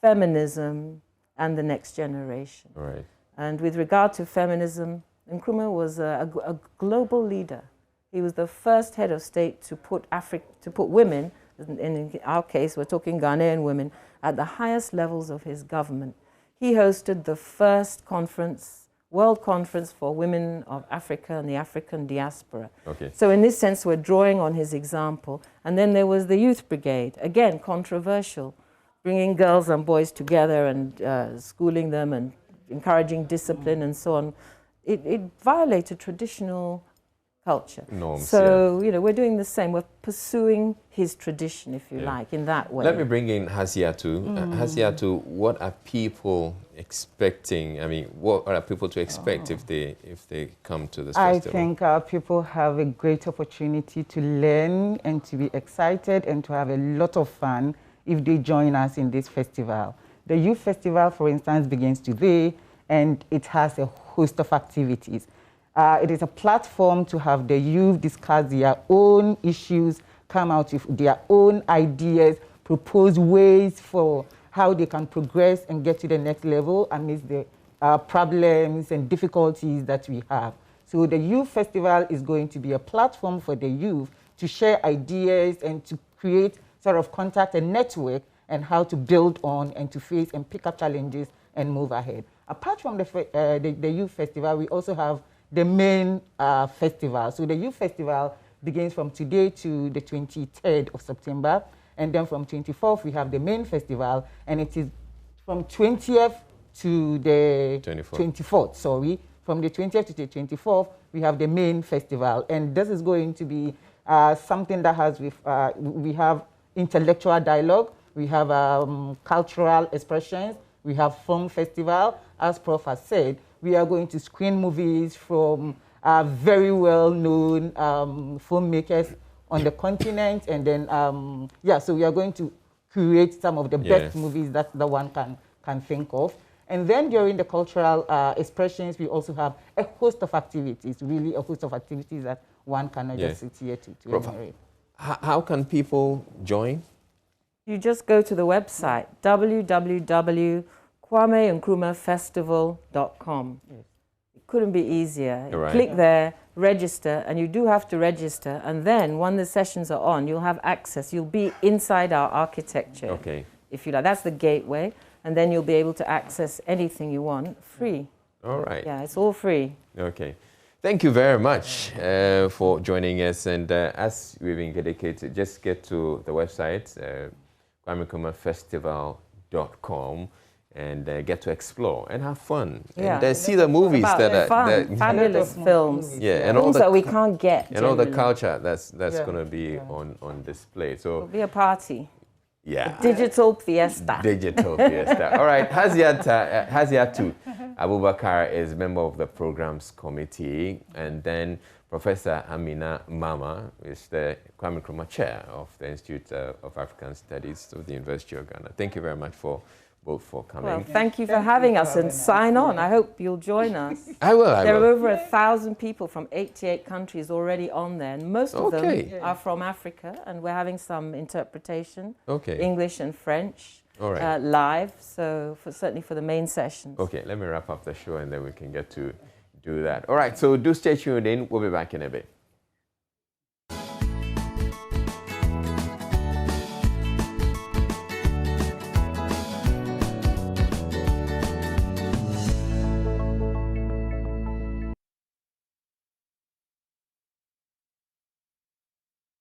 feminism, and the next generation. Right. And with regard to feminism, Nkrumah was a global leader. He was the first head of state to put women, in our case, we're talking Ghanaian women, at the highest levels of his government. He hosted the first conference, World Conference for Women of Africa and the African Diaspora. Okay. So in this sense, we're drawing on his example. And then there was the Youth Brigade, again, controversial, bringing girls and boys together and schooling them and encouraging discipline and so on. It violated traditional culture. Norms, so, you know, we're doing the same. We're pursuing his tradition, if you like, in that way. Let me bring in Hasiatu. Hasiatu, what are people expecting? I mean, what are people to expect if they come to this festival? I think our people have a great opportunity to learn and to be excited and to have a lot of fun if they join us in this festival. The Youth Festival, for instance, begins today, and it has a host of activities. It is a platform to have the youth discuss their own issues, come out with their own ideas, propose ways for how they can progress and get to the next level amidst the problems and difficulties that we have. So the Youth Festival is going to be a platform for the youth to share ideas and to create sort of contact and network and how to build on and to face and pick up challenges and move ahead. Apart from the Youth Festival, we also have the main festival. So the Youth Festival begins from today to the 23rd of September. And then from 24th, we have the main festival. And it is from 20th to the 24th, sorry. From the 20th to the 24th, we have the main festival. And this is going to be something that has, we have intellectual dialogue, we have cultural expressions, we have film festival. As Prof has said, we are going to screen movies from very well-known filmmakers on the continent. And then, so we are going to create some of the best movies that the one can think of. And then during the cultural expressions, we also have a host of activities, really a host of activities that one cannot just sit here to enumerate. How can people join? You just go to the website, www.kwameNkrumahfestival.com. It couldn't be easier. You click there, register, and you do have to register. And then when the sessions are on, you'll have access. You'll be inside our architecture, if you like. That's the gateway. And then you'll be able to access anything you want free. All right. Yeah, it's all free. Okay. Thank you very much for joining us. And as we've indicated, just get to the website, KwameNkrumahFestival.com, and get to explore and have fun. And see the movies that are fabulous films. Yeah, and all that we can't get. And all the culture that's going to be on display. So it'll be a party. Yeah. A digital fiesta. Digital fiesta. All right. Haziatu Abubakar is member of the programs committee, and then Professor Amina Mama is the Kwame Nkrumah Chair of the Institute of African Studies of the University of Ghana. Thank you very much for coming. Well, thank you for having us, and sign on. I hope you'll join us. I will. There are over 1,000 people from 88 countries already on there, and most of them are from Africa, and we're having some interpretation, English and French, live, so certainly for the main sessions. Okay, let me wrap up the show, and then we can get to do that. All right, so do stay tuned in. We'll be back in a bit.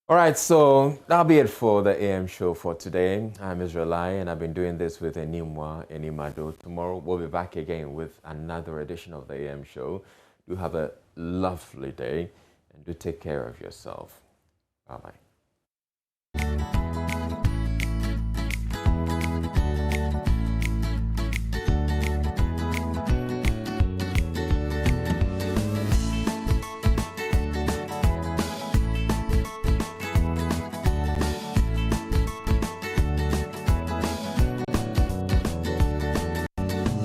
All right, so that'll be it for the AM show for today. I'm Israel Lai, and I've been doing this with Enimado. Tomorrow we'll be back again with another edition of the AM show. Do have a lovely day, and do take care of yourself. Bye-bye.